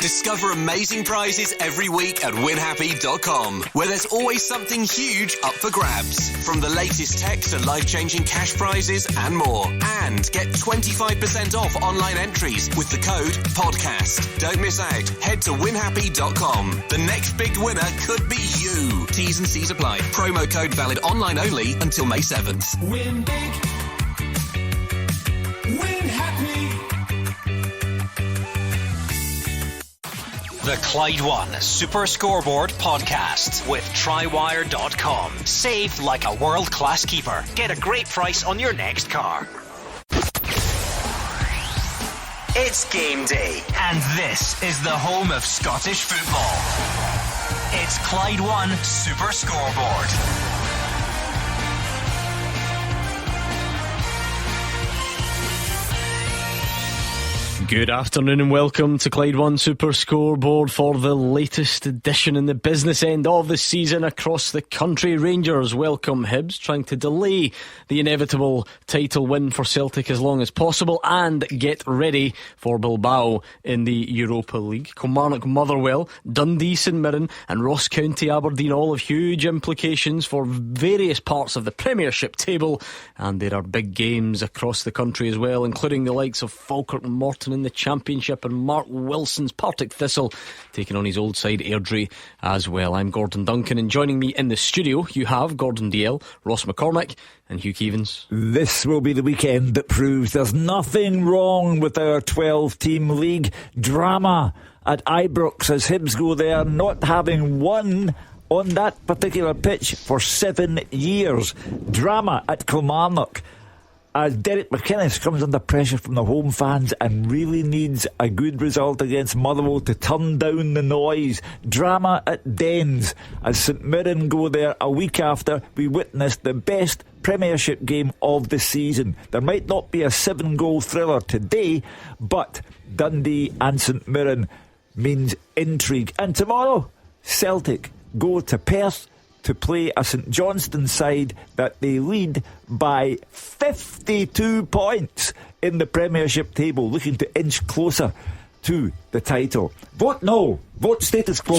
Discover amazing prizes every week at winhappy.com, where there's always something huge up for grabs. From the latest tech to life-changing cash prizes and more. And get 25% off online entries with the code PODCAST. Don't miss out. Head to winhappy.com. The next big winner could be you. T's and C's apply. Promo code valid online only until May 7th. Win big. Win happy. The Clyde One Super Scoreboard Podcast with Trywire.com. Save like a world-class keeper. Get a great price on your next car. It's game day, and this is the home of Scottish football. It's Clyde One Super Scoreboard. Good afternoon and welcome to Clyde One Super Scoreboard for the latest edition in the business end of the season across the country. Rangers welcome Hibs, trying to delay the inevitable title win for Celtic as long as possible and get ready for Bilbao in the Europa League. Kilmarnock, Motherwell, Dundee, St Mirren and Ross County, Aberdeen, all of huge implications for various parts of the Premiership table, and there are big games across the country as well, including the likes of Falkirk and Morton in the Championship and Mark Wilson's Partick Thistle taking on his old side Airdrie as well. I'm Gordon Duncan, and joining me in the studio you have Gordon Dalziel, Ross McCormack and Hugh Keevins. This will be the weekend that proves there's nothing wrong with our 12-team league. Drama at Ibrox as Hibs go there, not having won on that particular pitch for 7 years. Drama at Kilmarnock as Derek McInnes comes under pressure from the home fans and really needs a good result against Motherwell to turn down the noise. Drama at Dens as St Mirren go there a week after we witnessed the best Premiership game of the season. There might not be a 7-goal thriller today, but Dundee and St Mirren means intrigue. And tomorrow, Celtic go to Perth to play a St Johnstone side that they lead by 52 points in the Premiership table, looking to inch closer to the title. Vote no, vote status quo.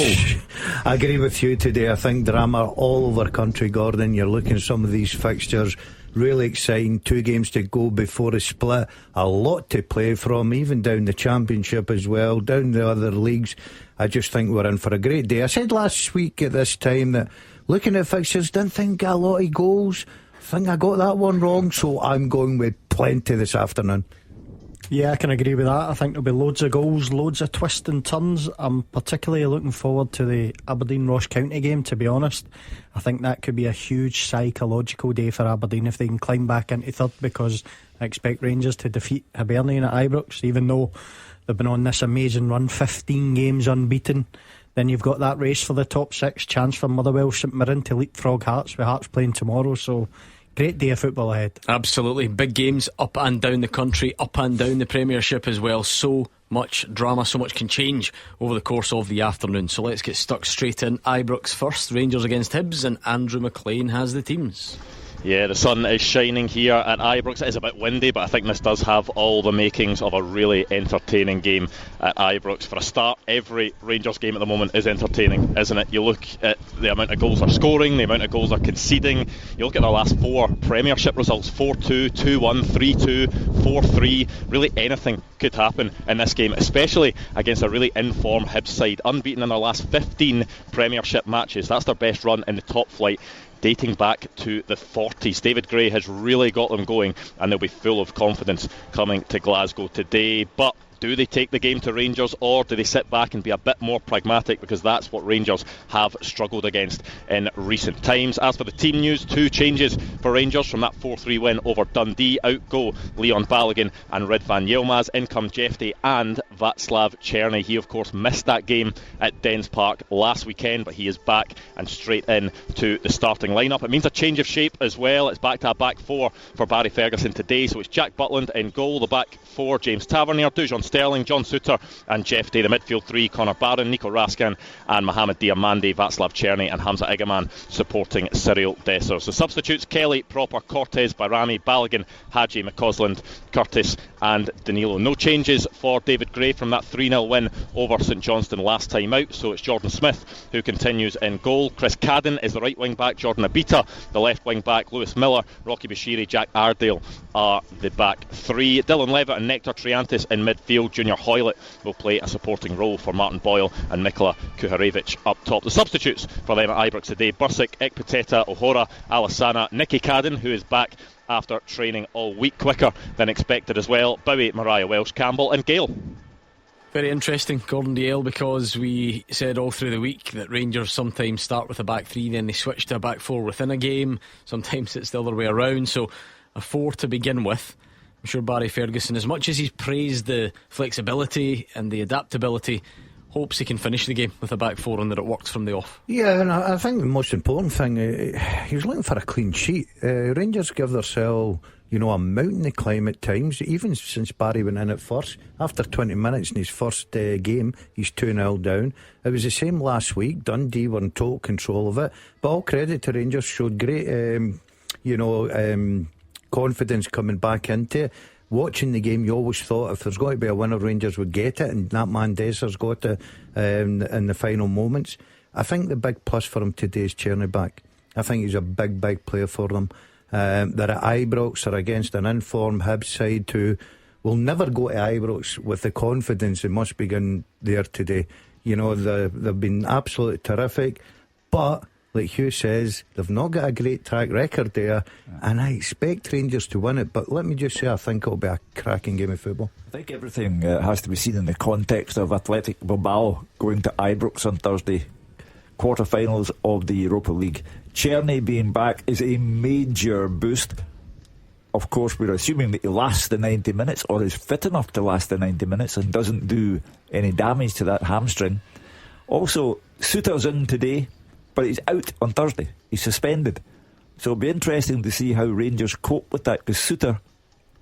I agree with you today. I think drama all over the country, Gordon. You're looking at some of these fixtures, really exciting. 2 games to go before a split, a lot to play from, even down the Championship as well, down the other leagues. I just think we're in for a great day. I said last week at this time that looking at fixtures, didn't think a lot of goals. I think I got that one wrong, so I'm going with plenty this afternoon. Yeah, I can agree with that. I think there'll be loads of goals, loads of twists and turns. I'm particularly looking forward to the Aberdeen-Ross County game, to be honest. I think that could be a huge psychological day for Aberdeen if they can climb back into third, because I expect Rangers to defeat Hibernian at Ibrox, even though they've been on this amazing run, 15 games unbeaten. Then you've got that race for the top 6, chance for Motherwell, St Mirren to leapfrog Hearts, with Hearts playing tomorrow. So great day of football ahead. Absolutely, big games up and down the country, up and down the Premiership as well. So much drama, so much can change over the course of the afternoon. So let's get stuck straight in. Ibrox first, Rangers against Hibs, and Andrew McLean has the teams. Yeah, the sun is shining here at Ibrox. It is a bit windy, but I think this does have all the makings of a really entertaining game at Ibrox. For a start, every Rangers game at the moment is entertaining, isn't it? You look at the amount of goals they're scoring, the amount of goals they're conceding. You look at their last 4 Premiership results, 4-2, 2-1, 3-2, 4-3. Really anything could happen in this game, especially against a really in-form Hibs side, unbeaten in their last 15 Premiership matches. That's their best run in the top flight, dating back to the 40s. David Gray has really got them going, and they'll be full of confidence coming to Glasgow today. But do they take the game to Rangers, or do they sit back and be a bit more pragmatic, because that's what Rangers have struggled against in recent times. As for the team news, 2 changes for Rangers from that 4-3 win over Dundee. Out go Leon Balogun and Ridvan Yilmaz. In come Jefty and Václav Černý. He of course missed that game at Dens Park last weekend, but he is back and straight in to the starting lineup. It means a change of shape as well. It's back to a back 4 for Barry Ferguson today. So it's Jack Butland in goal, the back 4 James Tavernier, Dujon Sterling, John Souttar and Jeff Day. The midfield three, Connor Barron, Nico Raskin and Mohamed Diamande, Václav Černý and Hamza Igaman supporting Cyril Dessers. The substitutes: Kelly, Proper, Cortez, Bayrami, Balogun, Hadji, McCausland, Curtis and Danilo. No changes for David Gray from that 3-0 win over St Johnstone last time out, so it's Jordan Smith who continues in goal. Chris Cadden is the right wing back, Jordan Abita the left wing back, Lewis Miller, Rocky Bashiri, Jack Ardale are the back three. Dylan Levitt and Nectar Triantis in midfield. Junior Hoylett will play a supporting role for Martin Boyle and Mikola Kuharevich up top. The substitutes for them at Ibrox today: Bursic, Ekpateta, O'Hora, Alassana, Nicky Cadden, who is back after training all week, quicker than expected as well, Bowie, Mariah Welsh, Campbell and Gale. Very interesting, Gordon Dalziel, because we said all through the week that Rangers sometimes start with a back three, then they switch to a back four within a game. Sometimes it's the other way around. So a four to begin with. I'm sure Barry Ferguson, as much as he's praised the flexibility and the adaptability, hopes he can finish the game with a back four and that it works from the off. Yeah, and I think the most important thing, he was looking for a clean sheet. Rangers give themselves, a mountain to climb at times, even since Barry went in at first. After 20 minutes in his first game, he's 2-0 down. It was the same last week. Dundee were in total control of it, but all credit to Rangers, showed great confidence coming back into it. Watching the game, you always thought if there's going to be a winner, Rangers would get it, and that man Dessers got it in the final moments. I think the big plus for him today is Černý back. I think he's a big player for them. They're at Ibrox, they're against an informed Hibs side who will never go to Ibrox with the confidence they must begin there today. They've been absolutely terrific, but like Hugh says, they've not got a great track record there, and I expect Rangers to win it. But let me just say, I think it'll be a cracking game of football. I think everything has to be seen in the context of Athletic Bilbao going to Ibrox on Thursday, quarter-finals of the Europa League. Černý being back is a major boost. Of course, we're assuming that he lasts the 90 minutes or is fit enough to last the 90 minutes and doesn't do any damage to that hamstring. Also, Souttar's in today, but he's out on Thursday. He's suspended. So it'll be interesting to see how Rangers cope with that, because Souttar,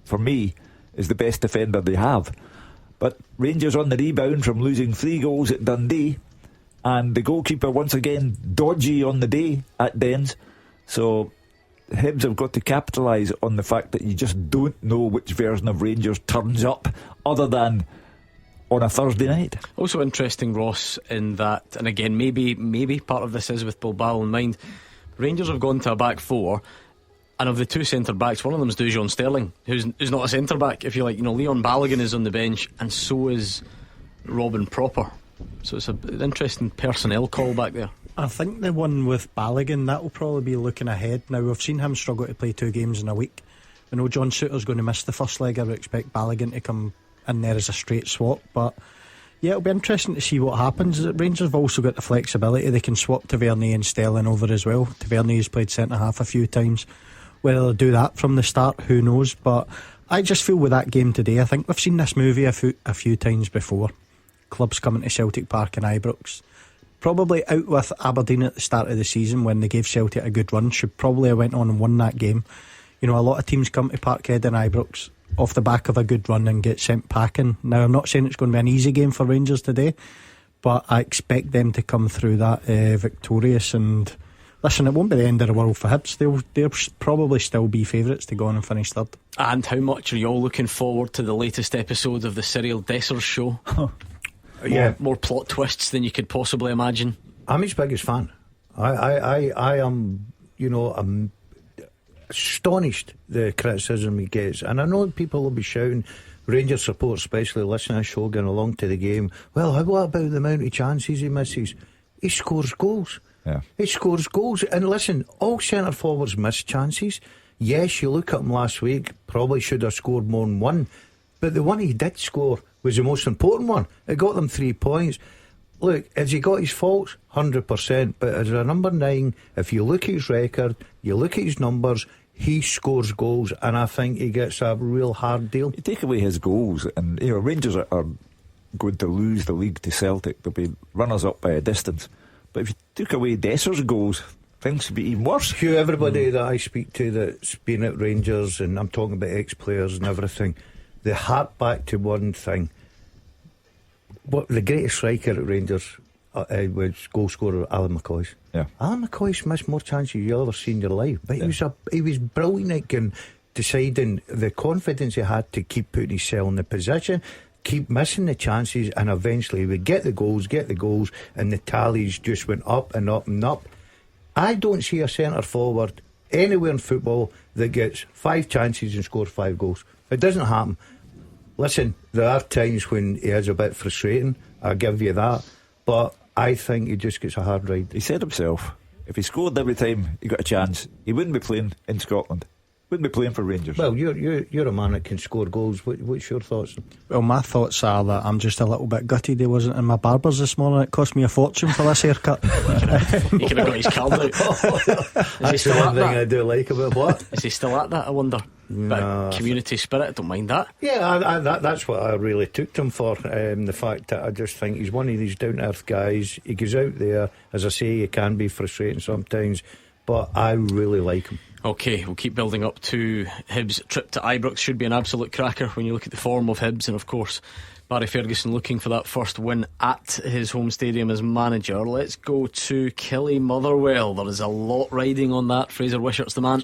for me, is the best defender they have. But Rangers on the rebound from losing 3 goals at Dundee, and the goalkeeper once again dodgy on the day at Dens. So Hibs have got to capitalise on the fact that you just don't know which version of Rangers turns up other than on a Thursday night. Also interesting, Ross, in that, and again maybe part of this is with Bilbao in mind, Rangers have gone to a back four, and of the two centre backs, one of them is Dujon Sterling, who's not a centre back, if you like. Leon Balogun is on the bench, and so is Robin Proper. So it's an interesting personnel call back there. I think the one with Balogun, that will probably be looking ahead. Now, we've seen him struggle to play 2 games in a week. We know John Souttar's going to miss the first leg. I would expect Balogun to come in there as a straight swap, but yeah, it'll be interesting to see what happens. Rangers have also got the flexibility. They can swap Tavernier and Sterling over as well. Tavernier's played centre half a few times. Whether they'll do that from the start, who knows. But I just feel with that game today, I think we've seen this movie a few times before. Clubs coming to Celtic Park and Ibrox, probably out with Aberdeen at the start of the season when they gave Celtic a good run, should probably have went on and won that game. A lot of teams come to Parkhead and Ibrox off the back of a good run and get sent packing. Now, I'm not saying it's going to be an easy game for Rangers today, but I expect them to come through that victorious. And listen, it won't be the end of the world for Hibs. They'll probably still be favourites to go on and finish third. And how much are you all looking forward to the latest episode of the Cyril Dessers show? More plot twists than you could possibly imagine. I'm his biggest fan. I am, I'm astonished the criticism he gets, and I know people will be shouting, Rangers support especially listening to the show, going along to the game, well, what about the amount of chances he misses? He scores goals. He scores goals. And listen, all centre forwards miss chances. Yes, you look at him last week, probably should have scored more than one, but the one he did score was the most important one. It got them 3 points. Look, has he got his faults? 100%. But as a number 9, if you look at his record, you look at his numbers, he scores goals, and I think he gets a real hard deal. You take away his goals, and Rangers are going to lose the league to Celtic. They'll be runners up by a distance. But if you took away Dessers' goals, things would be even worse. Hugh, everybody that I speak to that's been at Rangers, and I'm talking about ex-players and everything, they hark back to one thing: But the greatest striker at Rangers was goal scorer Alan McCoist. Yeah. Alan McCoist missed more chances you've ever seen in your life, but he was brilliant at deciding the confidence he had to keep putting himself in the position, keep missing the chances, and eventually he would get the goals, and the tallies just went up and up and up. I don't see a centre forward anywhere in football that gets 5 chances and scores 5 goals. It doesn't happen. Listen, there are times when he is a bit frustrating, I'll give you that, but I think he just gets a hard ride. He said himself, if he scored every time he got a chance, he wouldn't be playing in Scotland. Wouldn't be playing for Rangers. Well, you're a man that can score goals. What's your thoughts? Well, my thoughts are that I'm just a little bit gutted he wasn't in my barber's this morning. It cost me a fortune for this haircut. He could have got his card out. That's the one thing I do like about what? Is he still at that, I wonder? No. Community spirit, I don't mind that. Yeah, that's what I really took him for. The fact that I just think he's one of these down-to-earth guys. He goes out there, as I say, he can be frustrating sometimes, but I really like him. OK, we'll keep building up to Hibs' trip to Ibrox. Should be an absolute cracker when you look at the form of Hibs, and of course Barry Ferguson looking for that first win at his home stadium as manager. Let's go to Killie Motherwell. There is a lot riding on that. Fraser Wishart's the man.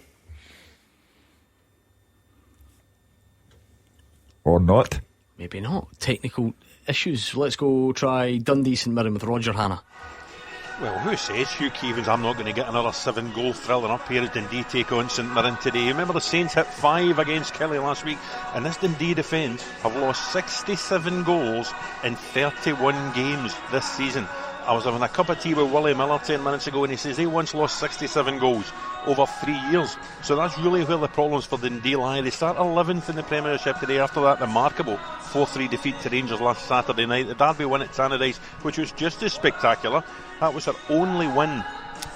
Or not. Maybe not. Technical issues. Let's go try Dundee St Mirren with Roger Hanna. Well, who says Hugh Keevins I'm not going to get another 7-goal thriller up here as Dundee take on St Mirren today? Remember the Saints hit 5 against Killie last week, and this Dundee defence have lost 67 goals in 31 games this season. I was having a cup of tea with Willie Miller 10 minutes ago, and he says they once lost 67 goals over 3 years. So that's really where the problems for Dundee lie. They start 11th in the Premiership today after that remarkable 4-3 defeat to Rangers last Saturday night. The Derby win at Tannadice, which was just as spectacular. That was their only win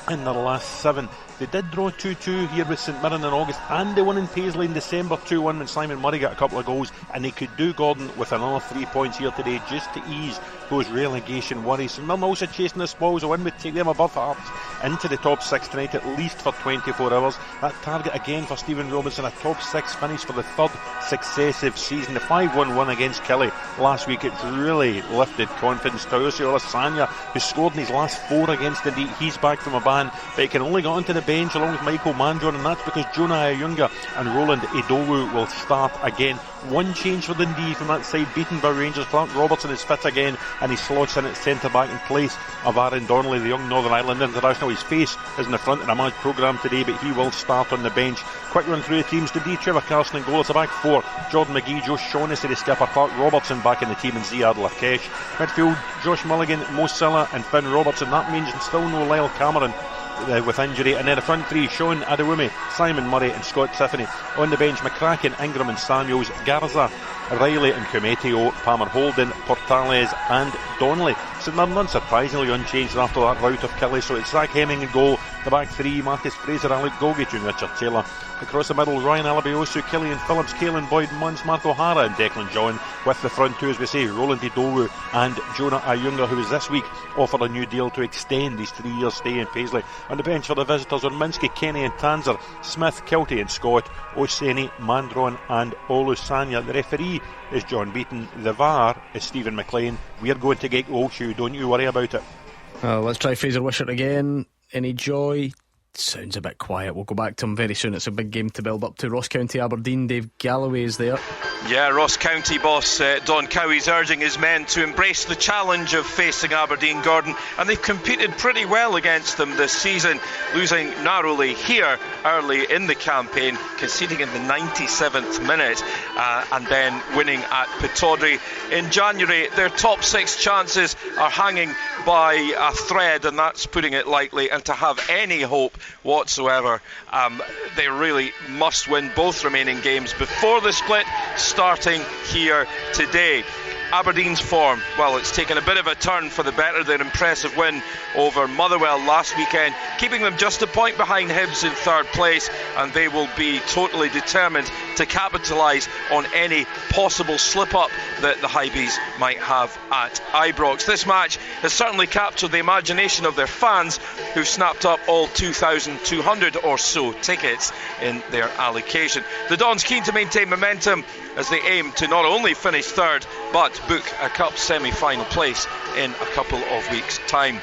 in their last 7. They did draw 2-2 here with St Mirren in August, and they won in Paisley in December 2-1 when Simon Murray got a couple of goals, and they could do Gordon with another 3 points here today just to ease those relegation worries. St Mirren also chasing the spoils. A win would take them above Hearts into the top 6 tonight, at least for 24 hours. That target again for Stephen Robinson, a top 6 finish for the 3rd successive season. The 5-1 win against Killie last week, it's really lifted confidence. Taosi Olasanya, who scored in his last 4 against Dundee, he's back from a ban, but he can only get onto the bench along with Michael Mandron, and that's because Jonah Ayunga and Roland Idowu will start again. One change for Dundee from that side, beaten by Rangers. Clark Robertson is fit again, and he slots in at centre back in place of Aaron Donnelly, the young Northern Ireland international. His face is in the front in a match programme today, but he will start on the bench. Quick run through the teams. Dundee, Trevor Carson in goal. It's a back 4. Jordan McGee, Joe Shaughnessy the skipper, Clark Robertson back in the team, and Ziad Lakesh. Midfield, Josh Mulligan, Mo Silla and Finn Robertson. That means still no Lyle Cameron with injury, and then the front 3, Sean Adewumi, Simon Murray and Scott Tiffany. On the bench, McCracken, Ingram and Samuels, Garza, Riley and Kumetio, Palmer Holden, Portales and Donnelly. St Mirren unsurprisingly unchanged after that rout of Killie, so it's Zach Hemming in goal. The back 3, Marcus Fraser, Alec Gogic and Richard Taylor. Across the middle, Ryan Alabiosu, Killian Phillips, Caelan Boyd, Muns, Mark O'Hara and Declan John. With the front 2, as we say, Roland Idowu and Jonah Ayunga, who is this week offered a new deal to extend his 3-year stay in Paisley. On the bench for the visitors are Minsky, Kenny and Tanzer, Smith, Kelty and Scott, Oseni, Mandron and Olusanya. The referee is John Beaton. The VAR is Stephen McLean. We're going to get goals, Hugh, don't you worry about it. Let's try Fraser Wishart again. Any joy? Sounds a bit quiet. We'll go back to him very soon. It's a big game to build up to. Ross County Aberdeen. Dave Galloway is there. Yeah, Ross County boss Don Cowie's urging his men to embrace the challenge of facing Aberdeen, Gordon, and they've competed pretty well against them this season, losing narrowly here early in the campaign, conceding in the 97th minute and then winning at Pittodrie in January. Their top 6 chances are hanging by a thread, and that's putting it lightly, and to have any hope whatsoever, they really must win both remaining games before the split, starting here today. Aberdeen's form, well, it's taken a bit of a turn for the better. Their impressive win over Motherwell last weekend, keeping them just a point behind Hibs in 3rd place, and they will be totally determined to capitalise on any possible slip-up that the Hibees might have at Ibrox. This match has certainly captured the imagination of their fans, who've snapped up all 2,200 or so tickets in their allocation. The Dons keen to maintain momentum as they aim to not only finish 3rd, but to book a cup semi-final place in a couple of weeks' time.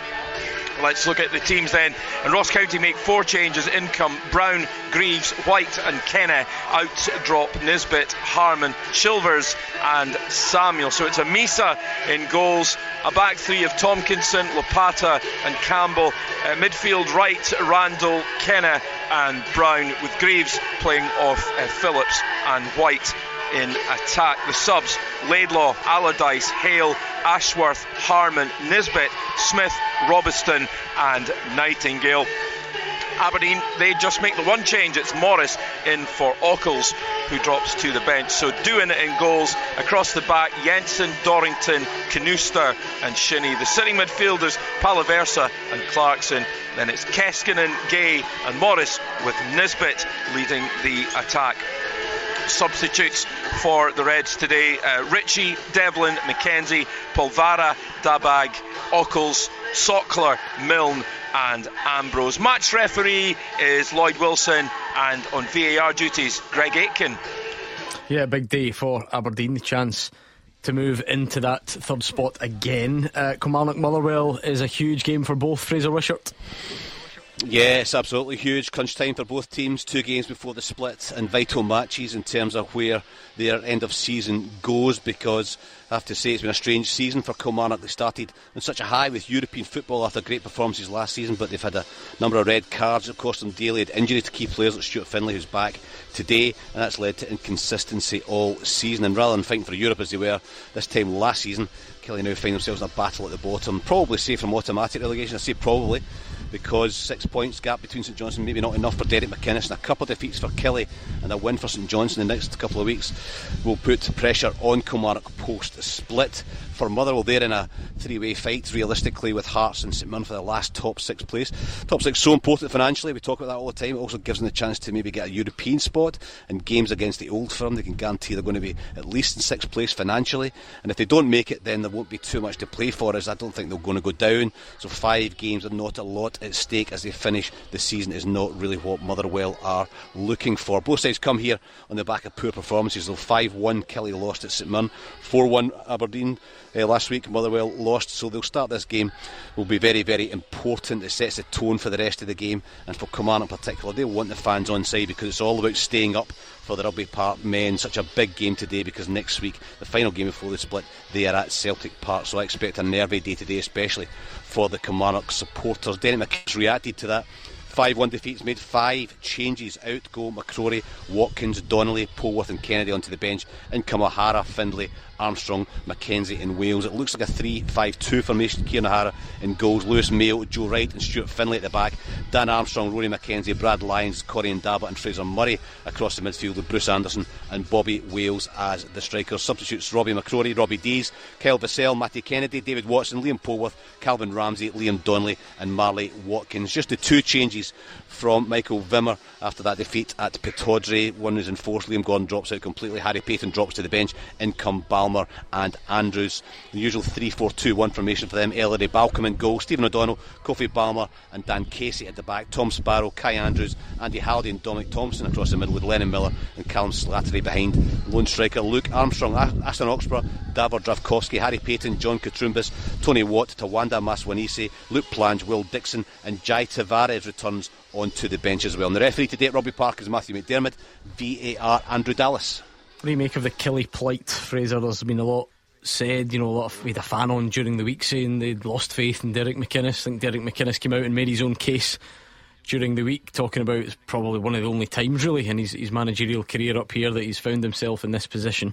Let's look at the teams then. And Ross County make 4 changes. In come Brown, Greaves, White and Kenna. Out drop Nisbet, Harmon, Chilvers and Samuel. So it's a Misa in goals. A back three of Tompkinson, Lopata and Campbell. Midfield right, Randall, Kenna and Brown, with Greaves playing off Phillips and White in attack. The subs: Laidlaw, Allardyce, Hale, Ashworth, Harmon, Nisbet, Smith, Robiston and Nightingale. Aberdeen, they just make the one change. It's Morris in for Ockles, who drops to the bench. So doing it in goals. Across the back, Jensen, Dorrington, Canuster and Shinnie. The sitting midfielders, Palaversa and Clarkson. Then it's Keskinen, Gay and Morris, with Nisbet leading the attack. Substitutes for the Reds today: Ritchie, Devlin, McKenzie, Polvara, Dabag, Ockles, Sockler, Milne and Ambrose. Match referee is Lloyd Wilson, and on VAR duties, Greg Aitken. Yeah, big day for Aberdeen, the chance to move into that third spot again. Kilmarnock-Motherwell is a huge game for both. Fraser Wishart. Yes, absolutely huge. Crunch time for both teams. 2 games before the split and vital matches in terms of where their end of season goes, because I have to say it's been a strange season for Kilmarnock. They started on such a high with European football after great performances last season, but they've had a number of red cards that cost them daily, had injury to key players like Stuart Finlay, who's back today, and that's led to inconsistency all season. And rather than fighting for Europe as they were this time last season, Killie now find themselves in a battle at the bottom, probably safe from automatic relegation. I say probably, because 6 points gap between St Johnstone, maybe not enough for Derek McInnes, and a couple of defeats for Killie and a win for St Johnstone the next couple of weeks will put pressure on Kilmarnock post-split. For Motherwell, they're in a 3-way fight realistically with Hearts and St Mirren for the last top 6 place. Top 6 so important financially, we talk about that all the time. It also gives them the chance to maybe get a European spot, and games against the Old Firm they can guarantee they're going to be at least in 6th place financially, and if they don't make it then there won't be too much to play for, as I don't think they're going to go down. So 5 games are not a lot at stake as they finish the season is not really what Motherwell are looking for. Both sides come here on the back of poor performances, though. 5-1 Killie lost at St Mirren, 4-1 Aberdeen last week. Motherwell lost, so they'll start this game. Will be very, very important. It sets the tone for the rest of the game, and for Kilmarnock in particular, they want the fans on side, because it's all about staying up for the Rugby Park men. Such a big game today, because next week, the final game before the split, they are at Celtic Park, so I expect a nervy day today, especially for the Kilmarnock supporters. Derek McInnes reacted to that 5-1 defeats, made 5 changes. Out go McCrory, Watkins, Donnelly, Polworth and Kennedy onto the bench. In come O'Hara, Findlay, Armstrong, Mackenzie and Wales. It looks like a 3-5-2 formation. Kieran O'Hara in goals, Lewis Mayo, Joe Wright and Stuart Finlay at the back. Dan Armstrong, Rory Mackenzie, Brad Lyons, Corey and Dabba and Fraser Murray across the midfield, with Bruce Anderson and Bobby Wales as the strikers. Substitutes: Robbie McCrory, Robbie Dees, Kyle Vassell, Matty Kennedy, David Watson, Liam Polworth, Calvin Ramsey, Liam Donnelly and Marley Watkins. Just the 2 changes from Michael Wimmer after that defeat at Pittodrie. One is enforced. Liam Gordon drops out completely. Harry Payton drops to the bench. In come Balmer and Andrews. The usual 3-4-2-1 formation for them. Ellery Balcom in goal, Stephen O'Donnell, Kofi Balmer and Dan Casey at the back. Tom Sparrow, Kai Andrews, Andy Halliday and Dominic Thompson across the middle, with Lennon Miller and Callum Slattery behind. Lone striker Luke Armstrong, Aston Oxborough, Davor Dravkovsky, Harry Payton, John Katrumbis, Tony Watt, Tawanda Maswanise, Luke Plange, Will Dixon and Jai Tavares returns onto the bench as well. And the referee today at Rugby Park is Matthew McDermott. VAR Andrew Dallas. What do you make of the Killie plight, Fraser? There's been a lot said, you know, we had a fan on during the week saying they'd lost faith in Derek McInnes. I think Derek McInnes came out and made his own case during the week, talking about it's probably one of the only times really in his managerial career up here that he's found himself in this position.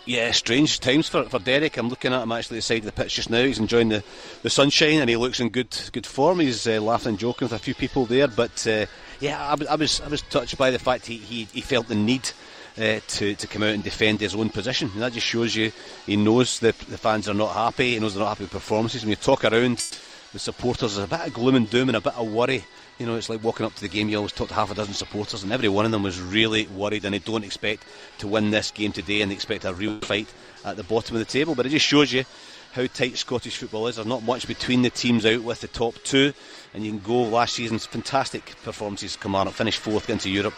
Yeah, strange times for Derek. I'm looking at him actually at the side of the pitch just now. He's enjoying the sunshine and he looks in good form. He's laughing and joking with a few people there, but yeah, I was touched by the fact he felt the need to come out and defend his own position, and that just shows you he knows that the fans are not happy. He knows they're not happy with performances. When you talk around with supporters, there's a bit of gloom and doom and a bit of worry. You know, it's like walking up to the game, you always talk to half a dozen supporters and every one of them was really worried, and they don't expect to win this game today, and they expect a real fight at the bottom of the table. But it just shows you how tight Scottish football is. There's not much between the teams out with the top 2, and you can go last season's fantastic performances. Kilmarnock finished 4th into Europe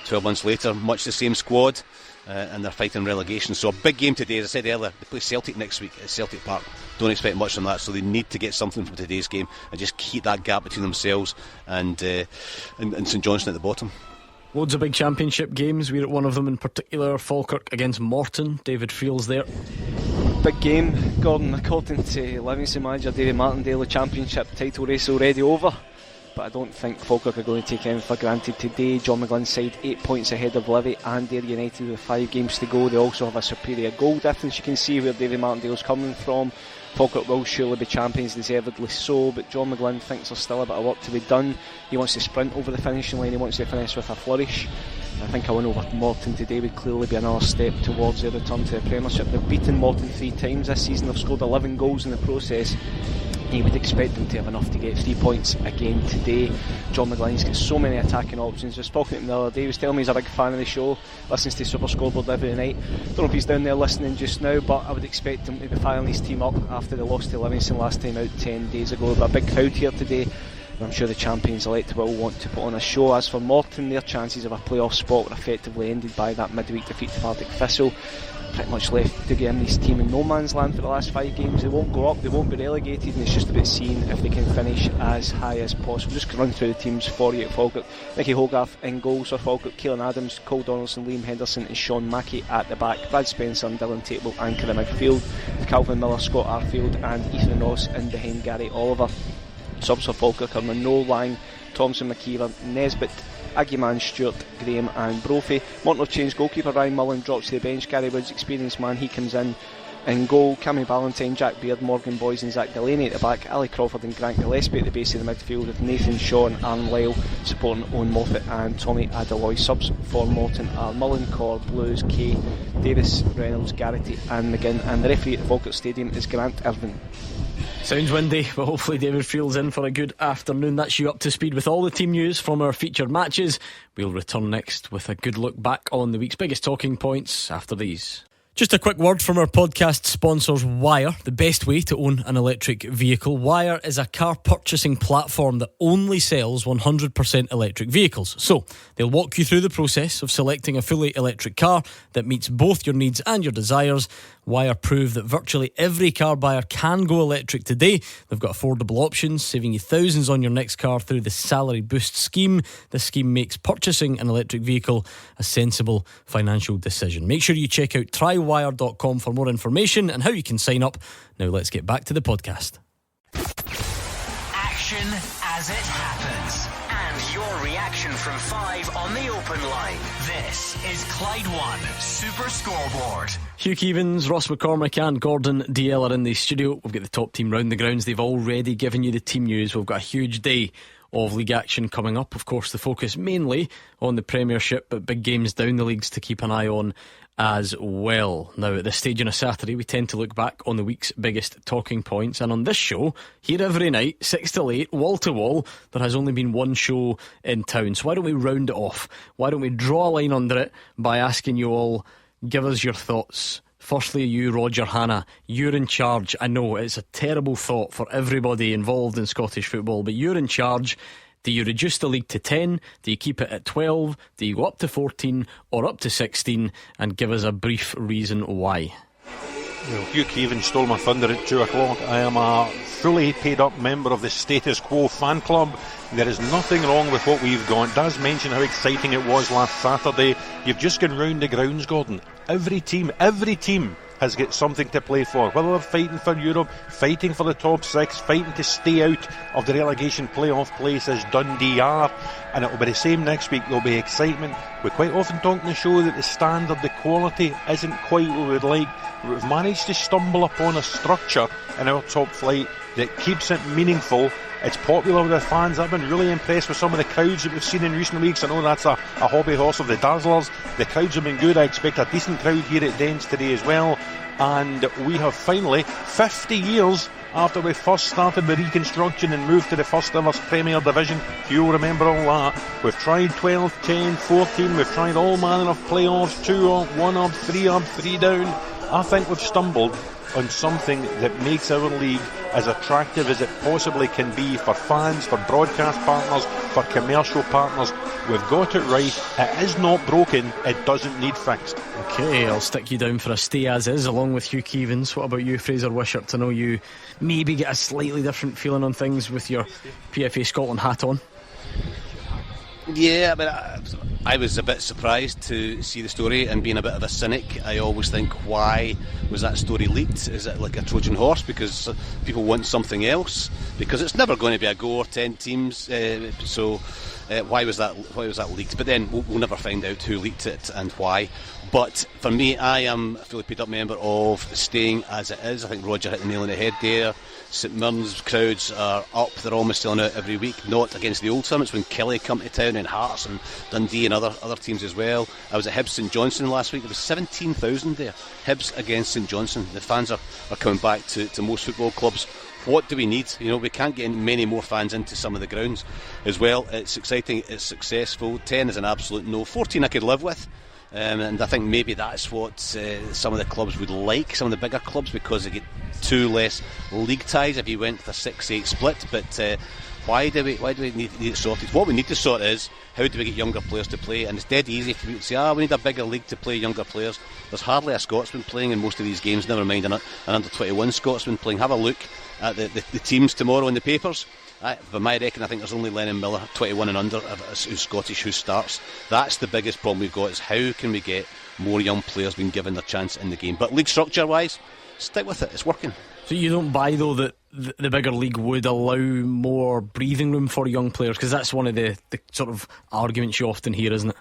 12 months later, much the same squad, and they're fighting relegation. So a big game today, as I said earlier. They play Celtic next week at Celtic Park. Don't expect much from that, so they need to get something from today's game and just keep that gap between themselves and St Johnstone at the bottom. Loads of big championship games. We're at one of them in particular, Falkirk against Morton. David Friel's there. Big game, Gordon. According to Livingston manager David Martindale, the championship title race already over, but I don't think Falkirk are going to take anything for granted today. John McGlynn's side 8 points ahead of Livy and Ayr United with 5 games to go. They also have a superior goal difference. You can see where David Martindale's coming from. Falkirk will surely be champions, deservedly so, but John McGlynn thinks there's still a bit of work to be done. He wants to sprint over the finishing line, he wants to finish with a flourish. I think a win over Morton today would clearly be another step towards their return to the Premiership. They've beaten Morton 3 times this season, they've scored 11 goals in the process. You would expect them to have enough to get 3 points again today. John McGlynn's got so many attacking options. Just talking to him the other day, he was telling me he's a big fan of the show, listens to Super Scoreboard every night. Don't know if he's down there listening just now, but I would expect him to be firing his team up after they lost to Livingston last time out 10 days ago. But a big crowd here today, and I'm sure the champions-elect will want to put on a show. As for Morton, their chances of a playoff spot were effectively ended by that midweek defeat to Partick Thistle. Pretty much left to get this team in no man's land for the last 5 games. They won't go up, they won't be relegated, and it's just about seeing if they can finish as high as possible. Just run through the teams for you at Falkirk. Mickey Hogarth in goals for Falkirk, Keelan Adams, Cole Donaldson, Liam Henderson and Sean Mackey at the back. Brad Spencer and Dylan Tateable anchor in midfield, Calvin Miller, Scott Arfield and Ethan Ross in behind Gary Oliver. Subs for Falkirk are Monroe, Lang, Thompson, McKeever, Nesbitt, Aguiman, Stewart, Graham and Brophy. Morton have changed goalkeeper. Ryan Mullen drops to the bench. Gary Woods, experienced man, he comes in goal. Cammy Ballantyne, Jack Beard, Morgan Boys and Zach Delaney at the back. Ali Crawford and Grant Gillespie at the base of the midfield, with Nathan Shaw and Aaron Lyle supporting Owen Moffat and Tommy Adeloy. Subs for Morton are Mullen, Corr, Blues, Kay, Davis, Reynolds, Garrity and McGinn, and the referee at the Falkirk Stadium is Grant Irvin. Sounds windy, but hopefully David Friel's in for a good afternoon. That's you up to speed with all the team news from our featured matches. We'll return next with a good look back on the week's biggest talking points after these. Just a quick word from our podcast sponsors, Wire, the best way to own an electric vehicle. Wire is a car purchasing platform that only sells 100% electric vehicles. So they'll walk you through the process of selecting a fully electric car that meets both your needs and your desires. Wire prove that virtually every car buyer can go electric today. They've got affordable options, saving you thousands on your next car through the Salary Boost scheme. The scheme makes purchasing an electric vehicle a sensible financial decision. Make sure you check out trywire.com for more information and how you can sign up. Now let's get back to the podcast. Action as it happens, and your reaction from 5 on the open line. This is Clyde One Super Scoreboard. Hugh Keevins, Ross McCormack and Gordon DL are in the studio. We've got the top team round the grounds. They've already given you the team news. We've got a huge day of league action coming up. Of course, the focus mainly on the Premiership, but big games down the leagues to keep an eye on as well. Now, at this stage on a Saturday, we tend to look back on the week's biggest talking points, and on this show, here every night, 6 till 8, wall to wall, there has only been one show in town. So why don't we round it off? Why don't we draw a line under it by asking you all, give us your thoughts. Firstly, you, Roger Hannah, you're in charge. I know it's a terrible thought for everybody involved in Scottish football, but you're in charge. Do you reduce the league to 10? Do you keep it at 12? Do you go up to 14 or up to 16? And give us a brief reason why. Well, Hugh Keevins stole my thunder at 2 o'clock. I am a fully paid up member of the Status Quo fan club. There is nothing wrong with what we've got. It does mention how exciting it was last Saturday. You've just gone round the grounds, Gordon. Every team has got something to play for, whether they're fighting for Europe, fighting for the top 6, fighting to stay out of the relegation playoff place as Dundee are, and it will be the same next week. There'll be excitement. We quite often talk on the show that the standard, the quality isn't quite what we would like. We've managed to stumble upon a structure in our top flight that keeps it meaningful. It's popular with the fans. I've been really impressed with some of the crowds that we've seen in recent weeks. I know that's a hobby horse of the Dazzlers. The crowds have been good. I expect a decent crowd here at Dens today as well. And we have finally, 50 years after we first started the reconstruction and moved to the first ever Premier Division, you'll remember all that. We've tried 12, 10, 14. We've tried all manner of playoffs, 2 up, 1 up, 3 up, 3 down. I think we've stumbled on something that makes our league as attractive as it possibly can be for fans, for broadcast partners, for commercial partners. We've got it right. It is not broken. It doesn't need fixed. Okay, I'll stick you down for a stay as is, along with Hugh Keevins. What about you, Fraser Wishart? I know you maybe get a slightly different feeling on things with your PFA Scotland hat on. Yeah, but I was a bit surprised to see the story, and being a bit of a cynic, I always think, why was that story leaked? Is it like a Trojan horse because people want something else? Because it's never going to be a go or 10 teams, so why was that leaked? But then we'll never find out who leaked it and why. But for me, I am a fully paid up member of staying as it is. I think Roger hit the nail on the head there. St Mirren's crowds are up. They're almost selling out every week. Not against the old firm. It's when Kelly come to town, and Hearts and Dundee and other teams as well. I was at Hibs St Johnstone last week. There was 17,000 there. Hibs against St Johnstone. The fans are coming back to most football clubs. What do we need? We can't get many more fans into some of the grounds as well. It's exciting. It's successful. 10 is an absolute no. 14 I could live with. And I think maybe that's what some of the clubs would like, some of the bigger clubs, because they get 2 less league ties if you went with a 6-8 split. But why do we need it sorted? What we need to sort is, how do we get younger players to play? And it's dead easy for you to say, we need a bigger league to play younger players. There's hardly a Scotsman playing in most of these games, never mind an under-21 Scotsman playing. Have a look at the teams tomorrow in the papers. By my reckon, I think there's only Lennon Miller, 21 and under, who's Scottish, who starts. That's the biggest problem we've got, is how can we get more young players being given their chance in the game. But league structure-wise, stick with it, it's working. So you don't buy, though, that the bigger league would allow more breathing room for young players? Because that's one of the sort of arguments you often hear, isn't it?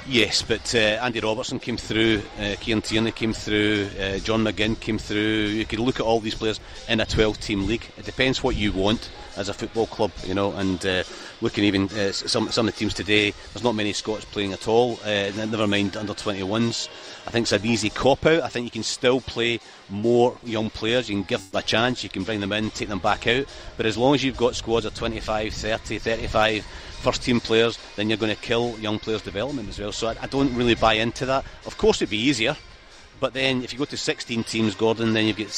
Yes, but Andy Robertson came through, Kieran Tierney came through, John McGinn came through. You could look at all these players in a 12-team league. It depends what you want as a football club, and looking even some of the teams today, there's not many Scots playing at all, never mind under 21s. I think it's an easy cop-out. I think you can still play more young players. You can give them a chance, you can bring them in, take them back out, but as long as you've got squads of 25, 30, 35 first team players, then you're going to kill young players' development as well. So I don't really buy into that. Of course it'd be easier, but then if you go to 16 teams, Gordon, then you get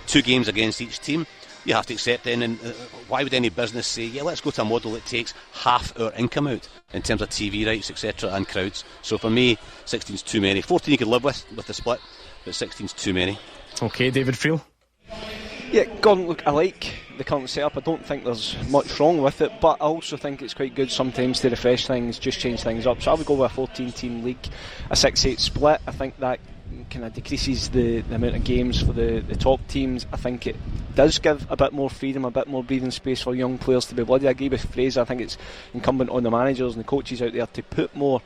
2 games against each team. You have to accept then, and why would any business say, let's go to a model that takes half our income out in terms of TV rights, etc., and crowds? So for me, 16's too many. 14 you could live with the split, but 16's too many. Okay, David Friel. Yeah, Gordon, look, I like the current setup. I don't think there's much wrong with it, but I also think it's quite good sometimes to refresh things, just change things up. So I would go with a 14-team league, a 6-8 split. I think that kind of decreases the amount of games for the top teams. I think it does give a bit more freedom, a bit more breathing space for young players to be bloody. I agree with Fraser. I think it's incumbent on the managers and the coaches out there to put more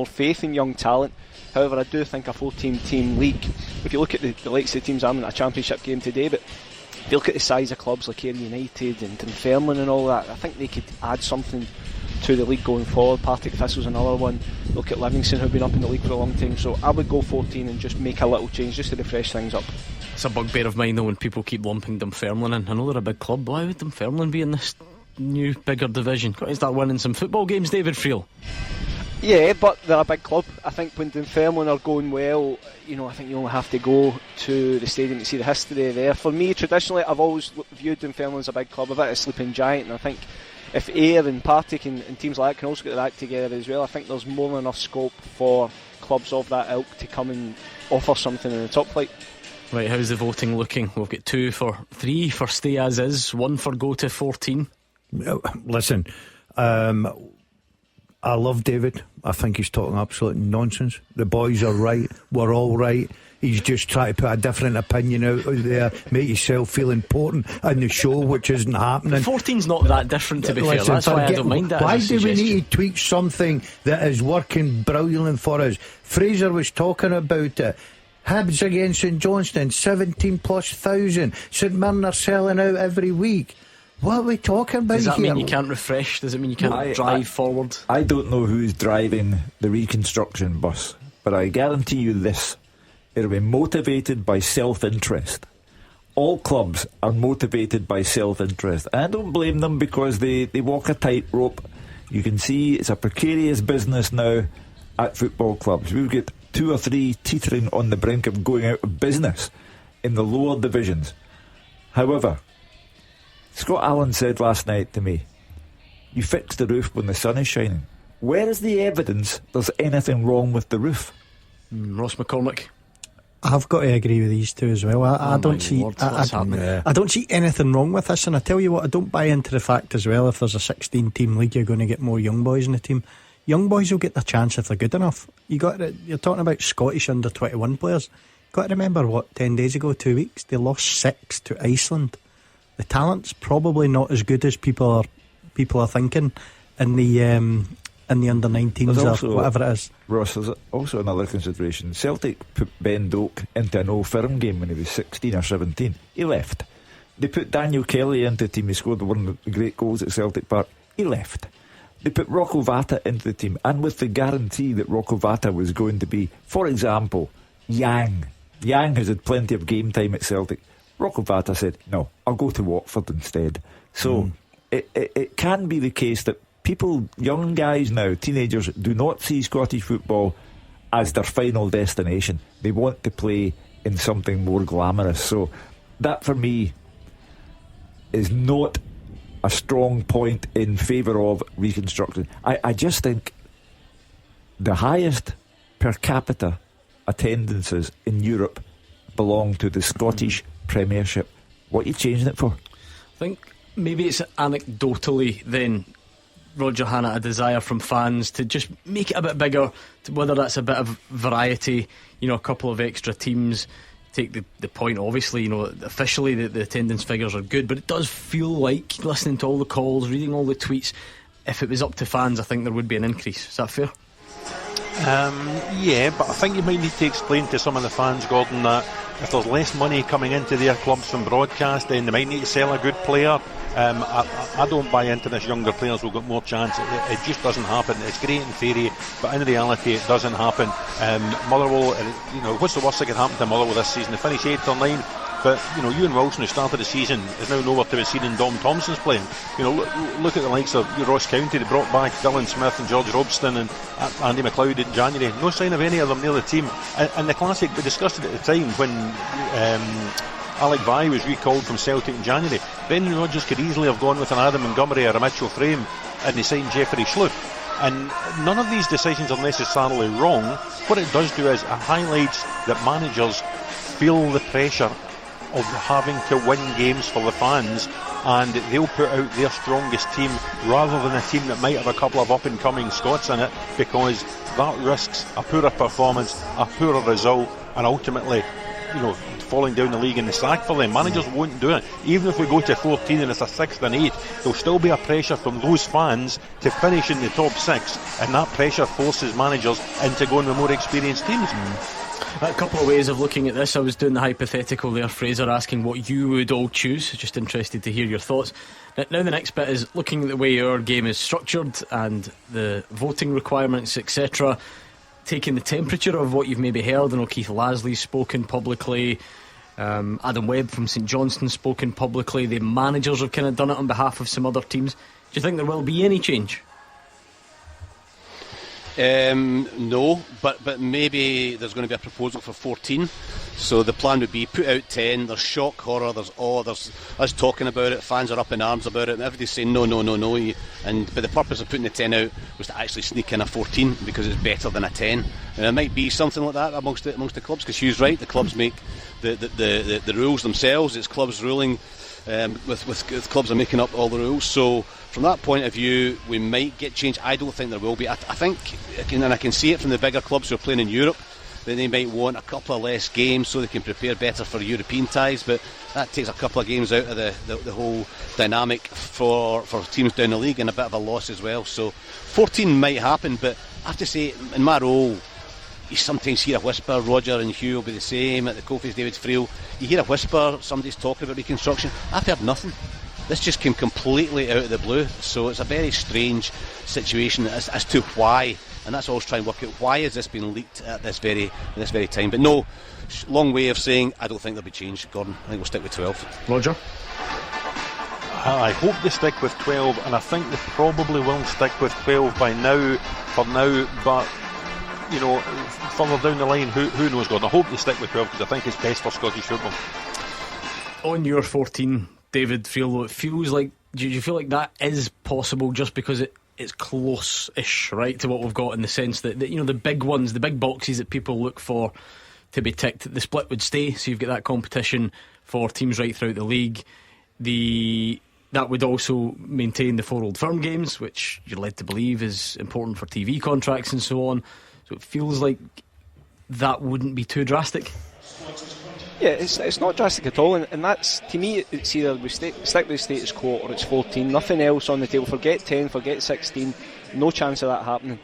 faith in young talent. However, I do think a 14-team league, if you look at the likes of the teams, I'm in a championship game today, but if you look at the size of clubs like Ayr United and Dunfermline and all that, I think they could add something to the league going forward. Partick Thistle's another one. Look at Livingston, who've been up in the league for a long time. So I would go 14 and just make a little change just to refresh things up. It's a bugbear of mine, though, when people keep lumping Dunfermline in. I know they're a big club, but why would Dunfermline be in this new bigger division? Got to start winning some football games, David Friel. Yeah, but they're a big club. I think when Dunfermline are going well, I think you only have to go to the stadium to see the history there. For me, traditionally, I've always viewed Dunfermline as a big club, a bit of a sleeping giant, and I think if Ayr and Partick and teams like that can also get their act together as well, I think there's more than enough scope for clubs of that ilk to come and offer something in the top flight. Right, how's the voting looking? We've got 3 for stay as is, 1 for go to 14. Listen, I love David. I think he's talking absolute nonsense. The boys are right. We're all right. He's just trying to put a different opinion out there, make yourself feel important in the show, which isn't happening. 14's not that different, to be fair. That's why I don't mind that. Why do we need to tweak something that is working brilliantly for us? Fraser was talking about it. Hibs against St Johnstone, 17,000+. St Mirren are selling out every week. What are we talking about here? Does that mean you can't refresh? Does it mean you can't drive forward? I don't know who's driving the reconstruction bus, but I guarantee you this: it'll be motivated by self-interest. All clubs are motivated by self-interest. I don't blame them, because they walk a tightrope. You can see it's a precarious business now at football clubs. We've got 2 or 3 teetering on the brink of going out of business in the lower divisions. However, Scott Allen said last night to me, you fix the roof when the sun is shining. Where is the evidence there's anything wrong with the roof? Ross McCormack. I've got to agree with these two as well. I don't see I don't see anything wrong with this, and I tell you what, I don't buy into the fact as well, if there's a 16 team league you're going to get more young boys in the team. Young boys will get their chance if they're good enough. You're talking about Scottish under 21 players. You've got to remember 10 days ago, 2 weeks, they lost 6 to Iceland. The talent's probably not as good as people are thinking in the under 19s or whatever it is. Ross, there's also another consideration. Celtic put Ben Doak into an Old Firm game when he was 16 or 17. He left. They put Daniel Kelly into the team. He scored one of the great goals at Celtic Park. He left. They put Rocco Vata into the team, and with the guarantee that Rocco Vata was going to be, for example, Yang. Yang has had plenty of game time at Celtic. Rocco Vata said, no, I'll go to Watford instead. So it can be the case that people, young guys now, teenagers, do not see Scottish football as their final destination. They want to play in something more glamorous. So that for me is not a strong point in favour of reconstruction. I just think the highest per capita attendances in Europe belong to the Scottish Premiership. What are you changing it for? I think maybe it's anecdotally then, Roger Hannah, a desire from fans to just make it a bit bigger, whether that's a bit of variety, a couple of extra teams. Take the point, obviously, officially the attendance figures are good, but it does feel like, listening to all the calls, reading all the tweets, if it was up to fans, I think there would be an increase. Is that fair? Yeah, but I think you might need to explain to some of the fans, Gordon, that if there's less money coming into their clubs from broadcast, then they might need to sell a good player. I don't buy into this. Younger players will get more chance. It just doesn't happen. It's great in theory, but in reality it doesn't happen. Motherwell, what's the worst that could happen to Motherwell this season? They finish 8th or 9th, but Ewan Wilson, who started the season, is now nowhere to be seen, and Dom Thompson's playing. Look at the likes of Ross County. They brought back Dylan Smith and George Robston and Andy McLeod in January. No sign of any of them near the team. And the classic, we discussed it at the time when Alec Vai was recalled from Celtic in January. Brendan Rodgers could easily have gone with an Adam Montgomery or a Mitchell Frame, and they signed Jeffrey Schlupp. And none of these decisions are necessarily wrong. What it does do is it highlights that managers feel the pressure of having to win games for the fans, and they'll put out their strongest team rather than a team that might have a couple of up-and-coming Scots in it, because that risks a poorer performance, a poorer result, and ultimately falling down the league in the sack for them. Managers won't do it. Even if we go to 14 and it's a 6th and 8th, there'll still be a pressure from those fans to finish in the top 6, and that pressure forces managers into going with more experienced teams. A couple of ways of looking at this. I was doing the hypothetical there, Fraser, asking what you would all choose. Just interested to hear your thoughts. Now the next bit is looking at the way our game is structured and the voting requirements, etc. Taking the temperature of what you've maybe heard. I know Keith Lasley's spoken publicly, Adam Webb from St Johnstone's spoken publicly. The managers have kind of done it on behalf of some other teams. Do you think there will be any change? No, but maybe there's going to be a proposal for 14. So the plan would be put out 10. There's shock horror. There's us talking about it. Fans are up in arms about it, and everybody's saying no. But the purpose of putting the 10 out was to actually sneak in a 14 because it's better than a 10. And it might be something like that amongst the clubs. Because Hugh's right, the clubs make the rules themselves. It's clubs ruling. With clubs are making up all the rules. So from that point of view, we might get change. I don't think there will be. I think, and I can see it from the bigger clubs who are playing in Europe, that they might want a couple of less games so they can prepare better for European ties, but that takes a couple of games out of the whole dynamic for teams down the league, and a bit of a loss as well. So 14 might happen, but I have to say, in my role, you sometimes hear a whisper. Roger and Hugh will be the same at the Kofi's, David Friel. You hear a whisper, somebody's talking about reconstruction. I've heard nothing. This just came completely out of the blue. So it's a very strange situation as to why, and that's what I was trying to work out. Why has this been leaked at this very time? But no, long way of saying I don't think there'll be change, Gordon. I think we'll stick with 12. Roger? I hope they stick with 12, and I think they probably will stick with 12 for now, but further down the line, who knows, Gordon? I hope they stick with 12 because I think it's best for Scottish football. On your 14, David Friel, it feels like, do you feel like that is possible just because it's close-ish, right, to what we've got, in the sense that the big ones, the big boxes that people look for to be ticked, the split would stay, so you've got that competition for teams right throughout the league. That would also maintain the 4 Old Firm games, which you're led to believe is important for TV contracts and so on. So it feels like that wouldn't be too drastic. Yeah, it's not drastic at all, and that's, to me, it's either we stick with the status quo or it's 14, nothing else on the table. Forget 10, forget 16, no chance of that happening.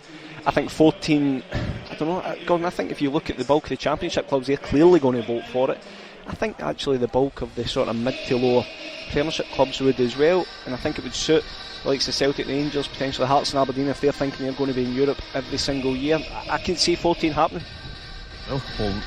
I think 14, I don't know, Gordon, I think if you look at the bulk of the Championship clubs, they're clearly going to vote for it. I think actually the bulk of the sort of mid to lower Premiership clubs would as well, and I think it would suit the likes of Celtic, Rangers, potentially Hearts and Aberdeen, if they're thinking they're going to be in Europe every single year. I can see 14 happening. Well,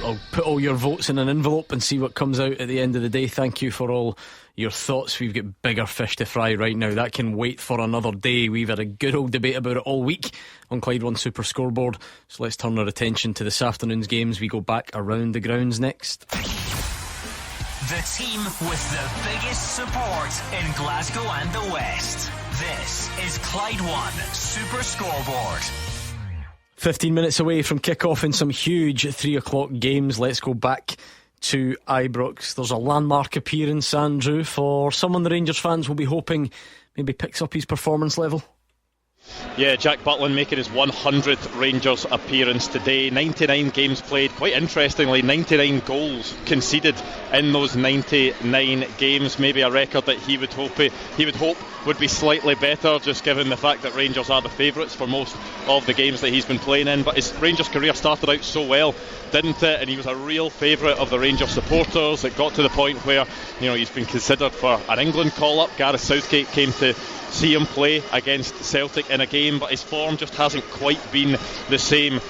I'll put all your votes in an envelope and see what comes out at the end of the day. Thank you for all your thoughts. We've got bigger fish to fry right now. That can wait for another day. We've had a good old debate about it all week on Clyde One Super Scoreboard. So let's turn our attention to this afternoon's games. We go back around the grounds next. The team with the biggest support in Glasgow and the West. This is Clyde One Super Scoreboard. 15 minutes away from kick-off in some huge 3 o'clock games. Let's go back to Ibrox. There's a landmark appearance, Andrew, for someone the Rangers fans will be hoping maybe picks up his performance level. Yeah, Jack Butland making his 100th Rangers appearance today. 99 games played. Quite interestingly, 99 goals conceded in those 99 games. Maybe a record that he would hope would be slightly better, just given the fact that Rangers are the favourites for most of the games that he's been playing in. But his Rangers career started out so well, didn't it? And he was a real favourite of the Rangers supporters. It got to the point where he's been considered for an England call-up. Gareth Southgate came to see him play against Celtic in a game, but his form just hasn't quite been the same.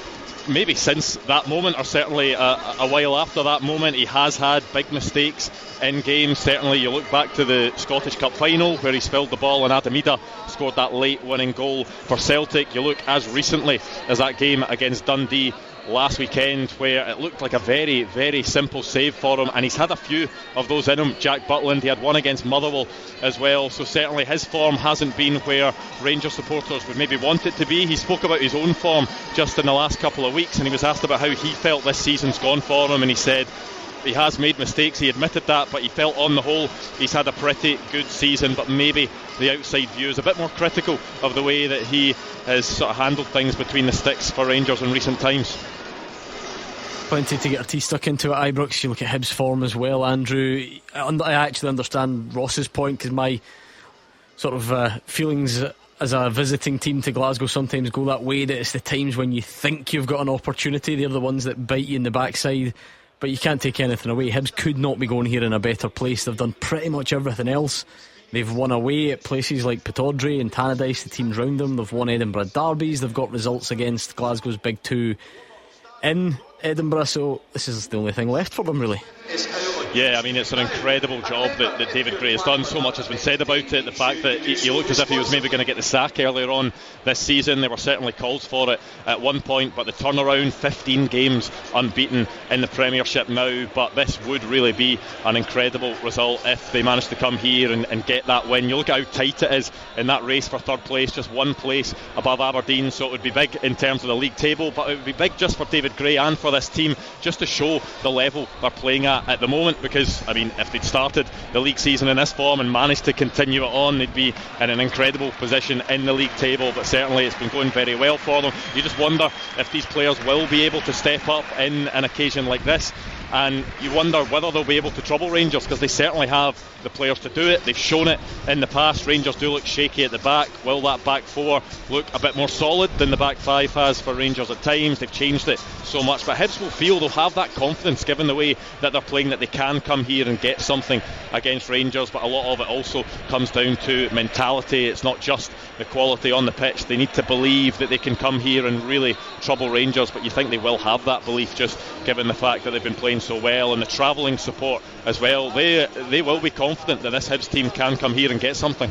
Maybe since that moment, or certainly a while after that moment. He has had big mistakes in games. Certainly you look back to the Scottish Cup final where he spilled the ball and Adam Ida scored that late winning goal for Celtic. You look as recently as that game against Dundee last weekend where it looked like a very, very simple save for him, and he's had a few of those in him, Jack Butland. He had one against Motherwell as well, so certainly his form hasn't been where Rangers supporters would maybe want it to be. He spoke about his own form just in the last couple of weeks, and he was asked about how he felt this season's gone for him, and he said he has made mistakes, he admitted that, but he felt on the whole he's had a pretty good season. But maybe the outside view is a bit more critical of the way that he has sort of handled things between the sticks for Rangers in recent times. Plenty to get our teeth stuck into at Ibrox. You look at Hibs' form as well, Andrew. I actually understand Ross's point, because my sort of feelings as a visiting team to Glasgow sometimes go that way, that it's the times when you think you've got an opportunity, they're the ones that bite you in the backside. But you can't take anything away. Hibs could not be going here in a better place. They've done pretty much everything else. They've won away at places like Pittodrie and Tannadice, the teams round them. They've won Edinburgh derbies. They've got results against Glasgow's big two in Edinburgh, so this is the only thing left for them, really. Yeah, I mean, it's an incredible job that David Gray has done. So much has been said about it. The fact that he looked as if he was maybe going to get the sack earlier on this season. There were certainly calls for it at one point, but the turnaround, 15 games unbeaten in the Premiership now. But this would really be an incredible result if they manage to come here and get that win. You look at how tight it is in that race for third place, just one place above Aberdeen, so it would be big in terms of the league table, but it would be big just for David Gray and for this team, just to show the level they're playing at the moment. Because, I mean, if they'd started the league season in this form and managed to continue it on, they'd be in an incredible position in the league table. But certainly it's been going very well for them. You just wonder if these players will be able to step up in an occasion like this, and you wonder whether they'll be able to trouble Rangers, because they certainly have the players to do it. They've shown it in the past. Rangers do look shaky at the back. Will that back four look a bit more solid than the back five has for Rangers at times? They've changed it so much, but Hibs will feel they'll have that confidence, given the way that they're playing, that they can come here and get something against Rangers. But a lot of it also comes down to mentality. It's not just the quality on the pitch. They need to believe that they can come here and really trouble Rangers, but you think they will have that belief, just given the fact that they've been playing so well, and the travelling support as well. They will be confident that this Hibs team can come here and get something.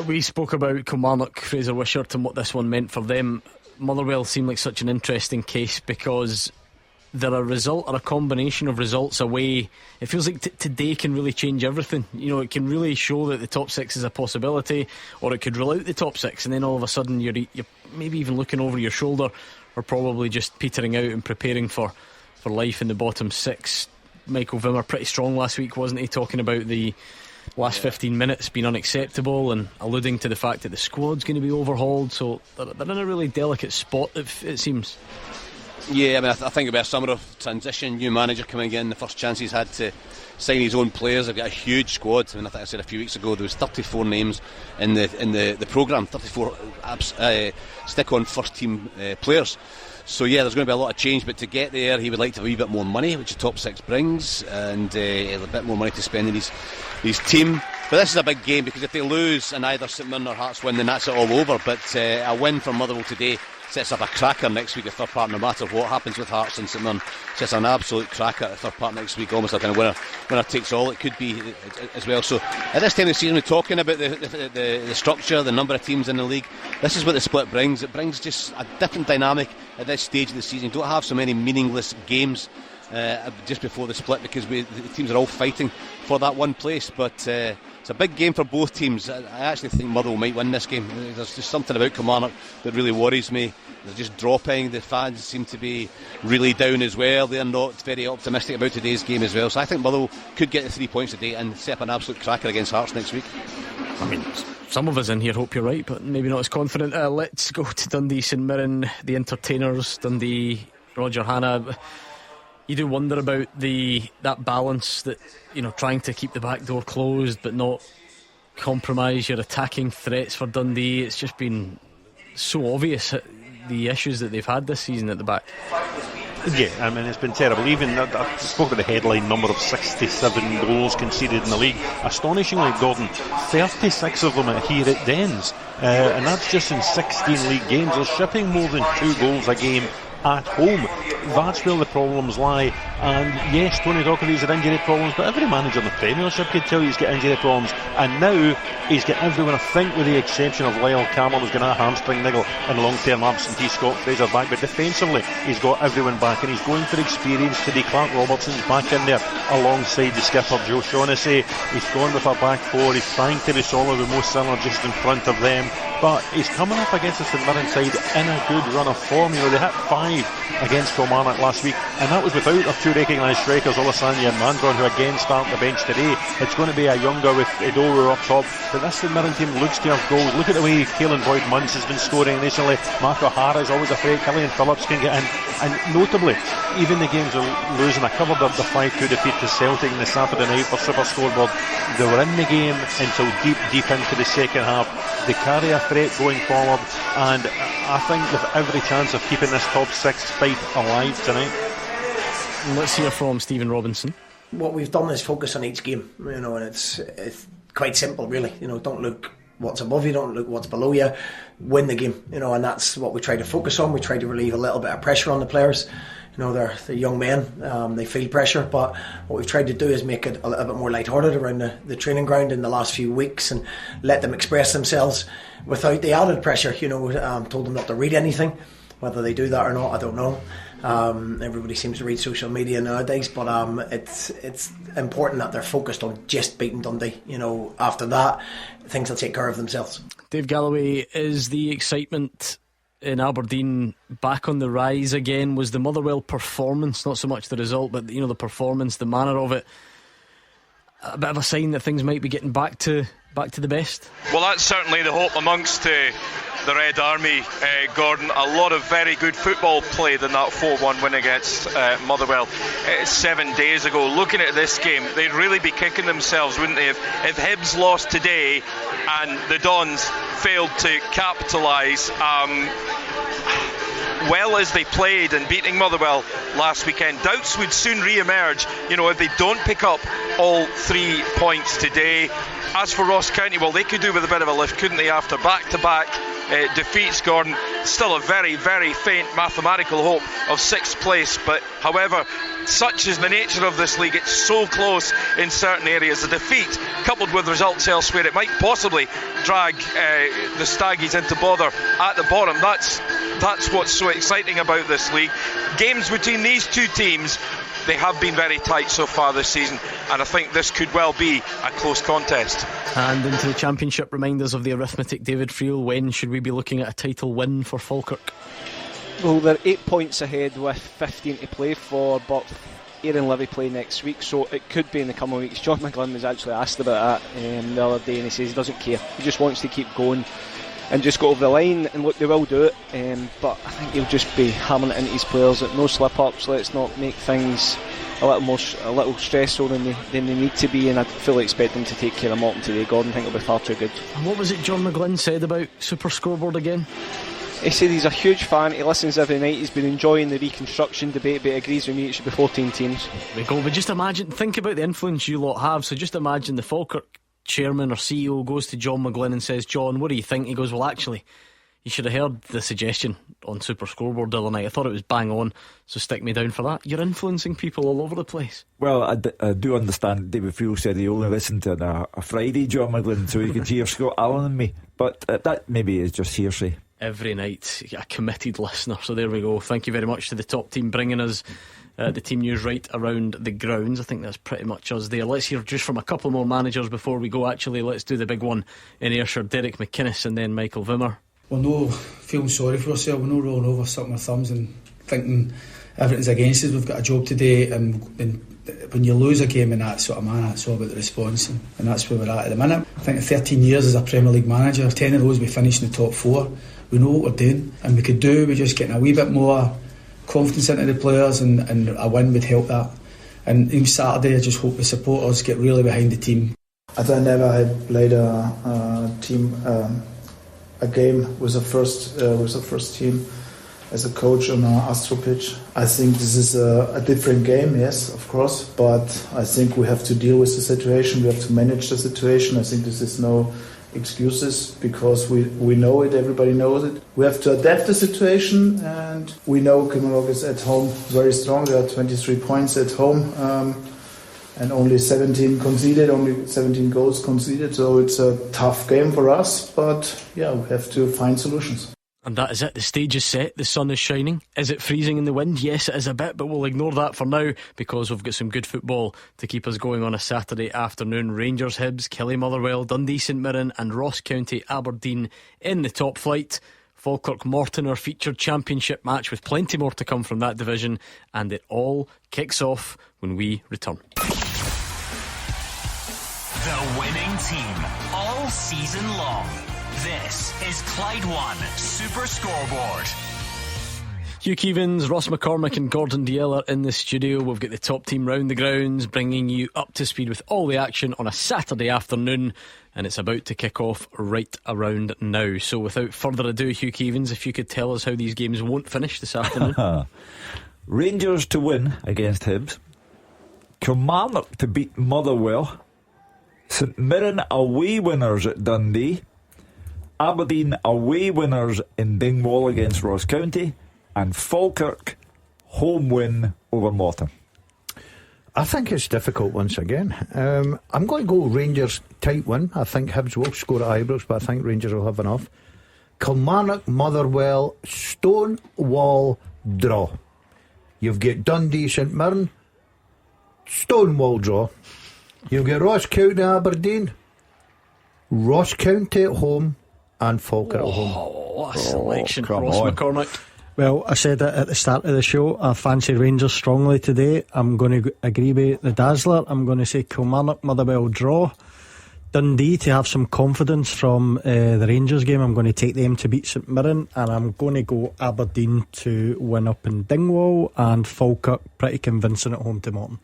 We spoke about Kilmarnock, Fraser Wishart, and what this one meant for them. Motherwell seem like such an interesting case because they're a result or a combination of results away. It feels like today can really change everything. It can really show that the top six is a possibility, or it could rule out the top six, and then all of a sudden you're maybe even looking over your shoulder, or probably just petering out and preparing for life in the bottom six. Michael Wimmer pretty strong last week, wasn't he, talking about the last 15 minutes being unacceptable and alluding to the fact that the squad's going to be overhauled. So they're in a really delicate spot, it seems. Yeah, I mean, I think it'll be a summer of transition. New manager coming in, the first chance he's had to sign his own players. They've got a huge squad. I mean, I think I said a few weeks ago there was 34 names in the programme, 34 stick-on first-team players. So yeah, there's going to be a lot of change, but to get there he would like to have a wee bit more money, which the top six brings, and a bit more money to spend in his team. But this is a big game, because if they lose and either St Mirren or Hearts win, then that's it all over. But a win for Motherwell today sets up a cracker next week at third part. No matter what happens with Hearts and St Mirren, sets an absolute cracker at third part next week, almost like a winner takes all. It could be as well. So at this time of the season, we're talking about the structure, the number of teams in the league. This is what the split brings. It brings just a different dynamic at this stage of the season. You don't have so many meaningless games just before the split, because the teams are all fighting for that one place. But it's a big game for both teams. I actually think Motherwell might win this game. There's just something about Kilmarnock that really worries me. They're just dropping. The fans seem to be really down as well. They're not very optimistic about today's game as well. So I think Motherwell could get the 3 points today and set up an absolute cracker against Hearts next week. I mean, some of us in here hope you're right, but maybe not as confident. Let's go to Dundee St Mirren, the entertainers. Dundee, Roger Hannah. You do wonder about that balance, that trying to keep the back door closed but not compromise your attacking threats for Dundee. It's just been so obvious the issues that they've had this season at the back. Yeah, I mean, it's been terrible. Even I spoke about the headline number of 67 goals conceded in the league. Astonishingly, Gordon, 36 of them are here at Dens, and that's just in 16 league games. They're shipping more than 2 goals a game at home. That's where the problems lie. And yes, Tony Docherty's had injury problems, but every manager in the Premiership could tell you he's got injury problems, and now he's got everyone, I think with the exception of Lyle Cameron, who's got a hamstring niggle and long-term absentee Scott Fraser back, but defensively he's got everyone back, and he's going for experience today. Clark Robertson's back in there alongside the skipper Joe Shaughnessy. He's gone with a back four. He's trying to be solid with Mo Siller just in front of them, but he's coming up against the St Mirren side in a good run of form. They hit 5 against Kilmarnock last week, and that was without their 2 recognised strikers, Olasanya and Mandron, who again start the bench today. It's going to be a younger with Edoru up top, but this St Mirren team looks to have goals. Look at the way Caelan Boyd-Munce has been scoring recently. Mark O'Hara is always a threat. Killian Phillips can get in, and notably, even the games are losing. I covered the 5-2 defeat to Celtic on the Saturday night for Super Scoreboard. They were in the game until deep into the second half. They carry a threat going forward, and I think they've every chance of keeping this top 6 fight alive tonight. Let's hear from Stephen Robinson. What we've done is focus on each game, and it's quite simple, really. Don't look what's above you, don't look what's below you. Win the game, and that's what we try to focus on. We try to relieve a little bit of pressure on the players. They're young men, they feel pressure, but what we've tried to do is make it a little bit more lighthearted around the training ground in the last few weeks, and let them express themselves without the added pressure. Told them not to read anything. Whether they do that or not, I don't know. Everybody seems to read social media nowadays, but it's important that they're focused on just beating Dundee. After that, things will take care of themselves. Dave Galloway, is the excitement in Aberdeen back on the rise again? Was the Motherwell performance, not so much the result, but the performance, the manner of it, a bit of a sign that things might be getting back to the best? Well, that's certainly the hope amongst the Red Army, Gordon. A lot of very good football played in that 4-1 win against Motherwell 7 days ago. Looking at this game, they'd really be kicking themselves, wouldn't they, if Hibs lost today and the Dons failed to capitalise well as they played in beating Motherwell last weekend. Doubts would soon re-emerge, if they don't pick up all 3 points today. As for Ross County, well, they could do with a bit of a lift, couldn't they, after back-to-back defeats, Gordon. Still a very, very faint mathematical hope of 6th place, but however, such is the nature of this league. It's so close in certain areas. The defeat, coupled with results elsewhere, it might possibly drag the Staggies into bother at the bottom. That's what's so exciting about this league. Games between these two teams, they have been very tight so far this season, and I think this could well be a close contest. And into the Championship, reminders of the arithmetic, David Friel. When should we be looking at a title win for Falkirk? Well, they're 8 points ahead with 15 to play for, but Aaron Levy play next week, so it could be in the coming weeks. John McGlynn was actually asked about that the other day, and he says he doesn't care. He just wants to keep going and just go over the line, and look, they will do it, but I think he'll just be hammering it into his players that no slip-ups, let's not make things a little stressful than they need to be, and I fully expect them to take care of Morton today. Gordon, I think it'll be far too good. And what was it John McGlynn said about Super Scoreboard again? He said he's a huge fan, he listens every night, he's been enjoying the reconstruction debate, but he agrees with me it should be 14 teams. There we go, but just imagine, think about the influence you lot have, so just imagine the Falkirk chairman or CEO goes to John McGlynn and says, John, what do you think? He goes, well, actually, you should have heard the suggestion on Super Scoreboard the other night. I thought it was bang on, so stick me down for that. You're influencing people all over the place. Well, I do understand David Friel said he only listened to a Friday John McGlynn, so he could hear Scott Allen and me, but that maybe is just hearsay. Every night, a committed listener. So there we go. Thank you very much to the top team bringing us the team news right around the grounds. I think that's pretty much us there. Let's hear just from a couple more managers before we go. Actually, let's do the big one in Ayrshire. Derek McInnes and then Michael Wimmer. We're no feeling sorry for ourselves. We're no rolling over, sucking our thumbs and thinking everything's against us. We've got a job today, and when you lose a game in that sort of manner, it's all about the response, and that's where we're at the minute. I think 13 years as a Premier League manager, 10 of those we finished in the top 4. We know what we're doing, and we could do. We're just getting a wee bit more confidence into the players, and a win would help that. And even Saturday, I just hope the supporters get really behind the team. I never had played a game with the first team as a coach on an Astro pitch. I think this is a different game, yes, of course, but I think we have to deal with the situation. We have to manage the situation. I think this is no excuses, because we know it, everybody knows it. We have to adapt the situation, and we know Kilmarnock is at home very strong. There are 23 points at home, and only 17 goals conceded, so it's a tough game for us, but yeah, we have to find solutions. And that is it, the stage is set, the sun is shining. Is it freezing in the wind? Yes, it is a bit, but we'll ignore that for now, because we've got some good football to keep us going on a Saturday afternoon. Rangers, Hibs, Killie Motherwell, Dundee St Mirren and Ross County Aberdeen in the top flight. Falkirk Morton, our featured championship match, with plenty more to come from that division, and it all kicks off when we return. The winning team all season long. This is Clyde One Super Scoreboard. Hugh Keevins, Ross McCormack and Gordon Dalziel are in the studio. We've got the top team round the grounds, bringing you up to speed with all the action on a Saturday afternoon, and it's about to kick off right around now. So without further ado, Hugh Keevins, if you could tell us how these games won't finish this afternoon. Rangers to win against Hibs, Kilmarnock to beat Motherwell, St Mirren away winners at Dundee, Aberdeen away winners in Dingwall against Ross County, and Falkirk home win over Morton. I think it's difficult once again. I'm going to go Rangers tight win. I think Hibs will score at Ibrox, but I think Rangers will have enough. Kilmarnock, Motherwell, Stonewall draw. You've got Dundee St Mirren, Stonewall draw. You've got Ross County, Aberdeen, Ross County at home, and Falkirk at home. What a selection, Ross McCormack. Well, I said it at the start of the show, I fancy Rangers strongly today. I'm going to agree with the Dazzler. I'm going to say Kilmarnock, Motherwell draw. Dundee to have some confidence from the Rangers game. I'm going to take them to beat St Mirren, and I'm going to go Aberdeen to win up in Dingwall, and Falkirk pretty convincing at home to Morton.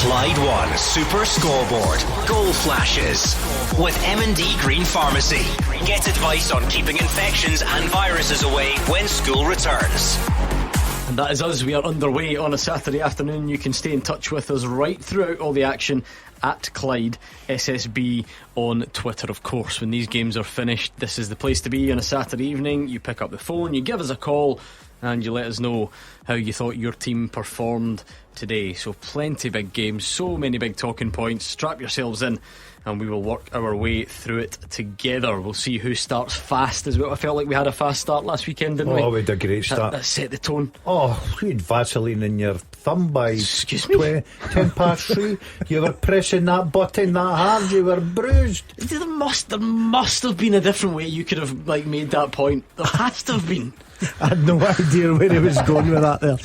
Clyde One Super Scoreboard Goal Flashes with M&D Green Pharmacy. Get advice on keeping infections and viruses away when school returns. And that is us. We are underway on a Saturday afternoon. You can stay in touch with us right throughout all the action at Clyde SSB on Twitter, of course. When these games are finished, this is the place to be on a Saturday evening. You pick up the phone, you give us a call, and you let us know how you thought your team performed today. So plenty big games, so many big talking points. Strap yourselves in and we will work our way through it together. We'll see who starts fast as well. I felt like we had a fast start last weekend, didn't we? Oh, we had a great start. That set the tone. Oh, you had Vaseline in your thumb by 10 past 3. You were pressing that button that hard, you were bruised. There must have been a different way you could have made that point. There has to have been. I had no idea where he was going with that there.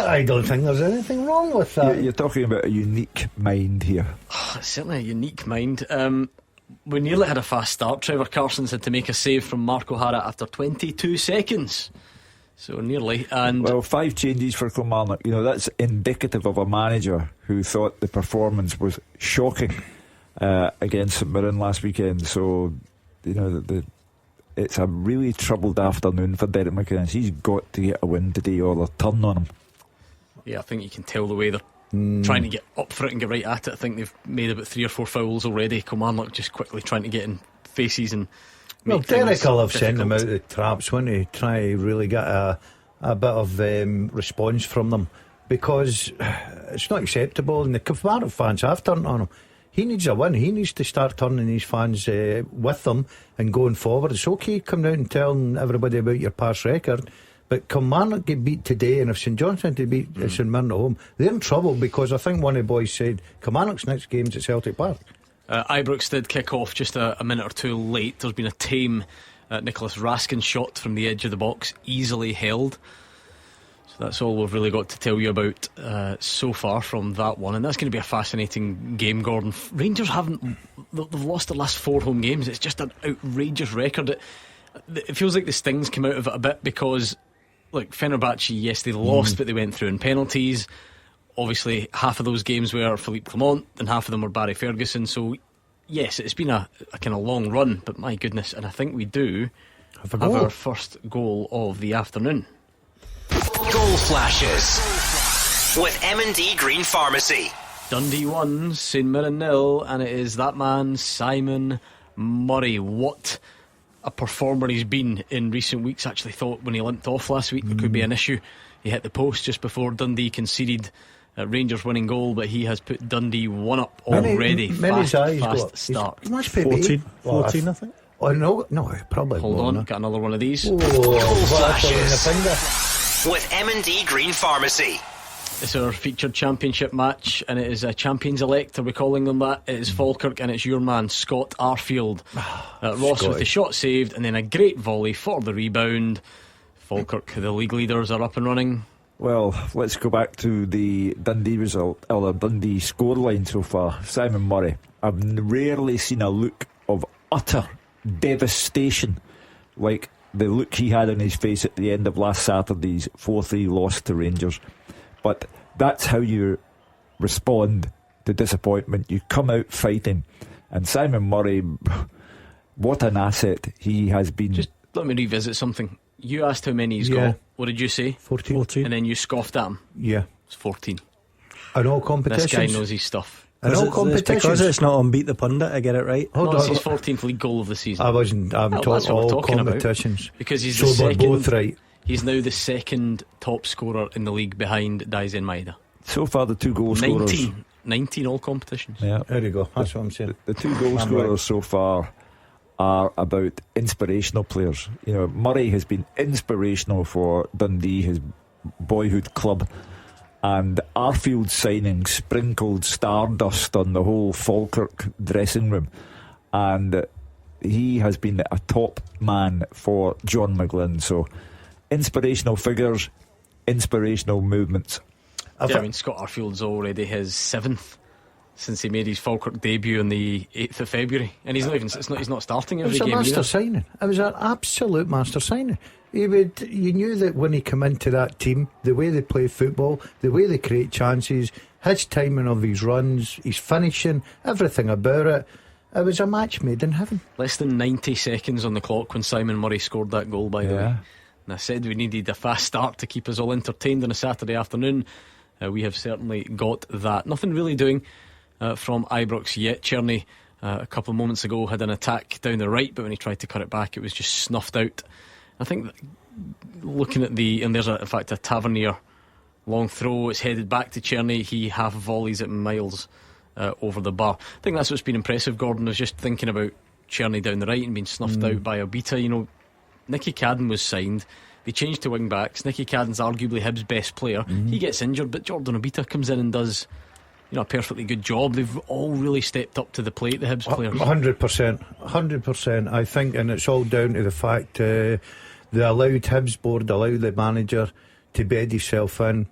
I don't think there's anything wrong with that. You're talking about a unique mind here. It's certainly a unique mind. We nearly had a fast start. Trevor Carson's had to make a save from Mark O'Hara after 22 seconds. So nearly. And well, 5 changes for Kilmarnock. That's indicative of a manager who thought the performance was shocking against St Mirren last weekend. So it's a really troubled afternoon for Derek McInnes. He's got to get a win today or they're turning on him. Yeah, I think you can tell the way they're trying to get up for it and get right at it. I think they've made about 3 or 4 fouls already. Kilmarnock just quickly trying to get in faces and well, Derek will have sent them out of the traps when he try to really get a bit of response from them, because it's not acceptable, and the Kilmarnock fans have turned on him. He needs a win. He needs to start turning these fans with them and going forward. It's okay coming out and telling everybody about your past record, but Kilmarnock get beat today, and if St Johnstone to beat St Mirren at home, they're in trouble, because I think one of the boys said Kilmarnock's next game's at Celtic Park. Ibrox did kick off just a minute or two late. There's been a tame Nicholas Raskin shot from the edge of the box, easily held. That's all we've really got to tell you about so far from that one, and that's going to be a fascinating game, Gordon. Rangers they've lost their last 4 home games. It's just an outrageous record. It feels like the stings came out of it a bit, because like Fenerbahce, yes, they lost, but they went through in penalties. Obviously half of those games were Philippe Clement and half of them were Barry Ferguson. So yes, it's been a kind of long run, but my goodness. And I think we do have our first goal of the afternoon. Goal flashes with M&D Green Pharmacy. Dundee 1, St Mirren 0, and it is that man Simon Murray. What a performer he's been in recent weeks. Actually thought when he limped off last week there could be an issue. He hit the post just before Dundee conceded Rangers winning goal, but he has put Dundee 1 up already. Fast start. He must be 14 I think. Oh no, probably. Hold on, got another one of these. Goal flashes with M&D Green Pharmacy. It's our featured championship match, and it is a champions elect, are we calling them that? It is Falkirk, and it's your man Scott Arfield. Ross with the shot saved, and then a great volley for the rebound. Falkirk, the league leaders, are up and running. Well, let's go back to the Dundee result, or the Dundee scoreline so far. Simon Murray, I've rarely seen a look of utter devastation like the look he had on his face at the end of last Saturday's 4-3 loss to Rangers. But that's how you respond to disappointment. You come out fighting. And Simon Murray, what an asset he has been. Just let me revisit something. You asked how many he's got. What did you say? 14. And then you scoffed at him. Yeah, it's 14. I know competitions. This guy knows his stuff. I know competitions. Because it's not on Beat the Pundit, I get it right. It's his 14th league goal of the season. I'm talking all competitions about. Because he's so the second. They're both right. He's now the second top scorer in the league behind Dalziel and Maeda. So far, the 2 goal scorers. 19 all competitions. Yeah, there you go. That's what I'm saying. The 2 goal scorers so far are about inspirational players. Murray has been inspirational for Dundee, his boyhood club, and Arfield's signing sprinkled stardust on the whole Falkirk dressing room, and he has been a top man for John McGlynn. So inspirational figures, inspirational movements. Scott Arfield's already his 7th since he made his Falkirk debut on the 8th of February, and he's not starting every game. It was a master signing. It was an absolute master signing. You knew that when he came into that team, the way they play football, the way they create chances, his timing of his runs, his finishing, everything about it, it was a match made in heaven. Less than 90 seconds on the clock when Simon Murray scored that goal, by the way. And I said we needed a fast start to keep us all entertained on a Saturday afternoon. We have certainly got that. Nothing really doing from Ibrox yet. Tierney a couple of moments ago had an attack down the right, but when he tried to cut it back, it was just snuffed out. I think that looking at and there's in fact a Tavernier long throw, it's headed back to Tierney, he half volleys it miles over the bar. I think that's what's been impressive, Gordon, was just thinking about Tierney down the right and being snuffed out by Obita. You know, Nicky Cadden was signed, they changed to wing backs. Nicky Cadden's arguably Hibs' best player. He gets injured, but Jordan Obita comes in and does, you know, a perfectly good job. They've all really stepped up to the plate, the Hibs players. 100%. I think, and it's all down to the fact they allowed Hibs board, allowed the manager to bed himself in,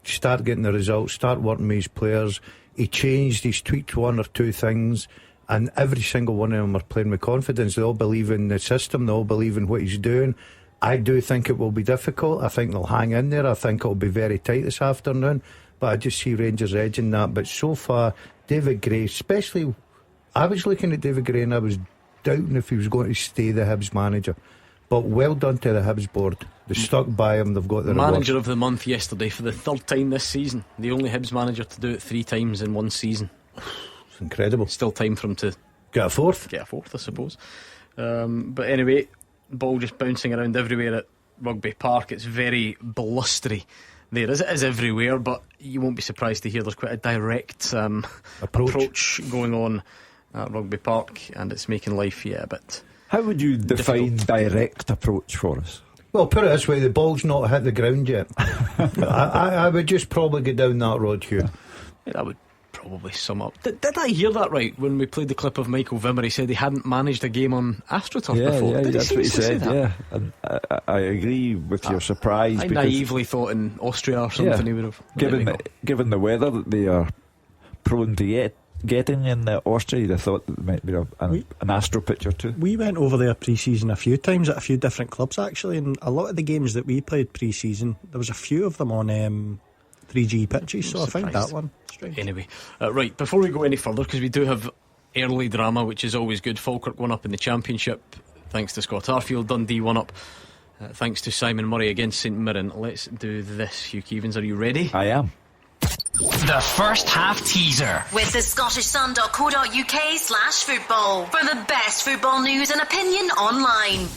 start getting the results, start working with his players. He changed, he's tweaked one or two things, and every single one of them are playing with confidence. They all believe in the system, they all believe in what he's doing. I do think it will be difficult. I think they'll hang in there. I think it'll be very tight this afternoon, but I just see Rangers edging that. But so far, David Gray, especially, I was looking at David Gray and I was doubting if he was going to stay the Hibs manager. But well done to the Hibs board. They stuck by him, they've got the manager of the month yesterday for the third time this season. The only Hibs manager to do it 3 times in one season. It's incredible. Still time for him to get a fourth, I suppose. But anyway, ball just bouncing around everywhere at Rugby Park. It's very blustery there, as it is everywhere, but you won't be surprised to hear there's quite a direct approach going on at Rugby Park, and it's making life a bit. How would you define direct approach for us? Well, put it this way, the ball's not hit the ground yet. I would just probably get down that road, Hugh. Yeah, that would probably sum up. Did I hear that right when we played the clip of Michael Vimmer? He said he hadn't managed a game on AstroTurf before. Yeah, that's what he said. Yeah, and I agree with your surprise. I naively thought in Austria or something he would have. Given the weather that they are prone to getting in Austria, I thought there might be an Astro pitch or two. We went over there pre-season a few times at a few different clubs actually, and a lot of the games that we played pre-season, there was a few of them on 3G pitches, so I found that one strange. Anyway, right, before we go any further, because we do have early drama, which is always good. Falkirk 1 up in the Championship thanks to Scott Arfield. Dundee 1 up thanks to Simon Murray against St Mirren. Let's do this. Hugh Keevins, are you ready? I am. The first half teaser with the scottishsun.co.uk/football for the best football news and opinion online.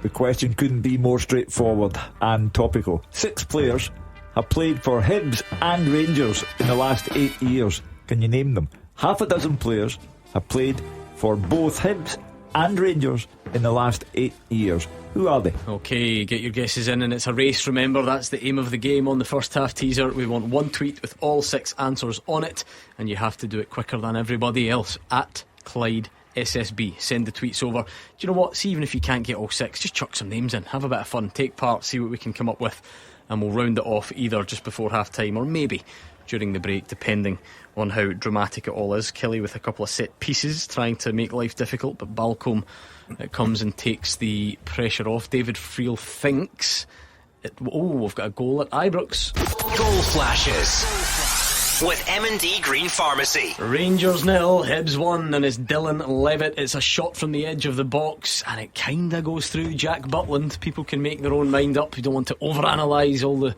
The question couldn't be more straightforward and topical. 6 players have played for Hibs and Rangers in the last 8 years. Can you name them? Half a dozen players have played for both Hibs and Rangers in the last 8 years. Who are they? Okay, get your guesses in, and it's a race, remember. That's the aim of the game on the first half teaser. We want one tweet with all 6 answers on it, and you have to do it quicker than everybody else at Clyde SSB. Send the tweets over. Do you know what? See, even if you can't get all 6, just chuck some names in, have a bit of fun, take part, see what we can come up with, and we'll round it off either just before half time or maybe during the break, depending on how dramatic it all is. Kelly with a couple of set pieces trying to make life difficult, but Balcombe comes and takes the pressure off. David Friel thinks we've got a goal at Ibrox. Goal flashes with M&D Green Pharmacy. Rangers 0, Hibs 1, and it's Dylan Levitt. It's a shot from the edge of the box, and it kinda goes through Jack Butland. People can make their own mind up. You don't want to overanalyse all the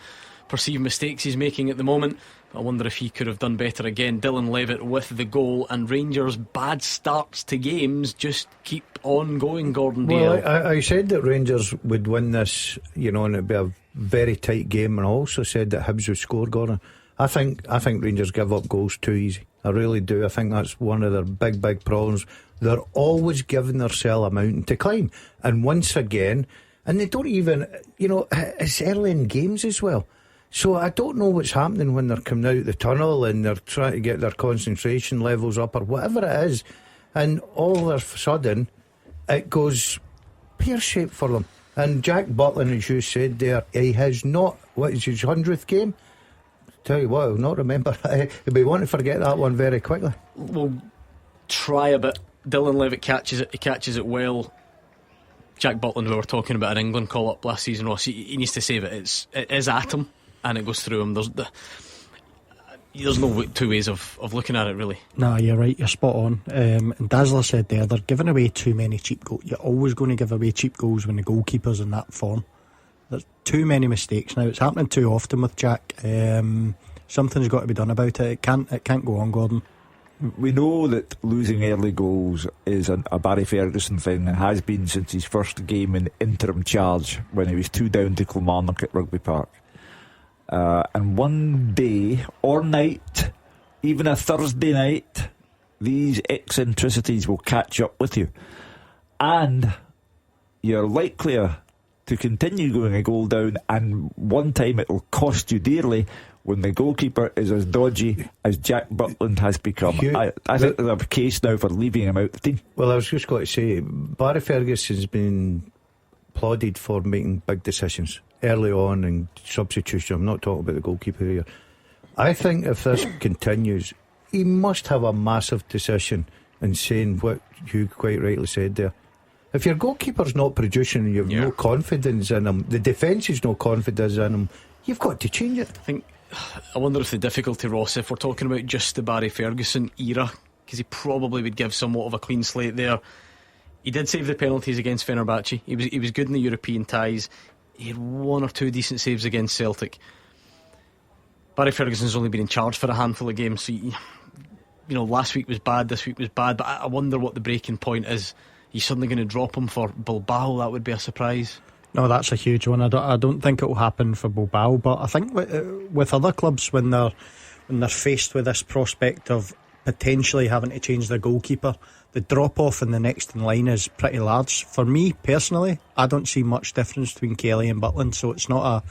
perceived mistakes he's making at the moment. I wonder if he could have done better again. Dylan Levitt with the goal, and Rangers' bad starts to games just keep on going, Gordon Dale. Well, I said that Rangers would win this, you know, and it'd be a very tight game, and I also said that Hibs would score, Gordon. I think Rangers give up goals too easy. I really do. I think that's one of their big problems. They're always giving themselves a mountain to climb, and once again, and they don't even, you know, it's early in games as well. So I don't know what's happening when they're coming out the tunnel and they're trying to get their concentration levels up or whatever it is, and all of a sudden it goes pear-shaped for them. And Jack Butland, as you said there, he has not, what is his 100th game? Tell you what, I'll not remember. He'll be wanting to forget that one very quickly. We'll try a bit. Dylan Levitt catches it, he catches it well. Jack Butland, we were talking about an England call-up last season, Ross, he needs to save it. It is at him and it goes through him. There's no two ways of looking at it, really. No, you're right, you're spot on. And Dazzler said there, they're giving away too many cheap goals. You're always going to give away cheap goals when the goalkeeper's in that form. There's too many mistakes now. It's happening too often with Jack. Something's got to be done about it. It can't go on, Gordon. We know that losing early goals is a Barry Ferguson thing, and has been since his first game in interim charge when he was 2 down to Kilmarnock at Rugby Park. And one day or night, even a Thursday night, these eccentricities will catch up with you, and you're likelier to continue going a goal down, and one time it will cost you dearly when the goalkeeper is as dodgy as Jack Butland has become. I think there's a case now for leaving him out the team. Well, I was just going to say, Barry Ferguson's been applauded for making big decisions early on and substitution. I'm not talking about the goalkeeper here. I think if this continues, he must have a massive decision in saying what Hugh quite rightly said there. If your goalkeeper's not producing and you have no confidence in him, the defence has no confidence in him, you've got to change it. I wonder if the difficulty, Ross, if we're talking about just the Barry Ferguson era, because he probably would give somewhat of a clean slate there. He did save the penalties against Fenerbahce. He was good in the European ties. He had 1 or 2 decent saves against Celtic. Barry Ferguson's only been in charge for a handful of games, so last week was bad, this week was bad, but I wonder what the breaking point is. He's suddenly going to drop him for Bilbao. That would be a surprise. No, that's a huge one. I don't think it will happen for Bilbao, but I think with other clubs, when they're faced with this prospect of potentially having to change their goalkeeper, the drop off in the next in line is pretty large. For me personally, I don't see much difference between Kelly and Butland, so it's not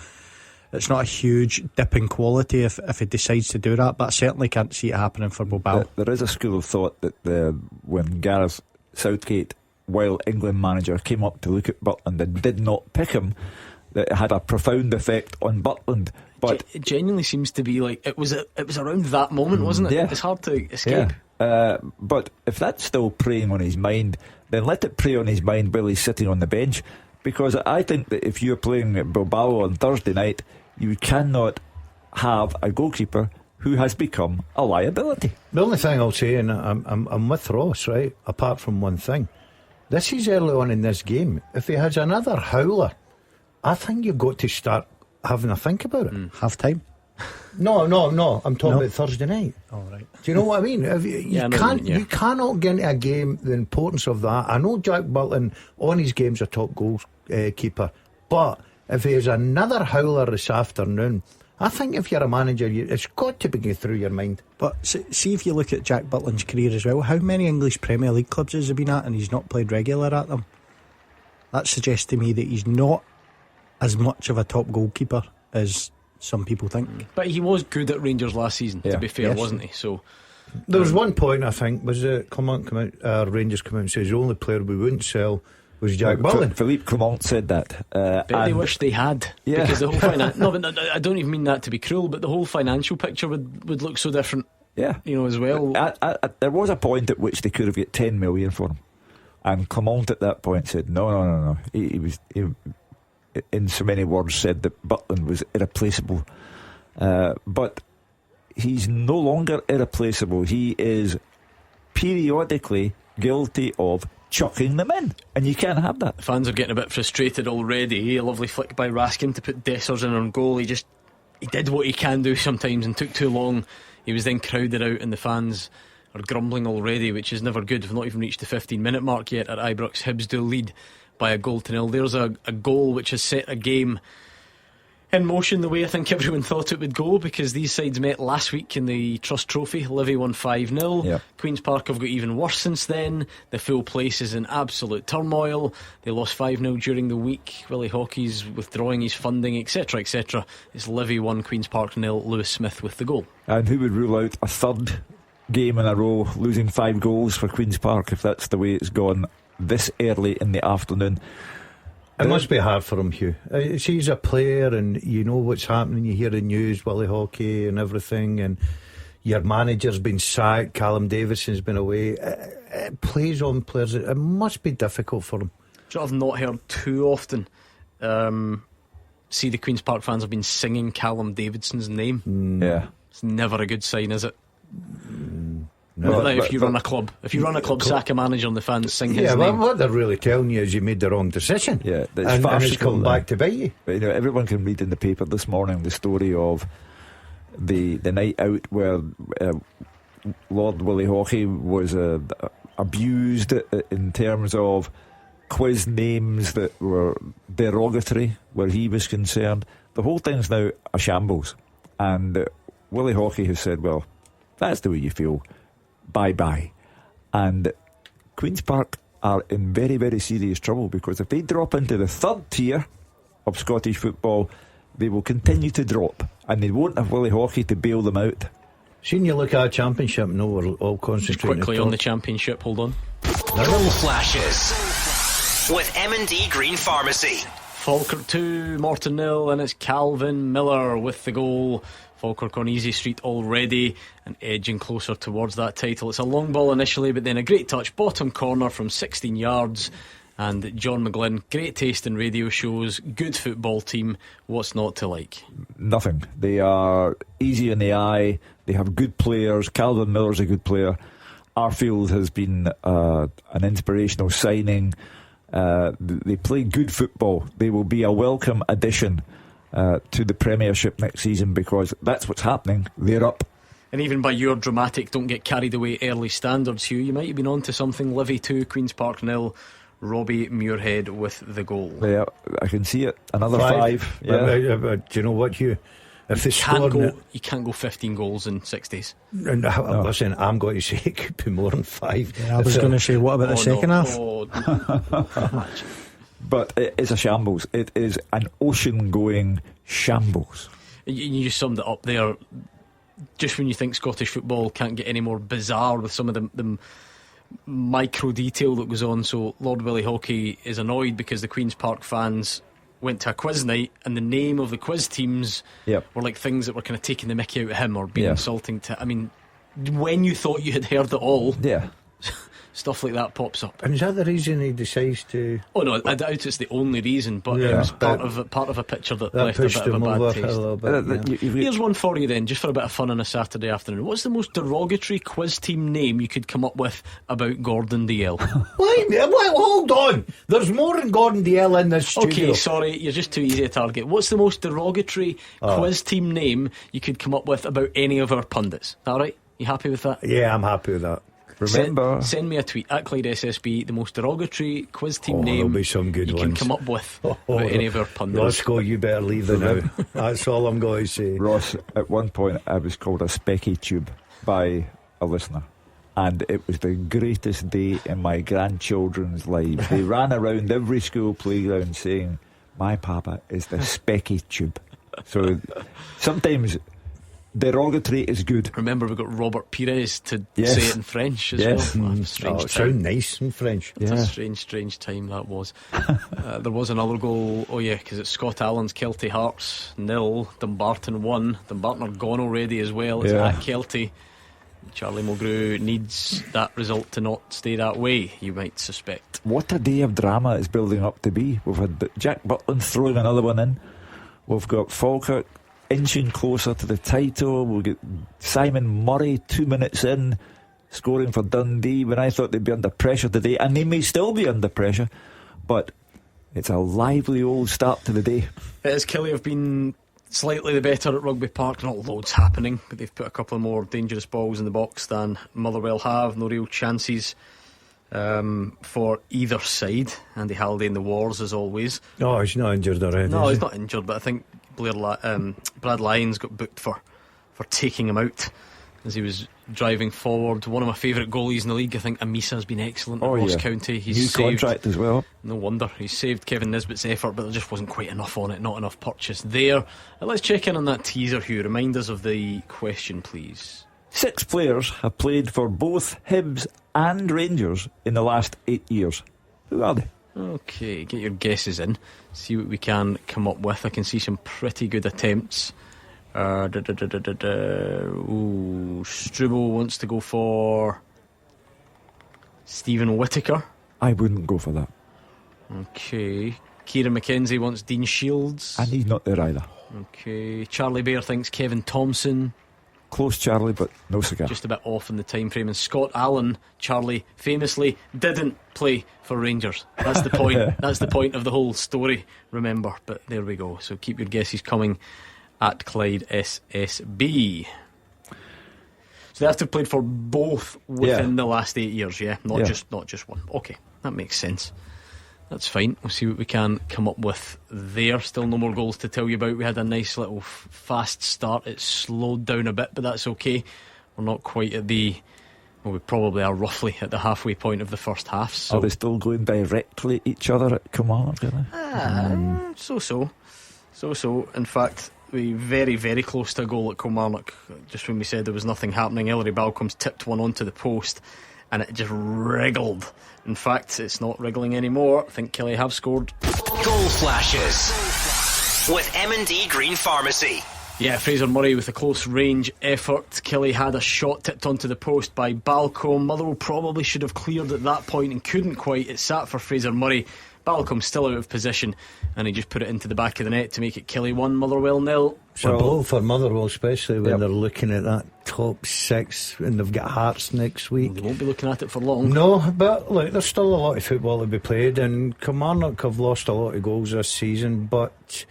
a huge dip in quality if he decides to do that. But I certainly can't see it happening for Bilbao. There is a school of thought that when Gareth Southgate, while England manager, came up to look at Butland and did not pick him, that it had a profound effect on Butland. But it genuinely seems to be like it was around that moment, wasn't it? Yeah. It's hard to escape. But if that's still preying on his mind, then let it prey on his mind while he's sitting on the bench, because I think that if you're playing at Bilbao on Thursday night, you cannot have a goalkeeper who has become a liability. The only thing I'll say, and I'm with Ross, right, apart from one thing, this is early on in this game. If he has another howler, I think you've got to start having a think about it. Half time? No, I'm talking about Thursday night. All right. Do you know what I mean? You cannot get into a game, the importance of that. I know Jack Butland on his game's a top goalkeeper, but if he has another howler this afternoon, I think if you're a manager, it's got to be going through your mind. But see if you look at Jack Butland's career as well, how many English Premier League clubs has he been at and he's not played regular at them? That suggests to me that he's not as much of a top goalkeeper as some people think. But he was good at Rangers last season, to be fair, wasn't he? So there was one point, I think, was it Rangers come out and says the only player we wouldn't sell was Jack Butland. Philippe Clement said that. But they wish they had. Yeah. Because the whole but I don't even mean that to be cruel, but the whole financial picture would look so different. Yeah. As well. There was a point at which they could have got 10 million for him, and Clement at that point said no. He was in so many words said that Butland was irreplaceable, but he's no longer irreplaceable. He is periodically guilty of chucking them in, and you can't have that. Fans are getting a bit frustrated already. A lovely flick by Raskin to put Dessers in on goal. He did what he can do sometimes and took too long. He was then crowded out, and the fans are grumbling already, which is never good. We've not even reached the 15-minute mark yet at Ibrox. Hibs do lead by 1-0. There's a goal which has set a game in motion the way I think everyone thought it would go, because these sides met last week in the Trust Trophy. Livy won 5-0. Yep. Queen's Park have got even worse since then. The full place is in absolute turmoil. They lost 5-0 during the week. Willie Hockey's withdrawing his funding, etc. It's Livy 1, Queen's Park 0. Lewis Smith with the goal. And who would rule out a third game in a row losing 5 goals for Queen's Park if that's the way it's gone this early in the afternoon? It must be hard for him, Hugh. See, he's a player, and you know what's happening. You hear the news, Willie Hockey and everything, and your manager's been sacked, Callum Davidson's been away. It plays on players. It must be difficult for him. I've not heard too often see the Queen's Park fans have been singing Callum Davidson's name. Yeah. It's never a good sign, is it? No, if you run a club, sack a manager and the fans sing his name. Well, what they're really telling you is you made the wrong decision. Yeah, and it's come back to bite you. But, everyone can read in the paper this morning the story of the night out where Lord Willie Hawkey was abused in terms of quiz names that were derogatory where he was concerned. The whole thing's now a shambles, and Willie Hawkey has said, well, that's the way you feel, bye-bye. And Queen's Park are in very, very serious trouble, because if they drop into the third tier of Scottish football, they will continue to drop, and they won't have Willie Hawkey to bail them out. Seen you look at a championship, no, we're all concentrating. Quickly on the championship, hold on. Goal flashes with M&D Green Pharmacy. Falkirk 2, Morton 0, and it's Calvin Miller with the goal. Falkirk on easy street already and edging closer towards that title. It's a long ball initially, but then a great touch, bottom corner from 16 yards. And John McGlynn, great taste in radio shows, good football team. What's not to like? Nothing. They are easy in the eye. They have good players. Calvin Miller's a good player. Arfield has been an inspirational signing. They play good football. They will be a welcome addition to the Premiership next season, because that's what's happening. They're up. And even by your dramatic, don't get carried away early standards, Hugh, you might have been on to something. Livy 2, Queen's Park 0. Robbie Muirhead with the goal. Yeah, I can see it. Another 5. Yeah. But do you know what, Hugh? If you can't go 15 goals in 6 days. No. Listen, I'm going to say it could be more than 5. Yeah, I was going to say, what about the second half? But it is a shambles. It is an ocean-going shambles. You summed it up there. Just when you think Scottish football can't get any more bizarre with some of the micro detail that goes on. So Lord Willie Hawkey is annoyed because the Queen's Park fans went to a quiz night and the name of the quiz teams were like things that were kind of taking the mickey out of him or being insulting to. I mean, when you thought you had heard it all, stuff like that pops up. And is that the reason he decides to? Oh no, I doubt it's the only reason, but it was part of a picture that left a bit of a bad taste. Here's one for you then, just for a bit of fun on a Saturday afternoon. What's the most derogatory quiz team name you could come up with about Gordon DL? Wait, hold on. There's more than Gordon DL in this studio. Okay, sorry, you're just too easy to target. What's the most derogatory quiz team name you could come up with about any of our pundits? Alright, you happy with that? Yeah, I'm happy with that. Remember, send me a tweet at Clyde SSB, the most derogatory quiz team name be some good you ones. can come up with about any of our pundits. Roscoe, you better leave them now. That's all I'm going to say. Ross, at one point I was called a specky tube by a listener, and it was the greatest day in my grandchildren's lives. They ran around every school playground saying, my papa is the specky tube. So sometimes derogatory is good. Remember, we got Robert Pires to say it in French as well. It sounds nice in French. It's a strange time that was. There was another goal, because it's Scott Allen's Kelty Hearts 0, Dumbarton 1. Dumbarton are gone already as well. It's at Kelty. Charlie Mulgrew needs that result to not stay that way, you might suspect. What a day of drama it's building up to be. We've had Jack Butland throwing another one in. We've got Falkirk inching closer to the title. We'll get Simon Murray 2 minutes in scoring for Dundee when I thought they'd be under pressure today, and they may still be under pressure, but it's a lively old start to the day. It is. Killie have been slightly the better at Rugby Park. Not loads happening, but they've put a couple of more dangerous balls in the box than Motherwell have. No real chances for either side. Andy Halliday in the wars as always. Oh, he's not injured already. No, he's not injured, but I think Brad Lyons got booked for taking him out as he was driving forward. One of my favourite goalies in the league. I think Amisa has been excellent at Ross County. He's new saved, contract as well. No wonder. He's saved Kevin Nisbet's effort, but there just wasn't quite enough on it. Not enough purchase there. Let's check in on that teaser, Hugh. Remind us of the question, please. 6 players have played for both Hibs and Rangers in the last 8 years. Who are they? Okay, get your guesses in. See what we can come up with. I can see some pretty good attempts. Struble wants to go for Stephen Whittaker. I wouldn't go for that. Okay. Kieran McKenzie wants Dean Shields. And he's not there either. Okay. Charlie Bear thinks Kevin Thompson. Close, Charlie, but no cigar. Just a bit off in the time frame. And Scott Allen, Charlie, famously didn't play for Rangers. That's the point. That's the point of the whole story, remember. But there we go. So keep your guesses coming at Clyde SSB. So they have to have played for both within the last 8 years, not just one. Okay, that makes sense. That's fine. We'll see what we can come up with there. Still no more goals to tell you about. We had a nice little fast start. It slowed down a bit, but that's okay. We're not quite at the... Well, we probably are roughly at the halfway point of the first half. So. Are they still going directly at each other at Kilmarnock? So. In fact, we very, very close to a goal at Kilmarnock. Just when we said there was nothing happening, Ellery Balcomb's tipped one onto the post and it just wriggled. In fact, it's not wriggling anymore. I think Kelly have scored. Goal flashes with M&D Green Pharmacy. Yeah, Fraser Murray with a close range effort. Kelly had a shot tipped onto the post by Balcombe. Motherwell probably should have cleared at that point and couldn't quite. It sat for Fraser Murray. Balcombe still out of position and he just put it into the back of the net to make it Kelly 1, Motherwell 0. It's a blow for Motherwell, especially when they're looking at that top 6 and they've got Hearts next week. They won't be looking at it for long. No, but look, there's still a lot of football to be played, and Kilmarnock have lost a lot of goals this season, but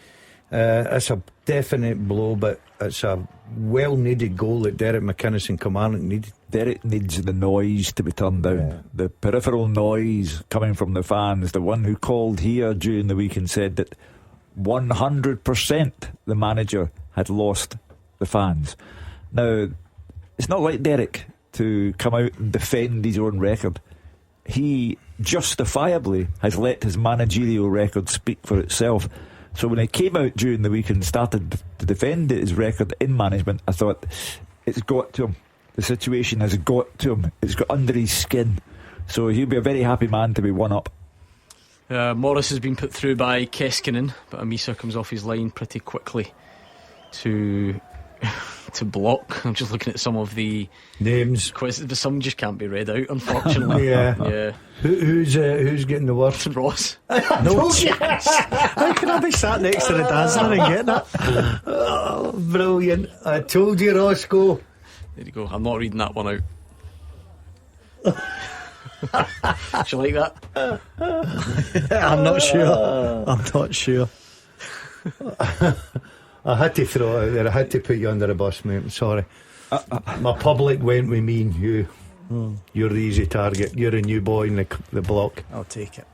it's a definite blow, but it's a well needed goal that Derek McInnes and Kilmarnock need. Derek needs the noise to be turned down, the peripheral noise coming from the fans. The one who called here during the week and said that 100% the manager had lost the fans. Now, it's not like Derek to come out and defend his own record. He justifiably has let his managerial record speak for itself. So when he came out during the week and started to defend his record in management, I thought, it's got to him. The situation has got to him. It's got under his skin. So he'll be a very happy man to be one up. Morris has been put through by Keskinen, but Amisa comes off his line pretty quickly to block. I'm just looking at some of the names. Quizzes. Some just can't be read out, unfortunately. Yeah. Who's getting the worst? Ross. No chance. How can I be sat next to the Dazzler and get that? Oh, brilliant. I told you, Roscoe. There you go. I'm not reading that one out. Do you like that? I'm not sure. I had to throw it out there. I had to put you under the bus, mate. I'm sorry. My public went with me and you. You're the easy target. You're a new boy in the block. I'll take it.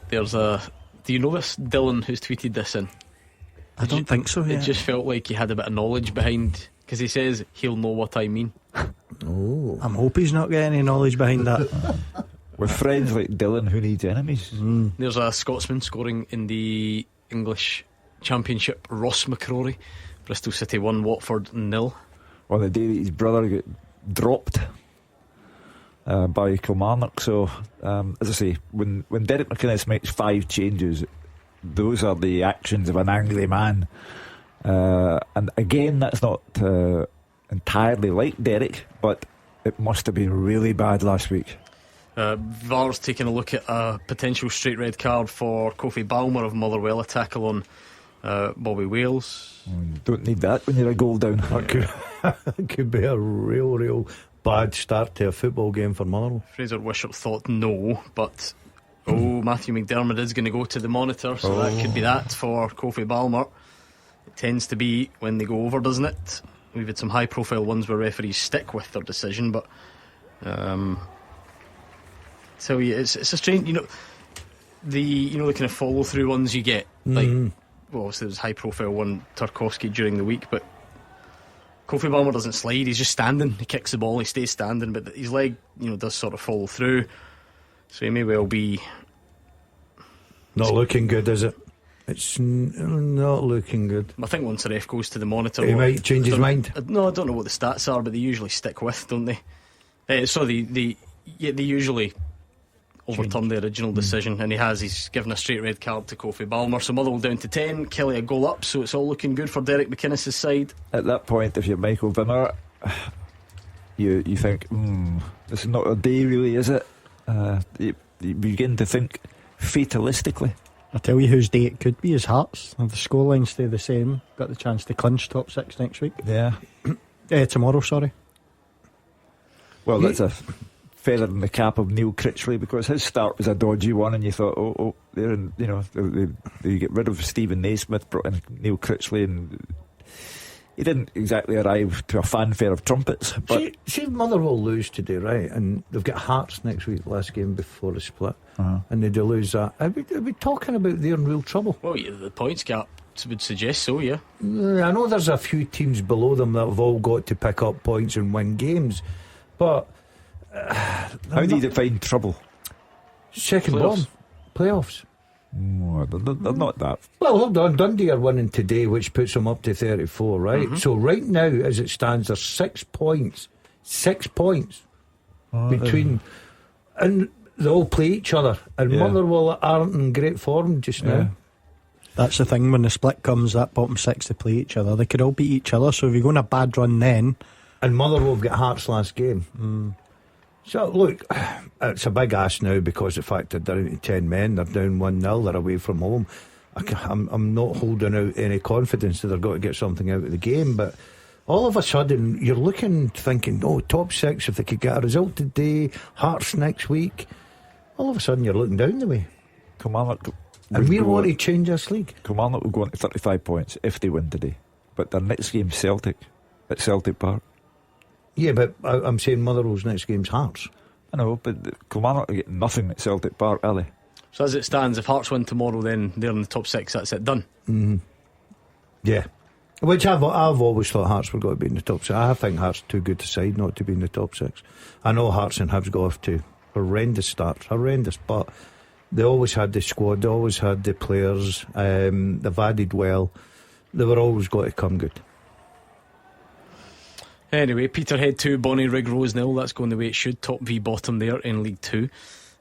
There's a... Do you know this? Dylan, who's tweeted this in? I don't think so. It just felt like he had a bit of knowledge behind, because he says he'll know what I mean. Oh, I'm hoping he's not getting any knowledge behind that. With friends like Dylan, who needs enemies? There's a Scotsman scoring in the English Championship, Ross McCrory. Bristol City 1, Watford 0. On the day that his brother got dropped by Kilmarnock. So as I say, when Derek McInnes makes 5 changes, those are the actions of an angry man. And again, that's not entirely like Derek, but it must have been really bad last week. VAR's taking a look at a potential straight red card for Kofi Balmer of Motherwell, a tackle on Bobby Wales. Don't need that when you're a goal down. That could be a real bad start to a football game for Motherwell. Fraser Wishart thought no, but Matthew McDermott is going to go to the monitor, so that could be that for Kofi Balmer. It tends to be when they go over, doesn't it? We've had some high profile ones where referees stick with their decision, but so yeah, it's a strange, the kind of follow through ones you get, like obviously there's a high profile one, Tarkovsky during the week, but Kofi Balmer doesn't slide, he's just standing, he kicks the ball, he stays standing, but his leg does sort of follow through, so he may well be not looking good, is it? It's not looking good. I think once the ref goes to the monitor, he might change his mind. No, I don't know what the stats are, but they usually stick with, don't they? So they usually overturn the original decision, and he's given a straight red card to Kofi Balmer. So Motherwell down to 10, Kelly a goal up, so it's all looking good for Derek McInnes' side. At that point, if you're Michael Vimmer, you think, this is not a day really, is it? You begin to think fatalistically. I'll tell you whose day it could be is Hearts. If the scoreline stay the same, got the chance to clinch top 6 next week. Yeah. Tomorrow, sorry. Well, that's a feather in the cap of Neil Critchley, because his start was a dodgy one, and you thought, they're in, they get rid of Stephen Naismith, brought in Neil Critchley, and he didn't exactly arrive to a fanfare of trumpets. But see Motherwell lose today, right? And they've got Hearts next week, last game before the split, and they do lose that. Are we talking about they're in real trouble? Well, yeah, the points gap would suggest so, yeah. I know there's a few teams below them that have all got to pick up points and win games, but how do you define trouble? Second bottom, playoffs. They're not that. Well, hold on. Dundee are winning today, which puts them up to 34, right? So right now, as it stands, there's 6 points. 6 points between, and they all play each other. And Motherwell aren't in great form just now. That's the thing, when the split comes, that bottom 6 to play each other. They could all beat each other, so if you go on a bad run then. And Motherwell have got Hearts last game. So look, it's a big ask now because the fact that they're down to 10 men, they're down 1-0, they're away from home. I'm not holding out any confidence that they're going to get something out of the game, but all of a sudden you're looking, thinking, top 6, if they could get a result today, Hearts next week. All of a sudden you're looking down the way. And we want to change this league. Kilmarnock will go on to 35 points if they win today, but their next game's Celtic at Celtic Park. Yeah, but I'm saying Motherwell's next game's Hearts. I know, but Kilmarnock get nothing at Celtic Park, are they? So as it stands, if Hearts win tomorrow, then they're in the top 6. That's it, done. Yeah, which I've always thought Hearts were going to be in the top 6. I think Hearts are too good to side not to be in the top 6. I know Hearts and Hibs go off to horrendous starts, but they always had the squad, they always had the players, they've added well, they were always going to come good. Anyway, Peterhead 2, Bonnyrigg Rose 0. That's going the way it should. Top v bottom there in League 2.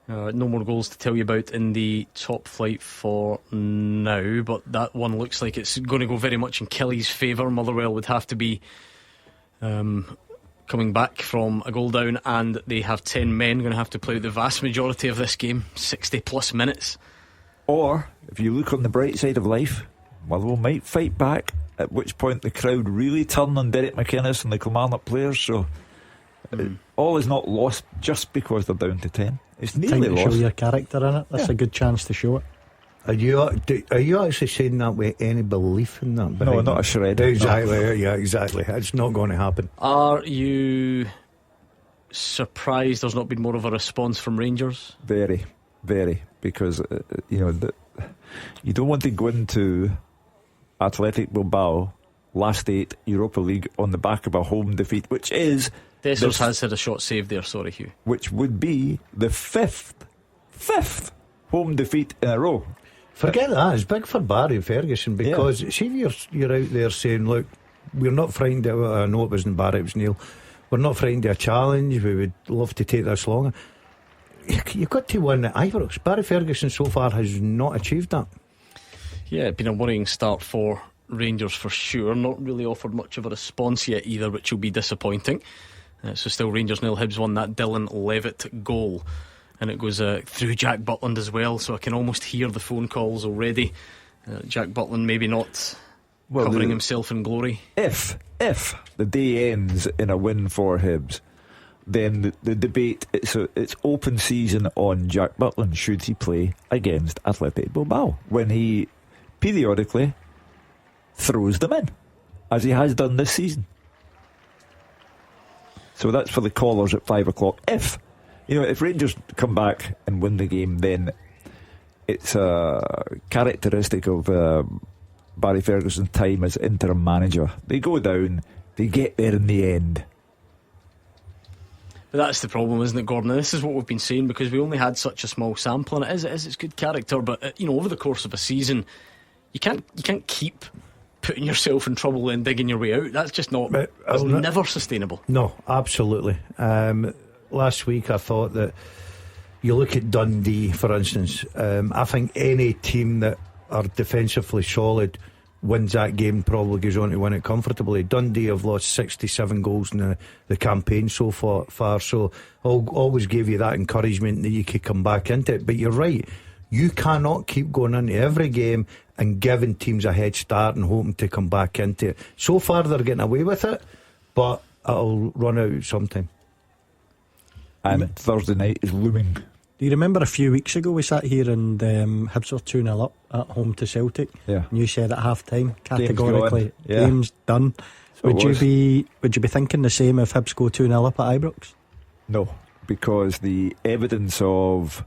No more goals to tell you about in the top flight for now, but that one looks like it's going to go very much in Kelly's favour. Motherwell would have to be coming back from a goal down, and they have 10 men going to have to play out the vast majority of this game, 60 plus minutes. Or, if you look on the bright side of life, Motherwell might fight back, at which point the crowd really turn on Derek McInnes and the Kilmarnock players. So all is not lost just because they're down to 10. It's nearly lost. Show your character in it. That's a good chance to show it. Are you actually saying that with any belief in that? No, not a shred. Exactly. Yeah, exactly. It's not going to happen. Are you surprised there's not been more of a response from Rangers? Very, very, because you don't want to go into Athletic Bilbao last 8 Europa League on the back of a home defeat, which is Dessers has had a shot saved there, sorry Hugh, which would be the fifth home defeat in a row. Forget that, it's big for Barry Ferguson, because see if you're out there saying, look, we're not frightened of, I know it wasn't Barry, it was Neil, we're not frightened of a challenge, we would love to take this longer. You've got to win at Ibrox. Barry Ferguson so far has not achieved that. Yeah, it's been a worrying start for Rangers for sure. Not really offered much of a response yet either, which will be disappointing. So still Rangers 0, Hibs 1, that Dylan Levitt goal. And it goes through Jack Butland as well, so I can almost hear the phone calls already. Jack Butland maybe not covering himself in glory. If the day ends in a win for Hibs, then the debate, it's open season on Jack Butland. Should he play against Athletic Bilbao when he periodically throws them in, as he has done this season? So that's for the callers at 5 o'clock. If Rangers come back and win the game, then it's a characteristic of Barry Ferguson's time as interim manager. They go down, they get there in the end. But that's the problem, isn't it, Gordon? And this is what we've been saying, because we only had such a small sample, and it's good character, but over the course of a season, you can't keep putting yourself in trouble and digging your way out. That's just not. It's never sustainable. No, absolutely. Last week I thought that you look at Dundee, for instance. I think any team that are defensively solid wins that game, probably goes on to win it comfortably. Dundee have lost 67 goals in the campaign so far, so I'll always give you that encouragement that you could come back into it. But you're right, you cannot keep going into every game and giving teams a head start and hoping to come back into it. So far they're getting away with it, but it'll run out sometime. And Thursday night is looming. Do you remember a few weeks ago we sat here and Hibs were 2-0 up at home to Celtic? Yeah. And you said at half time, categorically, Yeah. game's done. So would you be thinking the same if Hibs go 2-0 up at Ibrox? No, because the evidence of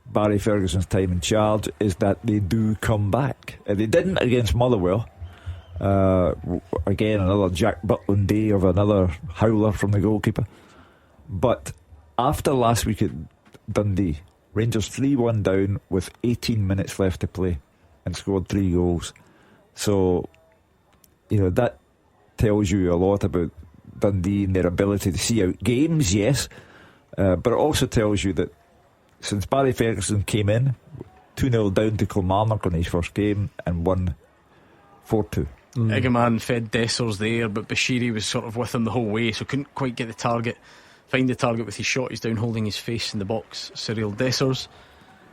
Barry Ferguson's time in charge is that they do come back. They didn't against Motherwell. Again, another Jack Butland day of another howler from the goalkeeper. But after last week at Dundee, Rangers 3-1 down with 18 minutes left to play and scored 3 goals. So, that tells you a lot about Dundee and their ability to see out games, yes, but it also tells you that since Barry Ferguson came in, 2-0 down to Kilmarnock on his first game and won 4-2. Egeman fed Dessers there, but Bashiri was sort of with him the whole way, so couldn't quite get the target. Find the target with his shot. He's down holding his face in the box. Cyril Dessers,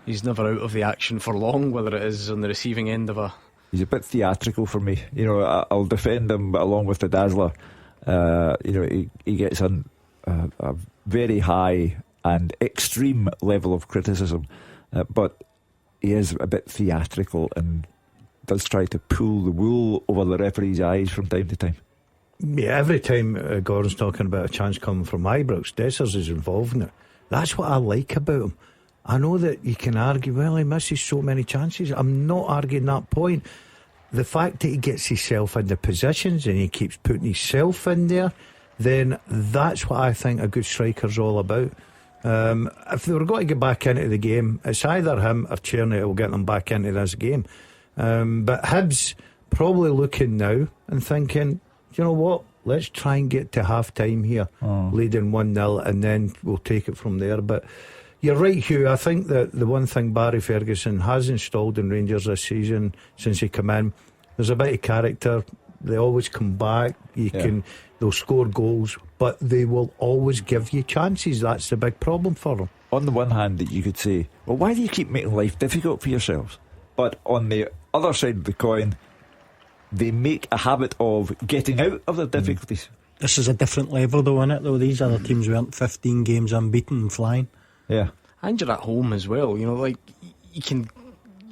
he's never out of the action for long, whether it is on the receiving end of a... He's a bit theatrical for me. I'll defend him along with the Dazzler. He gets a very high and extreme level of criticism, but he is a bit theatrical and does try to pull the wool over the referee's eyes from time to time. Yeah, every time Gordon's talking about a chance coming from Ibrox, Dessers is involved in it. That's what I like about him. I know that you can argue, well, he misses so many chances. I'm not arguing that point. The fact that he gets himself in the positions and he keeps putting himself in there, then that's what I think a good striker's all about. If they were going to get back into the game, it's either him or Tierney will get them back into this game. But Hibs probably looking now and thinking, you know what, let's try and get to half time here, leading 1-0, and then we'll take it from there. But you're right, Hugh. I think that the one thing Barry Ferguson has installed in Rangers this season since he came in, there's a bit of character. They always come back. They'll score goals, but they will always give you chances. That's the big problem for them. On the one hand, that you could say, well, why do you keep making life difficult for yourselves? But on the other side of the coin, they make a habit of getting out of the difficulties. This is a different level though, isn't it? Though these other teams weren't 15 games unbeaten and flying. Yeah. And you're at home as well. You can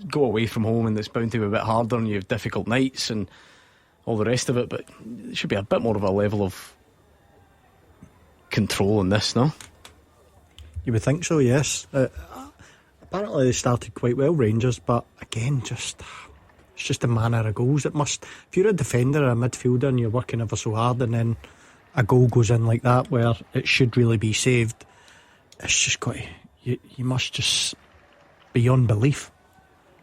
go away from home and it's bound to be a bit harder and you have difficult nights and all the rest of it, but there should be a bit more of a level of control in this, no? You would think so, yes. Apparently they started quite well, Rangers, but again, it's just a manner of goals. It must, if you're a defender or a midfielder and you're working ever so hard and then a goal goes in like that where it should really be saved, it's just quite, you must just be beyond belief.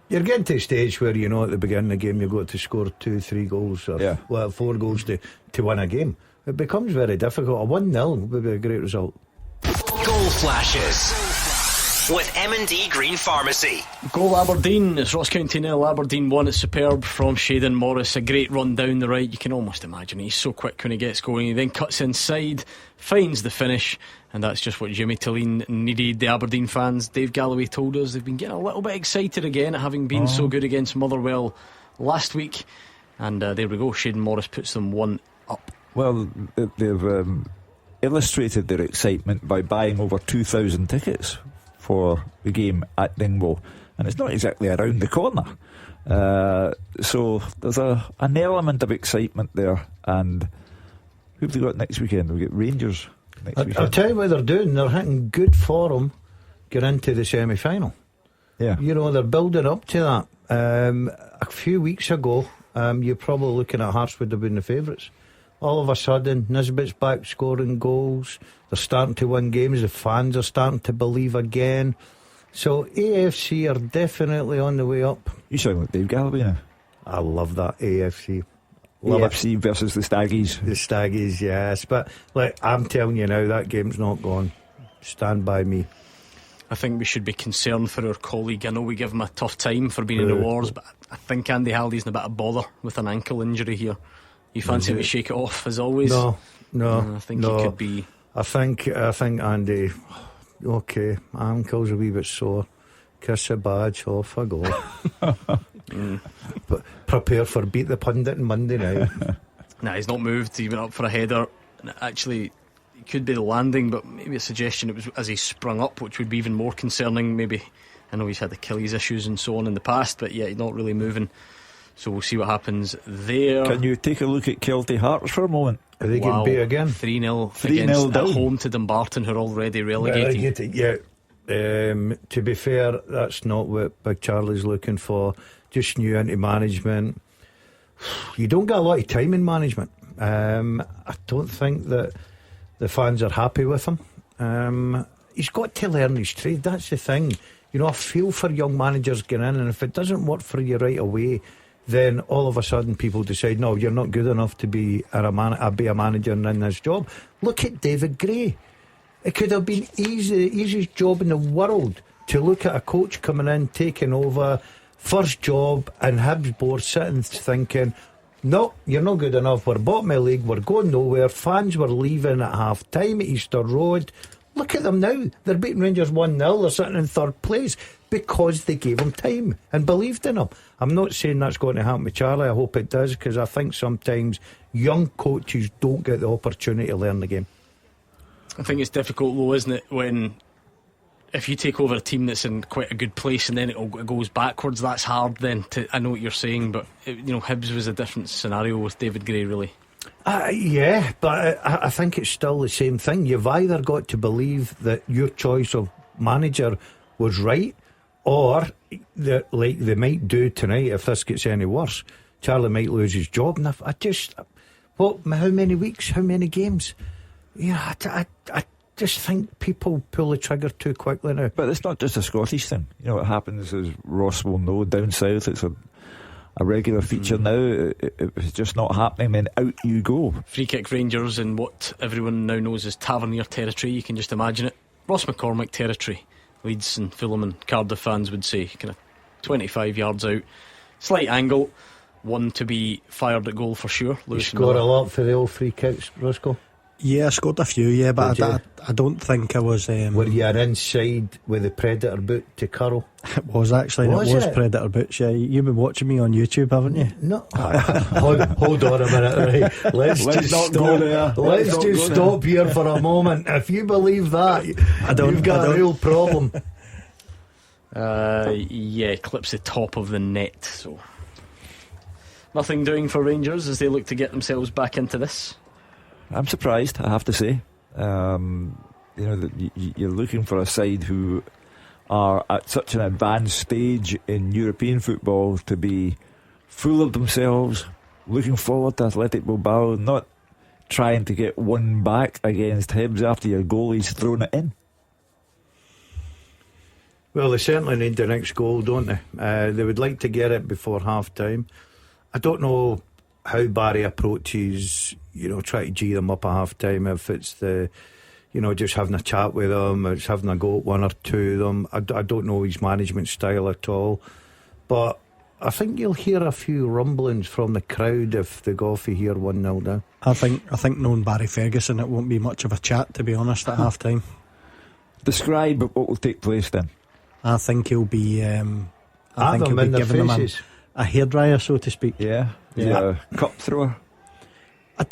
You're getting to a stage where at the beginning of the game you've got to score 2-3 goals or 4 goals to win a game. It becomes very difficult. A 1-0 would be a great result. Goal flashes with M&D Green Pharmacy. Goal Aberdeen. It's Ross County 0, Aberdeen 1. It's superb from Shayden Morris. A great run down the right. You can almost imagine he's so quick when he gets going. He then cuts inside, finds the finish, and that's just what Jimmy Tilleen needed. The Aberdeen fans, Dave Galloway told us, they've been getting a little bit excited again at having been so good against Motherwell last week. And there we go, Shayden Morris puts them 1 up. Well, they've illustrated their excitement by buying over 2,000 tickets for the game at Dingwall, and it's not exactly around the corner, so there's an element of excitement there. And who have they got next weekend? We've got Rangers next weekend. I'll tell you what they're doing. They're hitting good form, get into the semi-final. Yeah, they're building up to that. A few weeks ago, you're probably looking at Hearts would have been the favourites. All of a sudden, Nisbet's back scoring goals. They're starting to win games. The fans are starting to believe again. So AFC are definitely on the way up. You sound like Dave Galloway now. I love that AFC. AFC versus the Staggies. The Staggies, yes. But I'm telling you now, that game's not gone. Stand by me. I think we should be concerned for our colleague. I know we give him a tough time for being in the wars, but I think Andy Haldy's in a bit of bother with an ankle injury here. You fancy we shake it off as always? No. I think he could be. I think Andy. Okay, ankle's a wee bit sore. Kiss the badge, off I go. But prepare for Beat the Pundit on Monday night. Nah, he's not moved. He went up for a header. And actually, it could be the landing, but maybe a suggestion it was as he sprung up, which would be even more concerning. Maybe, I know he's had Achilles issues and so on in the past, but yeah, he's not really moving. So we'll see what happens there. Can you take a look at Kelty Hearts for a moment? Are they getting beat again? 3-0 at home to Dumbarton, who are already relegated. Yeah. To be fair, that's not what Big Charlie's looking for. Just new into management. You don't get a lot of time in management. I don't think that the fans are happy with him. He's got to learn his trade. That's the thing. You know, I feel for young managers getting in, and if it doesn't work for you right away, then all of a sudden people decide, no, you're not good enough to be a manager and in this job. Look at David Gray. It could have been the easiest job in the world to look at a coach coming in, taking over, first job, and Hibs board sitting thinking, no, you're not good enough, we're bottom of the league, we're going nowhere. Fans were leaving at half time at Easter Road. Look at them now, they're beating Rangers 1-0, they're sitting in third place because they gave him time and believed in him. I'm not saying that's going to happen with Charlie. I hope it does, because I think sometimes young coaches don't get the opportunity to learn the game. I think it's difficult though, isn't it, when if you take over a team that's in quite a good place and then it goes backwards. That's hard then I know what you're saying, but Hibs was a different scenario with David Gray, really. Yeah, but I think it's still the same thing. You've either got to believe that your choice of manager was right, or that, like they might do tonight, if this gets any worse, Charlie might lose his job. And how many weeks, how many games? Yeah, I just think people pull the trigger too quickly now. But it's not just a Scottish thing. What happens, as Ross will know, down south it's a regular feature now. It's just not happening, then out you go. Free kick Rangers in what everyone now knows as Tavernier territory. You can just imagine it. Ross McCormack territory. Leeds and Fulham and Cardiff fans would say, kind of 25 yards out, slight angle, one to be fired at goal for sure. You score a lot for the old free kicks, Roscoe? Yeah, I scored a few, yeah, but I don't think I was. Were you inside with the Predator boot to curl? It was actually. It was Predator boots, yeah. You've been watching me on YouTube, haven't you? No. hold on a minute, right? Let's just not stop. Go there. Let's just stop here for a moment. If you believe that, you've got a real problem. Yeah, clips the top of the net. So nothing doing for Rangers as they look to get themselves back into this. I'm surprised, I have to say. You're looking for a side who are at such an advanced stage in European football to be full of themselves, looking forward to Athletic Bilbao, not trying to get one back against Hibs after your goalie's thrown it in. Well, they certainly need the next goal, don't they? They would like to get it before half time. I don't know how Barry approaches, try to G them up at half time, if it's just having a chat with them, or it's having a go at one or two of them. I don't know his management style at all, but I think you'll hear a few rumblings from the crowd if they go off here 1-0 down. I think knowing Barry Ferguson, it won't be much of a chat, to be honest, at half time. Describe what will take place then. I think he'll be giving them a hairdryer, so to speak. Yeah. Cup thrower.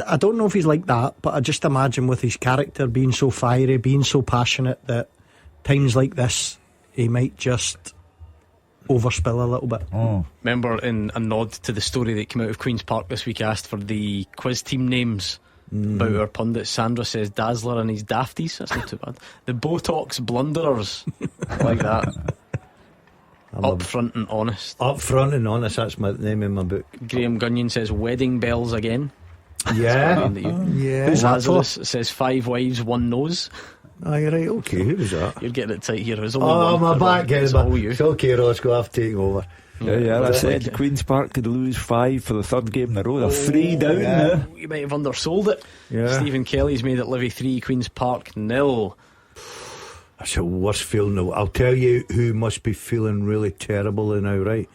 I don't know if he's like that, but I just imagine with his character being so fiery, being so passionate, that times like this he might just overspill a little bit. Remember, in a nod to the story that came out of Queen's Park this week, I asked for the quiz team names about our pundit. Sandra says Dazzler and his Dafties. That's not too bad. The Botox Blunderers. Like that. Up front and honest. Up front and honest, that's my name in my book. Graham Gunyon says Wedding Bells again. Yeah. Who's Lazarus says 5 wives, 1 nose. You're right, okay, who was that? You're getting it tight here. There's only one. My back it's all you. It's okay, Roscoe, I've taken over. Yeah, I said Queen's Park could lose 5 for the third game in a row. They're 3 down now. You might have undersold it. Yeah. Stephen Kelly's made it Livy 3, Queen's Park 0. That's a worst feeling now. I'll tell you who must be feeling really terrible now, right?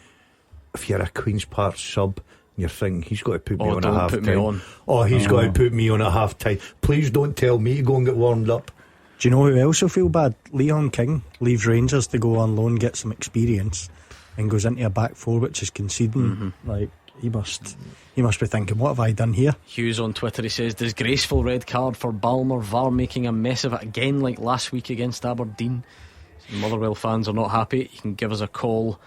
If you're a Queen's Park sub, you're thinking he's got to put me on at half time. He's got to put me on at half time. Please don't tell me to go and get warmed up. Do you know who else will feel bad? Leon King leaves Rangers to go on loan, get some experience, and goes into a back four which is conceding. Like, He must be thinking, what have I done here? Hughes on Twitter, he says, disgraceful red card for Balmer. VAR making a mess of it again like last week against Aberdeen. Motherwell fans are not happy. You can give us a call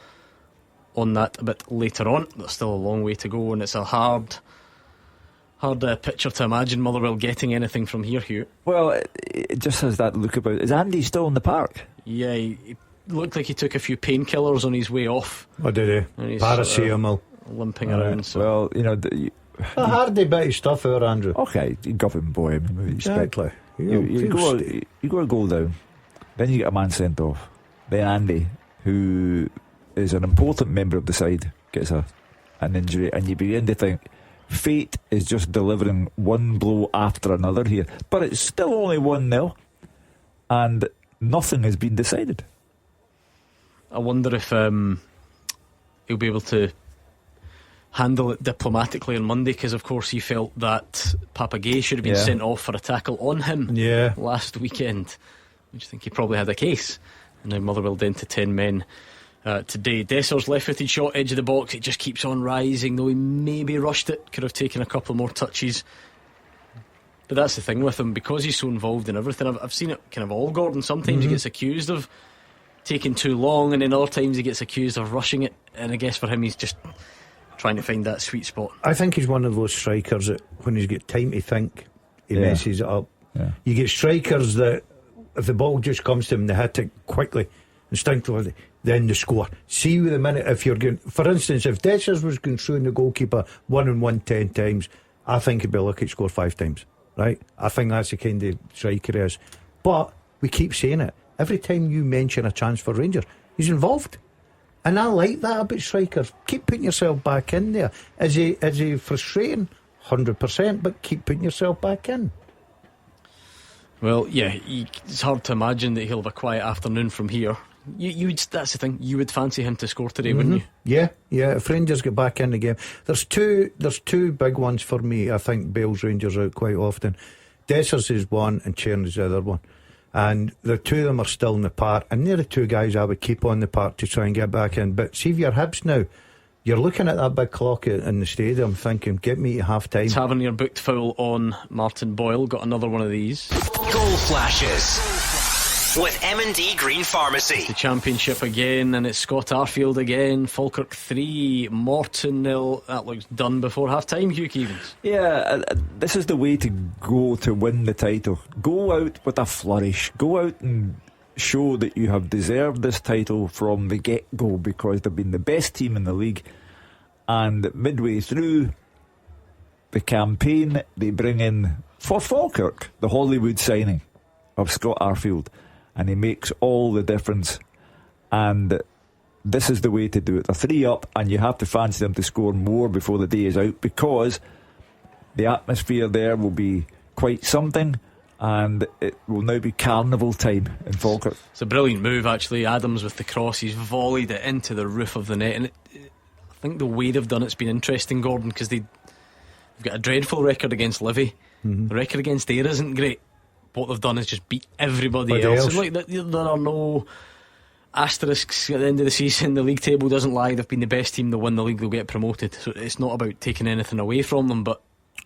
on that a bit later on. There's still a long way to go, and it's a hard picture to imagine Motherwell getting anything from here, Hugh. Well, it just has that look about. Is Andy still in the park? Yeah, he looked like he took a few painkillers on his way off. What did he? Paracetamol. Limping around. So. Well, you know, a hardy bit of stuff there, Andrew. Okay, you govern boy. Exactly. You go a goal down, then you get a man sent off. Then Andy, who is an important member of the side, gets an injury, and you begin to think fate is just delivering one blow after another here. But it's still only 1-0, and nothing has been decided. I wonder if he'll be able to handle it diplomatically on Monday, because of course he felt that Papagay should have been sent off for a tackle on him last weekend, which I think he probably had a case. And now Motherwell down to 10 men today. Desser's left-footed shot, edge of the box, it just keeps on rising, though he maybe rushed it, could have taken a couple more touches. But that's the thing with him, because he's so involved in everything. I've seen it kind of all, Gordon. Sometimes he gets accused of taking too long, and then other times he gets accused of rushing it, and I guess for him he's just trying to find that sweet spot. I think he's one of those strikers that when he's got time to think, he messes it up. You get strikers that if the ball just comes to him, they hit it quickly, instinctively, then they score. See with the minute, if you're going, for instance, if Dessers was going through the goalkeeper 1-on-1 10 times, I think he'd be lucky to score 5 times, right? I think that's the kind of striker he is. But we keep saying it, every time you mention a chance for Rangers, he's involved. And I like that about strikers. Keep putting yourself back in there. Is he frustrating? 100%, but keep putting yourself back in. Well, yeah, it's hard to imagine that he'll have a quiet afternoon from here. You would, that's the thing, you would fancy him to score today, wouldn't you? Yeah, if Rangers get back in the game. There's two big ones for me. I think Bale's Rangers out quite often. Dessers is one and Cherny's the other one. And the two of them are still in the park, and they're the two guys I would keep on the park to try and get back in. But see if you're Hibs now, you're looking at that big clock in the stadium thinking, get me to half time. Tavernier booked foul on Martin Boyle. Got another one of these. Goal flashes with M&D Green Pharmacy. The Championship again, and it's Scott Arfield again. Falkirk 3, Morton 0. That looks done before half time, Hugh Keevins. Yeah, this is the way to go to win the title. Go out with a flourish. Go out and show that you have deserved this title from the get-go, because they've been the best team in the league. And midway through the campaign, they bring in, for Falkirk, the Hollywood signing of Scott Arfield. And he makes all the difference. And this is the way to do it. They're 3 up, and you have to fancy them to score more before the day is out, because the atmosphere there will be quite something, and it will now be carnival time in Falkirk. It's a brilliant move, actually. Adams with the cross, he's volleyed it into the roof of the net, and I think the way they've done it's been interesting, Gordon, because they've got a dreadful record against Livy. The record against Ayr isn't great. What they've done is just beat everybody else. And like, there are no asterisks at the end of the season. The league table doesn't lie. They've been the best team. They'll win the league, they'll get promoted. So it's not about taking anything away from them, but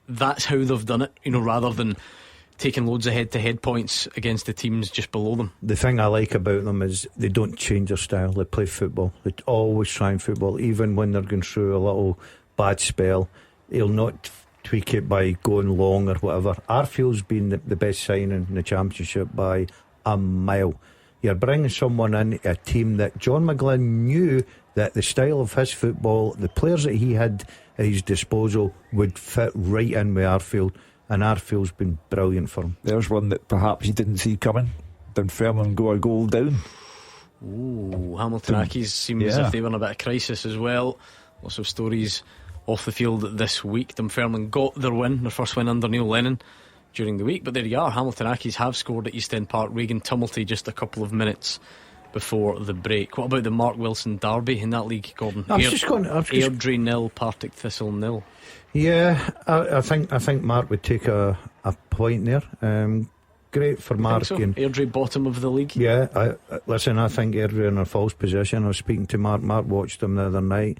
that's how they've done it, rather than taking loads of head-to-head points against the teams just below them. The thing I like about them is they don't change their style. They play football. They always try and football, even when they're going through a little bad spell. He'll not tweak it by going long or whatever. Arfield's been the best signing in the Championship by a mile. You're bringing someone in, a team that John McGlynn knew that the style of his football, the players that he had at his disposal, would fit right in with Arfield, and Arfield's been brilliant for him. There's one that perhaps he didn't see coming. Dunfermline go a goal down. Ooh, Hamilton Accies seem as if they were in a bit of crisis as well. Lots of stories off the field this week. Dunfermline got their win, their first win under Neil Lennon during the week, but there you are. Hamilton Accies have scored at East End Park. Regan Tumulty just a couple of minutes before the break. What about the Mark Wilson derby in that league, Gordon? Airdrie 0, Partick Thistle 0. Yeah, I think Mark would take a point there. Great for Mark. So? Airdrie bottom of the league. Yeah, listen, I think Airdrie in a false position. I was speaking to Mark. Mark watched them the other night,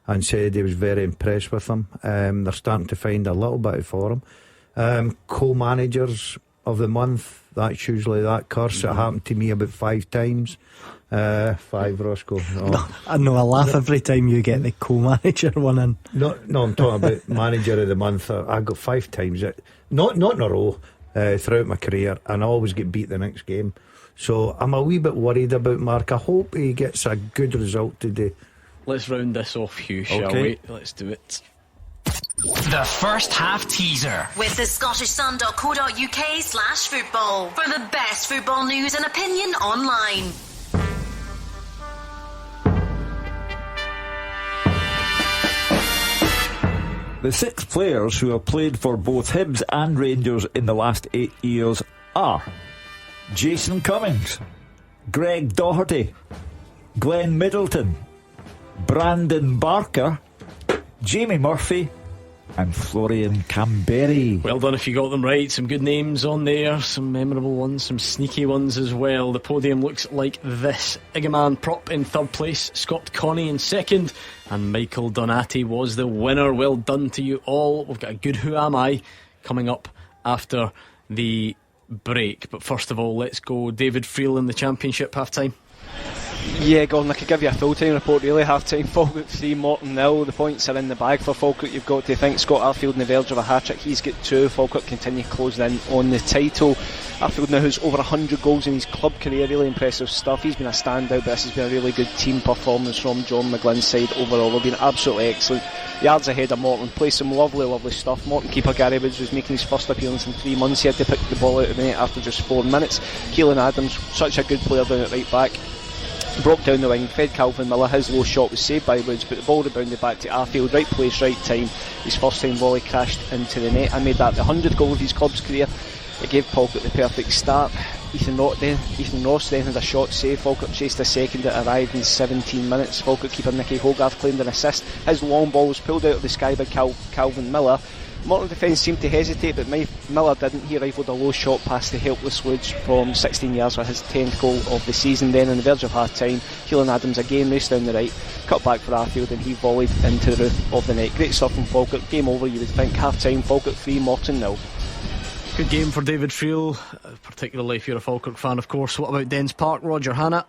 and said he was very impressed with them. They're starting to find a little bit for him. Co-managers of the month, that's usually that curse. It happened to me about 5 times. 5, Roscoe. Oh. I know, I laugh every time you get the co-manager one in. No, I'm talking about manager of the month. I got 5 times it, not in a row, throughout my career, and I always get beat the next game. So I'm a wee bit worried about Mark. I hope he gets a good result today. Let's round this off, Hugh, shall we? Let's do it. The first half teaser with the scottishsun.co.uk/football for the best football news and opinion online. The 6 players who have played for both Hibs and Rangers in the last 8 years are Jason Cummings, Greg Doherty, Glenn Middleton, Brandon Barker, Jamie Murphy and Florian Camberry. Well done if you got them right. Some good names on there, some memorable ones, some sneaky ones as well. The podium looks like this. Igaman Prop in 3rd place, Scott Connie in 2nd, and Michael Donati was the winner. Well done to you all. We've got a good Who Am I coming up after the break, but first of all, let's go David Friel in the Championship half-time. Yeah, Gordon, I could give you a full-time report really. Half-time, Falkirk 3, Morton 0. The points are in the bag for Falkirk. You've got to think Scott Arfield on the verge of a hat-trick. He's got 2. Falkirk continue closing in on the title. Arfield now has over 100 goals in his club career. Really impressive stuff. He's been a standout, but this has been a really good team performance from John McGlynn's side overall. They've been absolutely excellent. Yards ahead of Morton. Play some lovely stuff. Morton keeper Gary Woods was making his first appearance in 3 months. He had to pick the ball out of the net after just 4 minutes. Keelan Adams, such a good player down at right back, broke down the wing, fed Calvin Miller. His low shot was saved by Woods, but the ball rebounded back to Arfield. Right place, right time. His first time volley crashed into the net and made that the 100th goal of his club's career. It gave Falkirk the perfect start. Ethan Ross then had a shot save. Falkirk chased a second. It arrived in 17 minutes. Falkirk keeper Nicky Hogarth claimed an assist. His long ball was pulled out of the sky by Calvin Miller. Morton defence seemed to hesitate, but Miller didn't. He rifled a low shot past the helpless Woods from 16 yards for his 10th goal of the season. Then on the verge of half-time, Keelan Adams again raced down the right, cut back for Arfield, and he volleyed into the roof of the net. Great stuff from Falkirk. Game over, you would think. Half-time, Falkirk 3, Morton 0. Good game for David Friel, particularly if you're a Falkirk fan, of course. What about Dens Park, Roger Hannah?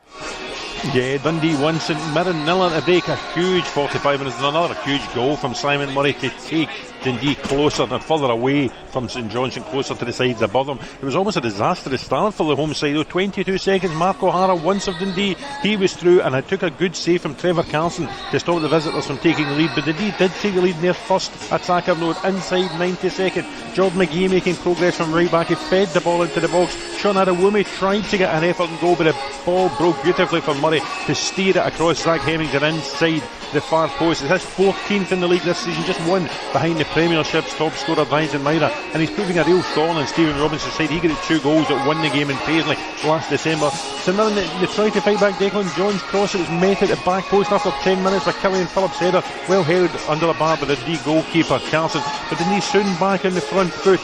Yeah, Dundee 1, St Mirren 0 at the break. A huge 45 minutes and another huge goal from Simon Murray to take Dundee closer and further away from St Johnstone, closer to the sides above them. It was almost a disastrous start for the home side though. 22 seconds, Mark O'Hara once of Dundee, he was through, and it took a good save from Trevor Carlson to stop the visitors from taking the lead, but Dundee did take the lead in their first attack of note inside 92nd. Jordan McGee making progress from right back. He fed the ball into the box. Sean Adewumi tried to get an effort and goal, but the ball broke beautifully for Murray to steer it across Zach Hemmings and inside the far post. It's his 14th in the league this season, just one behind the Premiership's top scorer Dyson Myra, and he's proving a real thorn on Stephen Robinson's side. He got 2 goals that won the game in Paisley last December. St Mirren, they tried to fight back. Declan John's cross, it was met at the back post after 10 minutes by Killian Phillips' header, well held under the bar by the D goalkeeper Carlson, but then he's soon back on the front foot,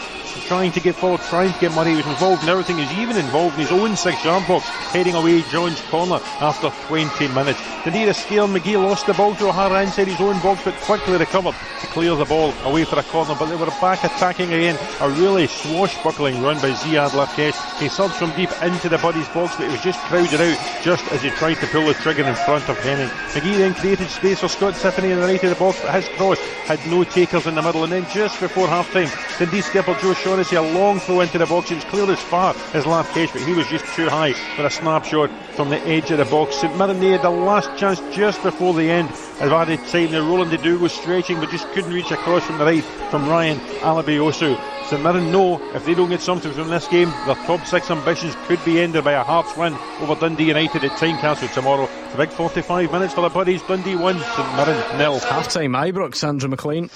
trying to get forward, trying to get Murray. He was involved in everything. He's even involved in his own 6-yard box, heading away John's corner after 20 minutes. Indeed, a scale, McGee lost the ball to O'Hara inside his own box, but quickly recovered to clear the ball away for a corner. But they were back attacking again. A really swashbuckling run by Ziad Lafkesh. He surged from deep into the Buddies box, but it was just crowded out just as he tried to pull the trigger in front of Henning. McGee then created space for Scott Tiffany in the right of the box, but his cross had no takers in the middle. And then just before half time, Dundee skipper Joe Shaughnessy, a long throw into the box. It was clear as far as Lafkesh, but he was just too high for a snapshot from the edge of the box. St Mirren, they had the last chance just before the end of added time. The Roland de Doux was stretching but just couldn't reach across from the right from Ryan Alabiosu. St Mirren know if they don't get something from this game, their top 6 ambitions could be ended by a Hearts win over Dundee United at Tynecastle tomorrow. It's a big 45 minutes for the Buddies. Dundee 1, St Mirren 0. Half-time, Ibrox, Andrew McLean.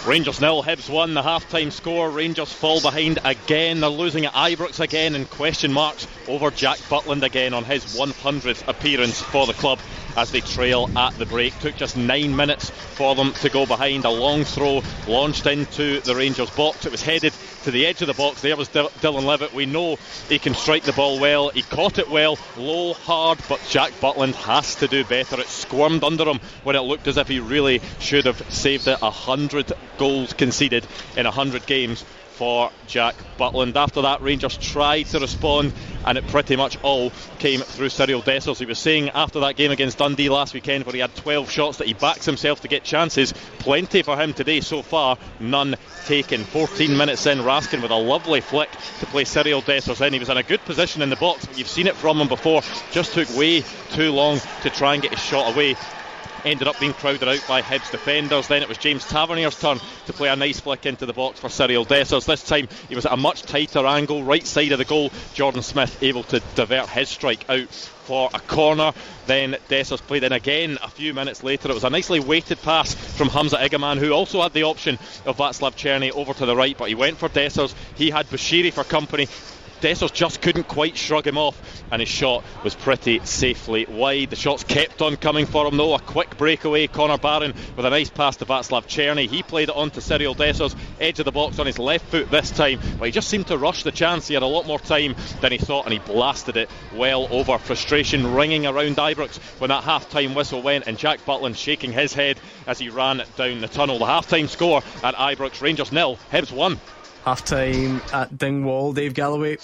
Rangers 0, Hibs 1, the half-time score. Rangers fall behind again. They're losing at Ibrox again, and question marks over Jack Butland again on his 100th appearance for the club. as they trail at the break. Took just 9 minutes for them to go behind. A long throw launched into the Rangers box. It was headed to the edge of the box. There was Dylan Levitt. We know he can strike the ball well. He caught it well, low, hard, but Jack Butland has to do better. It squirmed under him when it looked as if he really should have saved it. 100 goals conceded in 100 games for Jack Butland. After that, Rangers tried to respond, and it pretty much all came through Cyril Dessers. He was saying after that game against Dundee last weekend, where he had 12 shots, that he backs himself to get chances. Plenty for him today so far, none taken. 14 minutes in, Raskin with a lovely flick to play Cyril Dessers in. He was in a good position in the box, but you've seen it from him before. Just took way too long to try and get his shot away. Ended up being crowded out by Hibs defenders. Then it was James Tavernier's turn to play a nice flick into the box for Cyril Dessers. This time he was at a much tighter angle, right side of the goal. Jordan Smith able to divert his strike out for a corner. Then Dessers played in again a few minutes later. It was a nicely weighted pass from Hamza Igaman, who also had the option of Václav Černý over to the right, but he went for Dessers. He had Bashiri for company. Dessers just couldn't quite shrug him off, and his shot was pretty safely wide. The shots kept on coming for him though. A quick breakaway, Connor Barron with a nice pass to Václav Černý. He played it on to Cyril Dessers, edge of the box on his left foot this time, but he just seemed to rush the chance. He had a lot more time than he thought, and he blasted it well over. Frustration ringing around Ibrox when that half-time whistle went, and Jack Butland shaking his head as he ran down the tunnel. The half-time score at Ibrox: Rangers 0, Hibs 1. Half-time at Dingwall, Dave Galloway.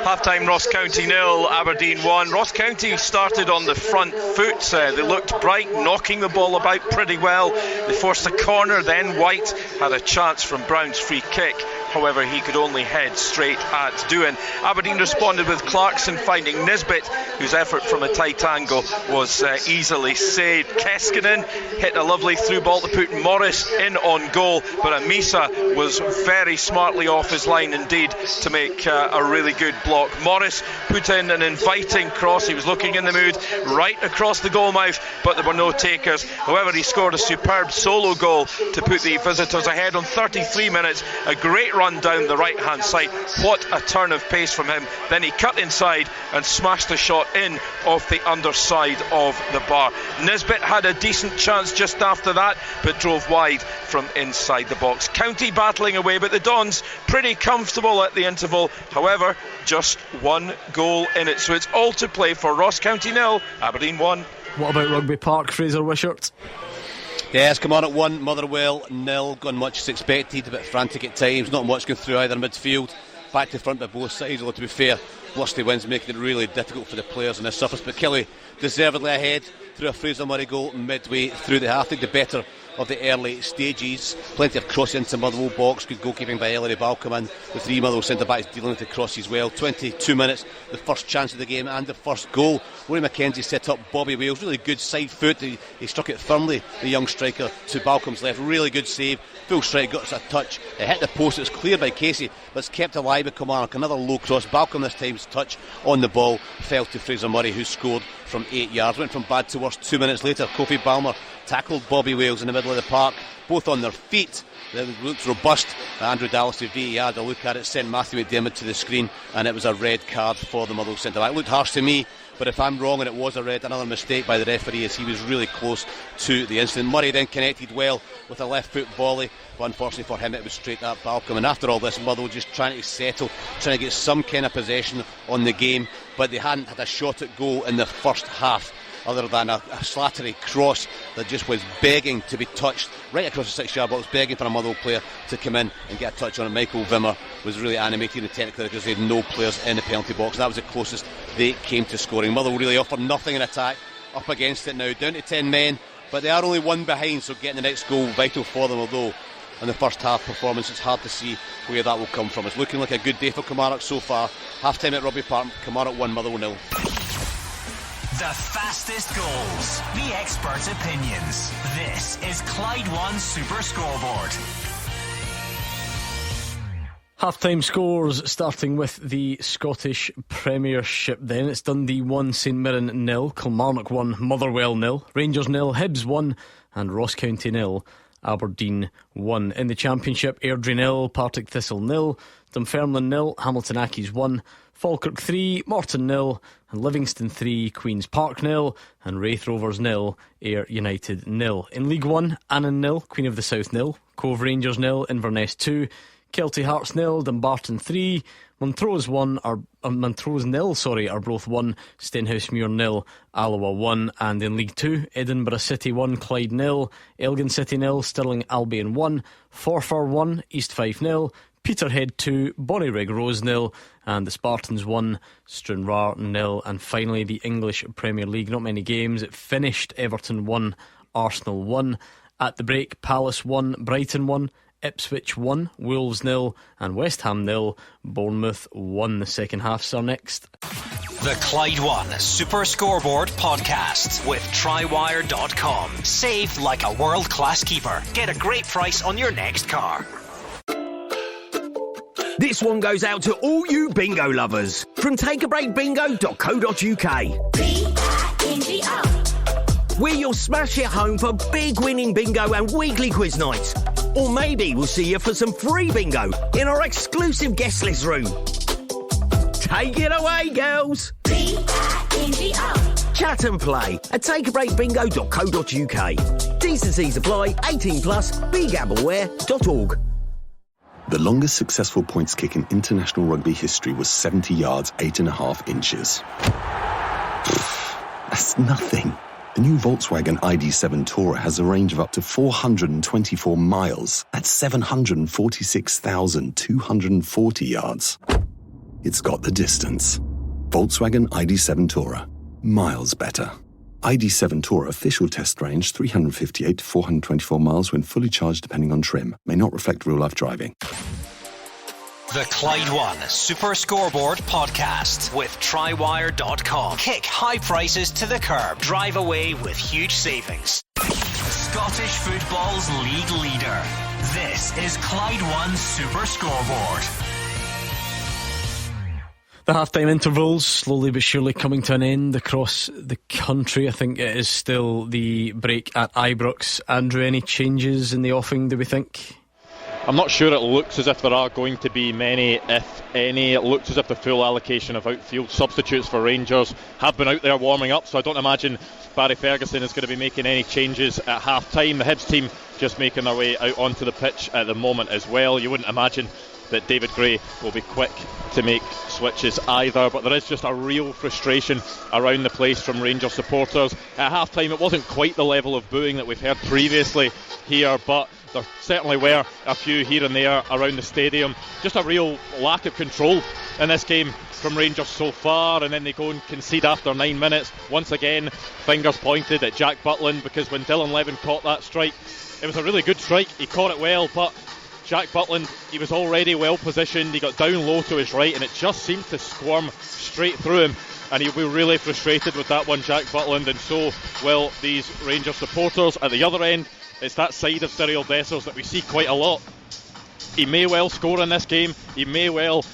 Half-time, Ross County 0, Aberdeen 1. Ross County started on the front foot. They looked bright, knocking the ball about pretty well. They forced a corner, then White had a chance from Brown's free kick. However, he could only head straight at Doohan. Aberdeen responded with Clarkson finding Nisbet, whose effort from a tight angle was easily saved. Keskinen hit a lovely through ball to put Morris in on goal, but Amisa was very smartly off his line indeed to make a really good block. Morris put in an inviting cross. He was looking in the mood right across the goal mouth, but there were no takers. However, he scored a superb solo goal to put the visitors ahead on 33 minutes. A great run down the right hand side. What a turn of pace from him. Then he cut inside and smashed a shot in off the underside of the bar. Nisbet had a decent chance just after that, but drove wide from inside the box. County battling away, but the Dons pretty comfortable at the interval. However, just one goal in it, so it's all to play for. Ross County 0, Aberdeen 1. What about Rugby Park, Fraser Wishart? Yes, come on at 1, Motherwell 0. Gone much as expected, a bit frantic at times, not much going through either midfield. Back to front by both sides, although to be fair, lusty winds making it really difficult for the players on this surface. But Kelly deservedly ahead through a Fraser Murray goal midway through the half. Take the better of the early stages. Plenty of cross into Motherwell box. Good goalkeeping by Ellery Balcom, and the three Motherwell centre-backs dealing with the crosses well. 22 minutes, the first chance of the game and the first goal. Rory McKenzie set up Bobby Wales. Really good side foot. He struck it firmly, the young striker, to Balcom's left. Really good save. Full strike, got a touch. It hit the post. It was cleared by Casey, but it's kept alive by Kilmarnock. Another low cross. Balcom this time's touch on the ball fell to Fraser Murray, who scored from 8 yards. Went from bad to worse 2 minutes later. Kofi Balmer tackled Bobby Wales in the middle of the park, both on their feet. It looked robust. Andrew Dallas, the VAR, had a look at it, sent Matthew McDermott to the screen, and it was a red card for the Motherwell centre-back. It looked harsh to me, but if I'm wrong and it was a red, another mistake by the referee, as he was really close to the incident. Murray then connected well with a left foot volley, but unfortunately for him it was straight at Balcom. And after all this, Motherwell just trying to settle, trying to get some kind of possession on the game, but they hadn't had a shot at goal in the first half, other than a slattery cross that just was begging to be touched right across the 6-yard box, begging for a Motherwell player to come in and get a touch on it. Michael Wimmer was really animated and technical because they had no players in the penalty box. That was the closest they came to scoring. Motherwell really offered nothing in attack, up against it now, down to 10 men, but they are only one behind, so getting the next goal vital for them, although in the first half performance it's hard to see where that will come from. It's looking like a good day for Kilmarnock so far. Half time at Rugby Park, Kilmarnock 1, Motherwell 0. The fastest goals, the experts' opinions. This is Clyde One Super Scoreboard. Half-time scores, starting with the Scottish Premiership then. It's Dundee 1, St Mirren 0, Kilmarnock 1, Motherwell 0, Rangers 0, Hibs 1 and Ross County 0. Aberdeen 1. In the Championship, Airdrie 0, Partick Thistle 0, Dunfermline 0, Hamilton Accies 1, Falkirk 3, Morton 0, and Livingston 3, Queen's Park 0, and Wraith Rovers 0, Ayr United 0. In League 1, Annan 0, Queen of the South 0, Cove Rangers 0, Inverness 2, Kelty Hearts 0, Dumbarton 3, Montrose 0, Arbroath 1, Stenhousemuir 0, Alloa 1. And in League 2, Edinburgh City 1, Clyde 0, Elgin City 0, Stirling Albion 1, Forfar 1, East Fife 0, Peterhead 2, Bonnyrigg Rose 0, and the Spartans 1, Stranraer 0. And finally, the English Premier League, not many games. It finished Everton 1, Arsenal 1. At the break, Palace 1, Brighton 1, Ipswich 1, Wolves 0, and West Ham 0, Bournemouth 1. The second half's are next. The Clyde One Super Scoreboard Podcast with Trywire.com. Save like a world-class keeper. Get a great price on your next car. This one goes out to all you bingo lovers from takeabreakbingo.co.uk. B-I-N-G-O. We're your smash hit home for big winning bingo and weekly quiz nights. Or maybe we'll see you for some free bingo in our exclusive guest list room. Take it away, girls. B-I-N-G-O. Chat and play at takeabreakbingo.co.uk. T's and C's apply. 18 plus. BeGambleWare.org. The longest successful points kick in international rugby history was 70 yards, 8.5 inches. That's nothing. The new Volkswagen ID.7 Tourer has a range of up to 424 miles. That's 746,240 yards. It's got the distance. Volkswagen ID.7 Tourer. Miles better. ID.7 Tourer official test range 358 to 424 miles when fully charged depending on trim. May not reflect real-life driving. The Clyde One Super Scoreboard Podcast with Trywire.com. Kick high prices to the curb. Drive away with huge savings. Scottish football's league leader. This is Clyde One Super Scoreboard. The half-time intervals slowly but surely coming to an end across the country. I think it is still the break at Ibrox. Andrew, any changes in the offing, do we think? I'm not sure. It looks as if there are going to be many, if any. It looks as if the full allocation of outfield substitutes for Rangers have been out there warming up, so I don't imagine Barry Ferguson is going to be making any changes at half-time. The Hibs team just making their way out onto the pitch at the moment as well. You wouldn't imagine that David Gray will be quick to make switches either, but there is just a real frustration around the place from Rangers supporters. At half-time it wasn't quite the level of booing that we've heard previously here, but there certainly were a few here and there around the stadium. Just a real lack of control in this game from Rangers so far, and then they go and concede after 9 minutes. Once again, fingers pointed at Jack Butland, because when Dylan Levin caught that strike, it was a really good strike. He caught it well, but Jack Butland, he was already well positioned. He got down low to his right and it just seemed to squirm straight through him, and he'll be really frustrated with that one, Jack Butland, and so will these Rangers supporters. At the other end, it's that side of Cyril Dessers that we see quite a lot. He may well score in this game, he may well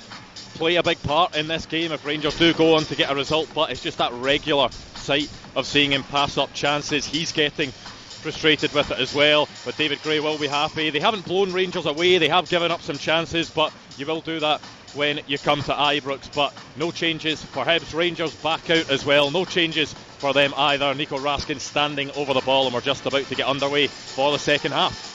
play a big part in this game if Rangers do go on to get a result, but it's just that regular sight of seeing him pass up chances. He's getting frustrated with it as well, but David Gray will be happy. They haven't blown Rangers away, they have given up some chances, but you will do that when you come to Ibrox. But no changes for Hibs. Rangers back out as well, no changes for them either. Nico Raskin standing over the ball, and we're just about to get underway for the second half.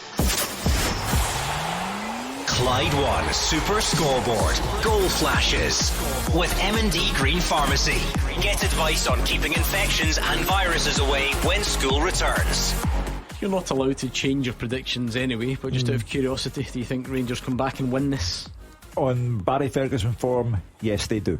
Clyde One Super Scoreboard Goal Flashes with M&D Green Pharmacy. Get advice on keeping infections and viruses away when school returns. You're not allowed to change your predictions anyway, but just out of curiosity, do you think Rangers come back and win this? On Barry Ferguson form, yes they do.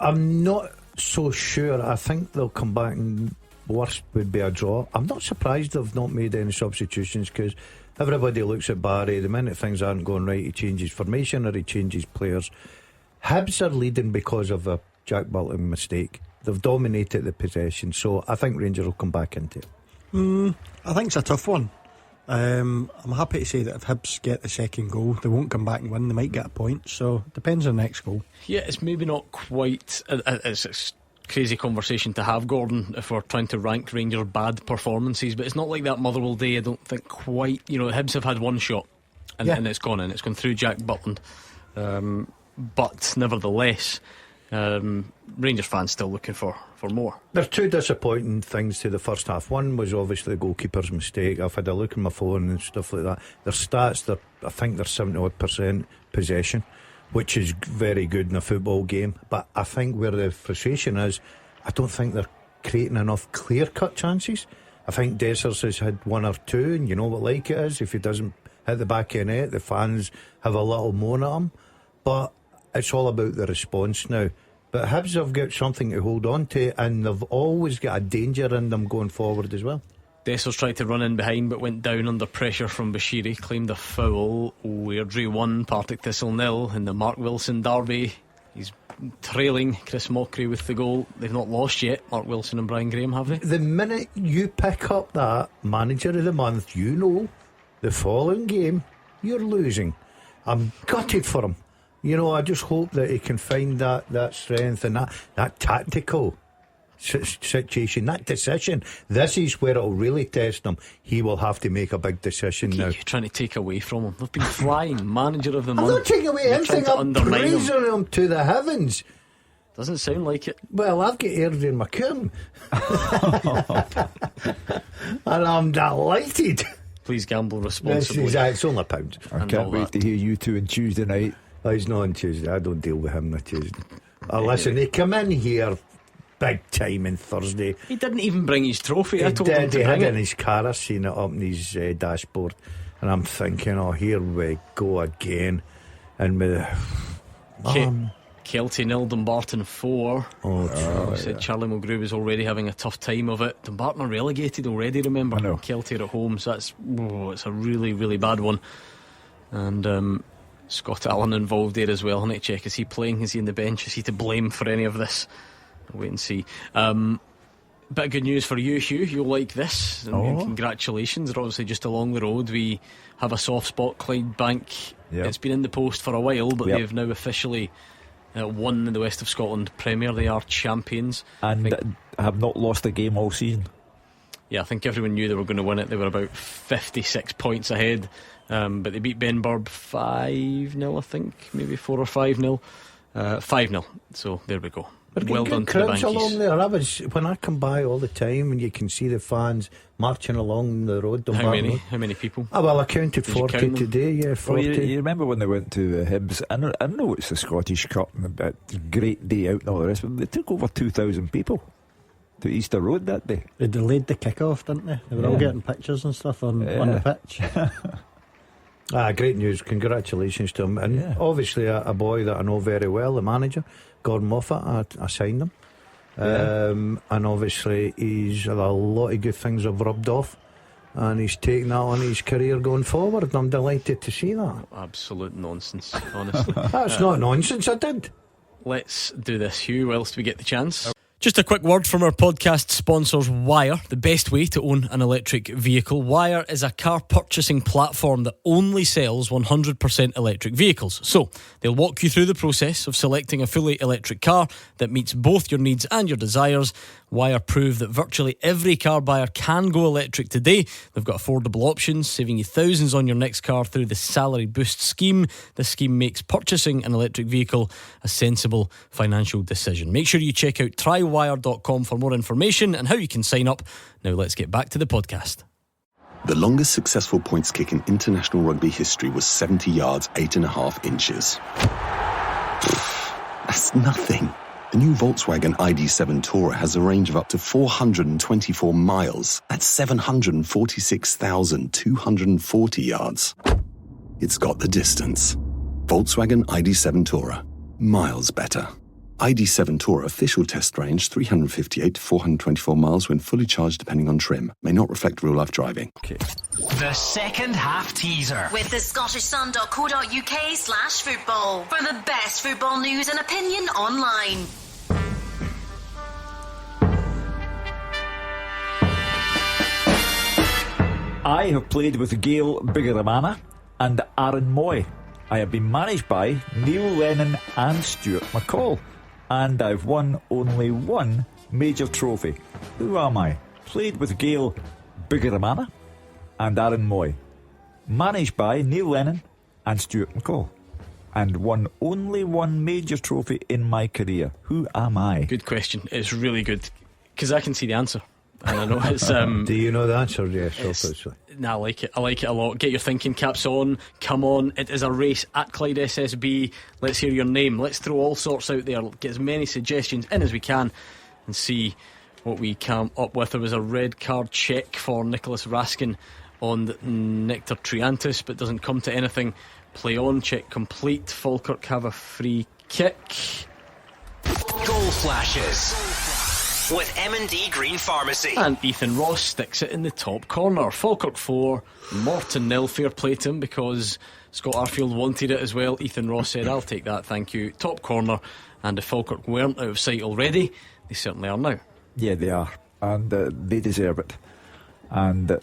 I'm not so sure. I think they'll come back, and worst would be a draw. I'm not surprised they've not made any substitutions, because everybody looks at Barry. The minute things aren't going right, he changes formation or he changes players. Hibs are leading because of a Jack Butland mistake. They've dominated the possession, so I think Rangers will come back into it. I think it's a tough one. I'm happy to say that if Hibs get the second goal, they won't come back and win. They might get a point, so it depends on the next goal. Yeah, it's maybe not quite as crazy conversation to have, Gordon, if we're trying to rank Rangers' bad performances, but it's not like that Motherwell day. I don't think quite. Hibs have had one shot and it's gone in. It's gone through Jack Butland, but nevertheless, Rangers fans still looking for more. There are two disappointing things to the first half. One was obviously the goalkeeper's mistake. I've had a look at my phone and stuff like that. Their stats, I think they're 70% possession, which is very good in a football game. But I think where the frustration is, I don't think they're creating enough clear-cut chances. I think Dessers has had one or two, and you know what like it is. If he doesn't hit the back of the net, the fans have a little moan at him. But it's all about the response now. But Hibs have got something to hold on to, and they've always got a danger in them going forward as well. Dessers tried to run in behind but went down under pressure from Bashiri, claimed a foul. Airdrie 1, Partick Thistle 0 in the Mark Wilson derby. He's trailing Chris Mockery with the goal. They've not lost yet, Mark Wilson and Brian Graham, have they? The minute you pick up that Manager of the Month, you know the following game you're losing. I'm gutted for him. I just hope that he can find that strength and that tactical situation, that decision. This is where it'll really test him. He will have to make a big decision now. You're trying to take away from him. They've been flying Manager of the Month. I'm not taking away anything. I'm praising him to the heavens. Doesn't sound like it. Well, I've got Airdrie and McCoom and I'm delighted. Please gamble responsibly. It's only £1. I can't wait to hear you two on Tuesday night. Oh, he's not on Tuesday. I don't deal with him on Tuesday. Listen, he come in here big time on Thursday. He didn't even bring his trophy. I told him to bring it in his car. I seen it up in his dashboard, and I'm thinking, here we go again. And with Kelty 0, Dumbarton 4. Said Charlie Mulgrew was already having a tough time of it. Dumbarton are relegated already, remember? Kelty are at home, so it's a really, really bad one. And Scott Allen involved there as well. I need to check, is he playing? Is he in the bench? Is he to blame for any of this? I'll wait and see. Bit of good news for you, Hugh. You'll like this. And congratulations. They're obviously just along the road. We have a soft spot, Clydebank. It's been in the post for a while, but they've now officially won the West of Scotland Premier. They are champions. And have not lost a game all season. Yeah, I think everyone knew they were going to win it. They were about 56 points ahead. But they beat Benburb 5-0, I think. Maybe 4 or 5-0. 5-0. So there we go. Well done to the Bankies. Along there. When I come by all the time and you can see the fans marching along the road. How many people? I counted 40 today. Yeah, 40. Well, you remember when they went to Hibs? I know it's the Scottish Cup and a great day out and all the rest, but they took over 2,000 people to Easter Road that day. They delayed the kick-off, didn't they? They were all getting pictures and stuff on the pitch. Great news. Congratulations to him. And obviously a boy that I know very well, the manager, Gordon Moffat. I signed him. And obviously a lot of good things have rubbed off, and he's taking that on his career going forward, and I'm delighted to see that. Absolute nonsense, honestly. That's not nonsense. I did. Let's do this, Hugh, whilst we get the chance. Just a quick word from our podcast sponsors, Wire, the best way to own an electric vehicle. Wire is a car purchasing platform that only sells 100% electric vehicles. So they'll walk you through the process of selecting a fully electric car that meets both your needs and your desires. Wire prove that virtually every car buyer can go electric today. They've got affordable options, saving you thousands on your next car through the Salary Boost scheme. The scheme makes purchasing an electric vehicle a sensible financial decision. Make sure you check out trywire.com for more information and how you can sign up. Now let's get back to the podcast. The longest successful points kick in international rugby history was 70 yards, 8.5 inches. That's nothing. The new Volkswagen ID7 Tourer has a range of up to 424 miles. That's 746,240 yards. It's got the distance. Volkswagen ID7 Tourer. Miles better. ID7 Tourer official test range 358 to 424 miles when fully charged depending on trim. May not reflect real-life driving. Okay. The second half teaser. With the scottishsun.co.uk/football. For the best football news and opinion online. I have played with Gail Bigaramana and Aaron Moy. I have been managed by Neil Lennon and Stuart McCall. and I've won only one major trophy. Who am I? Played with Gail Bugaramana and Aaron Moy. Managed by Neil Lennon and Stuart McCall. And won only one major trophy in my career. Who am I? Good question. It's really good, because I can see the answer. And I know it's... Do you know the answer? Yes, obviously. No, I like it. I like it a lot. Get your thinking caps on. Come on. It is a race at Clyde SSB. Let's hear your name. Let's throw all sorts out there. Get as many suggestions in as we can and see what we come up with. There was a red card check for Nicholas Raskin on Nectar Triantis, but doesn't come to anything. Play on, check complete. Falkirk have a free kick. Goal flashes with M&D Green Pharmacy. And Ethan Ross sticks it in the top corner. Falkirk 4, Morton 0. Fair play to him, because Scott Arfield wanted it as well. Ethan Ross said, I'll take that, thank you. Top corner. And if Falkirk weren't out of sight already, they certainly are now. Yeah, they are. And they deserve it. And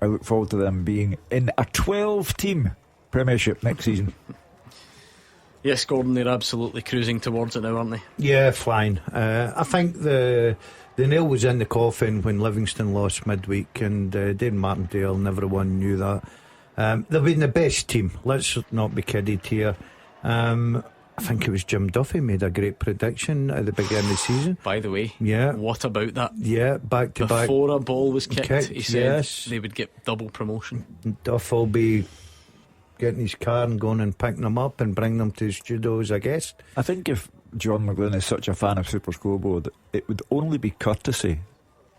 I look forward to them being in a 12-team Premiership next season. Yes, Gordon, they're absolutely cruising towards it now, aren't they? Yeah, flying. I think the nail was in the coffin when Livingston lost midweek, and Dave Martindale and everyone knew that. They've been the best team. Let's not be kidded here. I think it was Jim Duffy made a great prediction at the beginning of the season. By the way, yeah, what about that? Yeah, back to back. Before a ball was kicked, he said yes, they would get double promotion. Duff will be getting his car and going and picking them up and bring them to the studio as a guest. I think if John McGlynn is such a fan of Super Scoreboard, it would only be courtesy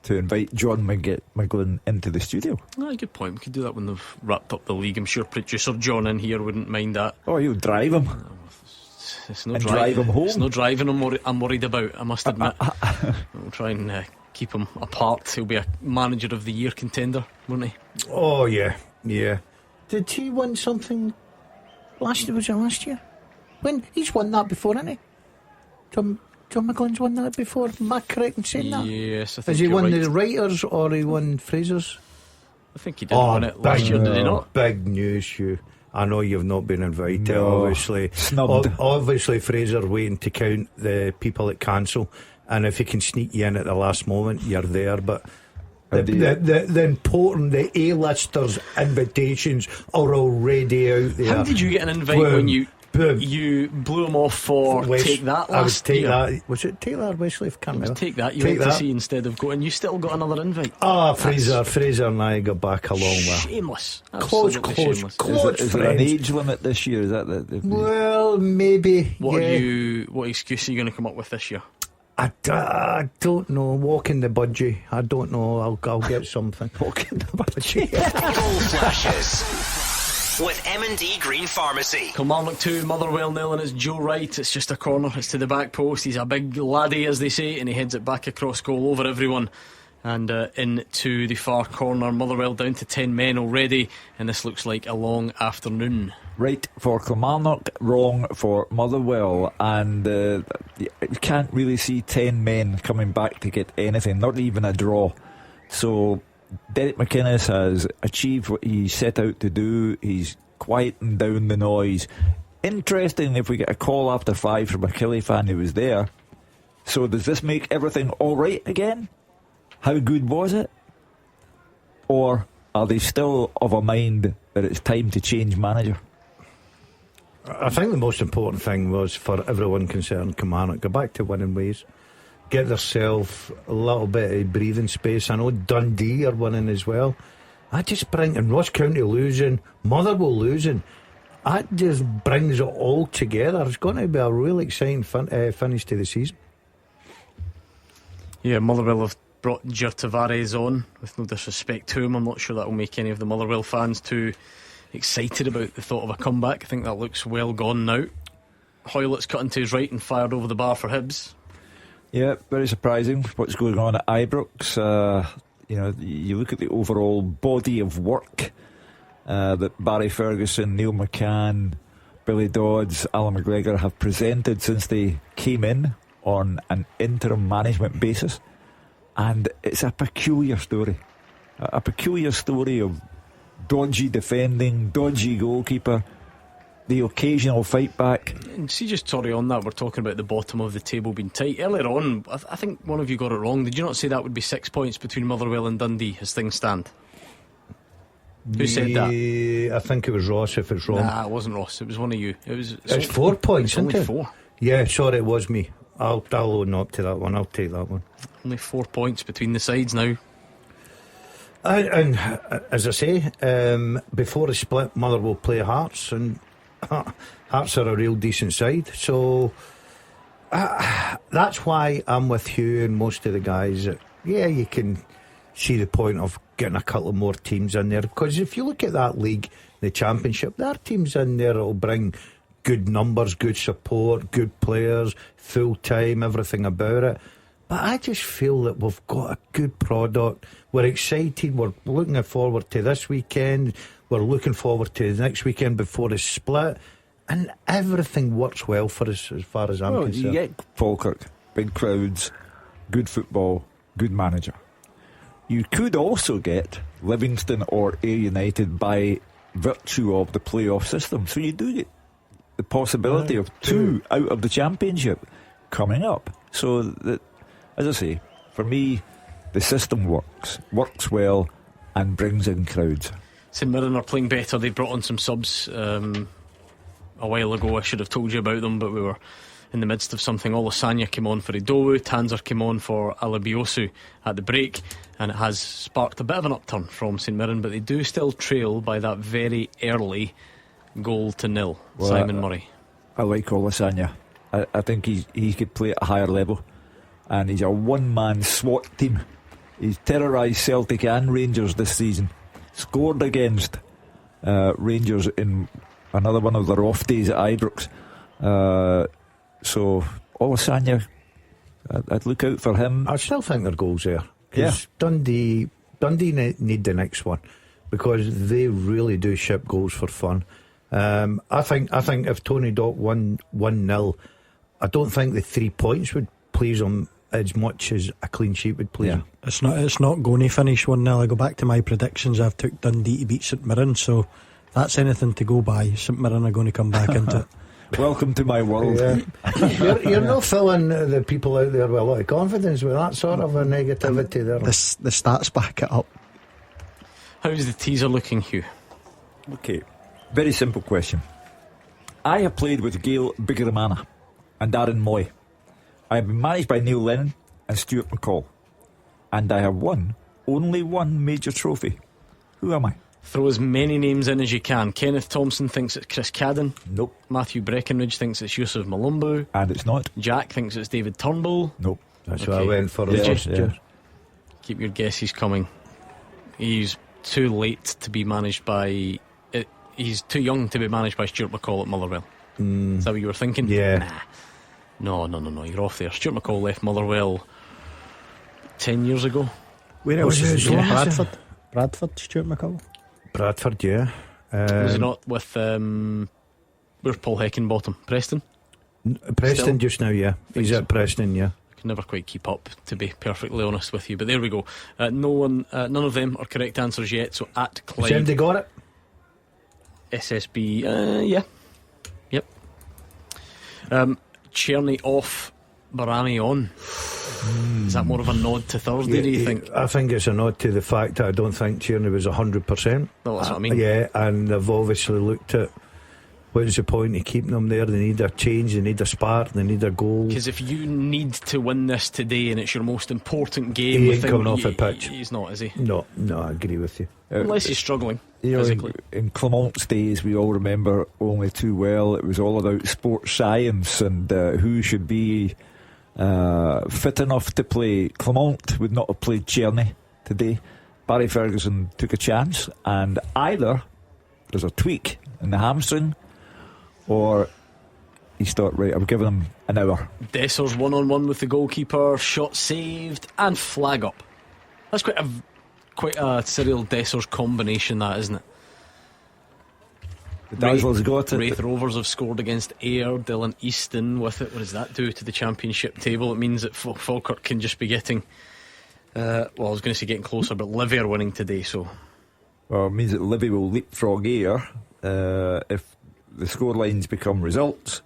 to invite John McGlynn into the studio. Oh, good point. We could do that when they've wrapped up the league. I'm sure producer John in here wouldn't mind that. Oh, he'll drive him. It's no and drive him home. It's no driving I'm worried about, I must admit. We'll try and keep him apart. He'll be a manager of the year contender, won't he? Oh yeah, yeah. Did he win something last year? Was it last year? When he's won that before, hasn't he? John McGlynn's won that before. Am I correct in saying that? Yes, I think. Has he won right. the Writers or he won Fraser's? I think he did win it last year, did he not? Big news, Hugh. I know you've not been invited, no, obviously. Snubbed. Obviously, Fraser waiting to count the people that cancel, and if he can sneak you in at the last moment, you're there. But the important, the A-listers invitations are already out there. How did you get an invite when you blew him off for Take That last year? That. Was it Take That or Wesley? I can't remember. Take That you went to see instead of going. You still got another invite. Fraser and I got back along with. Shameless. Close. Is there an age limit this year? Is that well, maybe. What excuse are you going to come up with this year? I don't know. Walking the budgie. I don't know. I'll get something. Walking the budgie. Goal flashes with M&D Green Pharmacy. Kilmarnock 2, Motherwell 0, and it's Joe Wright. It's just a corner. It's to the back post. He's a big laddie, as they say, and he heads it back across goal over everyone and into the far corner. Motherwell down to 10 men already, and this looks like a long afternoon. Right for Kilmarnock, wrong for Motherwell, and you can't really see 10 men coming back to get anything, not even a draw. So Derek McInnes has achieved what he set out to do. He's quieting down the noise. Interesting if we get a call after 5 from a Killie fan who was there. So does this make everything alright again? How good was it? Or are they still of a mind that it's time to change manager? I think the most important thing was for everyone concerned, Kilmarnock, go back to winning ways, get themselves a little bit of breathing space. I know Dundee are winning as well. That just brings, and Ross County losing, Motherwell losing, that just brings it all together. It's going to be a really exciting finish to the season. Yeah, Motherwell have brought Jer Tavares on, with no disrespect to him. I'm not sure that will make any of the Motherwell fans too excited about the thought of a comeback. I think that looks well gone now. Hoylett's cut into his right and fired over the bar for Hibs. Yeah, very surprising what's going on at Ibrox. You look at the overall body of work that Barry Ferguson, Neil McCann, Billy Dodds, Alan McGregor have presented since they came in on an interim management basis, and it's a peculiar story. A peculiar story of dodgy defending, dodgy goalkeeper. the occasional fight back. And see, just sorry on that, we're talking about the bottom of the table being tight. Earlier on, I think one of you got it wrong. Did you not say that would be 6 points between Motherwell and Dundee as things stand? Who said that? I think it was Ross, if it's wrong. Nah, it wasn't Ross, it was one of you. It's 4 points, isn't it? 4. Yeah, sorry, it was me. I'll own up to that one. I'll take that one. Only 4 points between the sides now. And as I say, before the split, Motherwell play Hearts, and Hearts are a real decent side. So that's why I'm with Hugh and most of the guys that, yeah, you can see the point of getting a couple more teams in there, because if you look at that league, the Championship, there are teams in there that'll bring good numbers, good support, good players, full time, everything about it. But I just feel that we've got a good product. We're excited. We're looking forward to this weekend. We're looking forward to the next weekend before the split, and everything works well for us as far as I'm concerned. You get Falkirk, big crowds, good football, good manager. You could also get Livingston or Ayr United by virtue of the playoff system. So you do get the possibility of 2 out of the Championship coming up. So that, as I say, for me, the system works well and brings in crowds. St Mirren are playing better. They brought on some subs a while ago. I should have told you about them, but we were in the midst of something. Olasanya came on for Idowu, Tanzer came on for Alabiosu at the break, and it has sparked a bit of an upturn from St Mirren, but they do still trail by that very early 0-0. Well, Simon Murray. I like Olasanya. I think he could play at a higher level, and he's a one-man SWAT team. He's terrorised Celtic and Rangers this season. Scored against Rangers in another one of their off days at Ibrox. So Olasanya, I'd look out for him. I still think there are goals there. Yeah. Dundee need the next one, because they really do ship goals for fun. I think if Tony Dock won 1-0, I don't think the 3 points would please him as much as a clean sheet would please him. It's not going to finish 1-0. I go back to my predictions. I've took Dundee to beat St Mirren, so if that's anything to go by, St Mirren are going to come back into it. Welcome to my world. Yeah. you're not filling the people out there with a lot of confidence with that sort of a negativity there. The stats back it up. How's the teaser looking, Hugh? Okay, very simple question. I have played with Gail Bigiramana and Darren Moy. I have been managed by Neil Lennon and Stuart McCall, and I have won only one major trophy. Who am I? Throw as many names in as you can. Kenneth Thompson thinks it's Chris Cadden. Nope. Matthew Breckenridge thinks it's Yusuf Malumbu. And it's not. Jack thinks it's David Turnbull. Nope. That's what I went for. Keep your guesses coming. He's too late to be managed by... he's too young to be managed by Stuart McCall at Motherwell. Is that what you were thinking? Yeah. No, you're off there. Stuart McCall left Motherwell 10 years ago. Where else is he? Bradford, Stuart McCall. Bradford, yeah. Was he not with where's Paul Heckinbottom? Preston? Preston Still? Just now, yeah. He's at Preston, yeah. I can never quite keep up, to be perfectly honest with you, but there we go. None of them are correct answers yet. So at Clyde, Has they got it? SSB, yeah, yep. Cherny off, Barami on. Is that more of a nod to Thursday, do you think? I think it's a nod to the fact that I don't think Tierney was 100%. Well, that's what I mean. Yeah, and they've obviously looked at what is the point of keeping them there. They need a change, they need a spark, they need a goal. Because if you need to win this today and it's your most important game, he ain't coming off the pitch. He's not, is he? No, I agree with you. Unless he's struggling physically. In Clement's days, we all remember only too well, it was all about sports science and who should be fit enough to play. Clement would not have played Cherny today. Barry Ferguson took a chance, and either there's a tweak in the hamstring, or he's thought, right, I'm giving him an hour. Desser's 1-on-1 with the goalkeeper, shot saved and flag up. That's quite a Cyril Desser's combination, that, isn't it? The Dazzler's got it. Wraith Rovers have scored against Ayr. Dylan Easton with it. What does that do to the Championship table? It means that Falkirk can just be getting I was going to say getting closer, but Livy are winning today, so well, it means that Livy will leapfrog Ayr if the scorelines become results.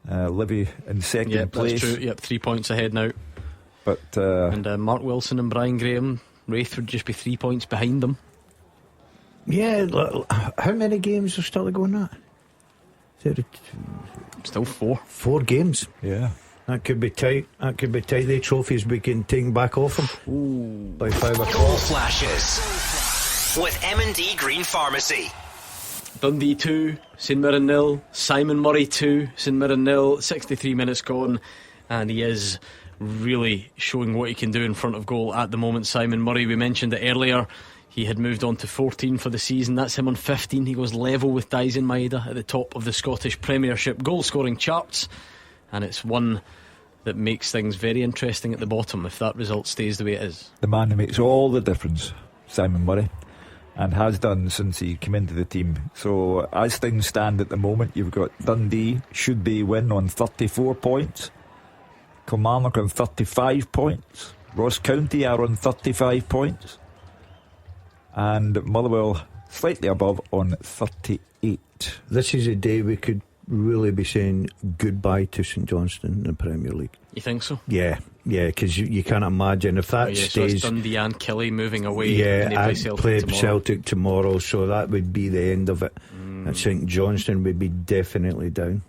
Livy in second place. That's true. Yep, 3 points ahead now. But and Mark Wilson and Brian Graham, Wraith would just be 3 points behind them. Yeah, how many games are still to go in that? Still 4. 4 games. Yeah. That could be tight. The trophies we can take back off them by 5 o'clock. Goal flashes with M&D Green Pharmacy. Dundee 2, St Mirren 0, Simon Murray 2, St Mirren 0, 63 minutes gone, and he is really showing what he can do in front of goal at the moment. Simon Murray, we mentioned it earlier, he had moved on to 14 for the season. That's him on 15. He goes level with Dalziel Maeda at the top of the Scottish Premiership goal scoring charts, and it's one that makes things very interesting at the bottom if that result stays the way it is. The man who makes all the difference, Simon Murray, and has done since he came into the team. So as things stand at the moment, you've got Dundee, should they win, on 34 points, Kilmarnock on 35 points, Ross County are on 35 points, and Motherwell slightly above on 38. This is a day we could really be saying goodbye to St Johnstone in the Premier League. You think so? Yeah, because you can't imagine if that stays. So it's Dundee and Killie moving away. Yeah, and play tomorrow. Celtic tomorrow, so that would be the end of it. And St Johnstone would be definitely down.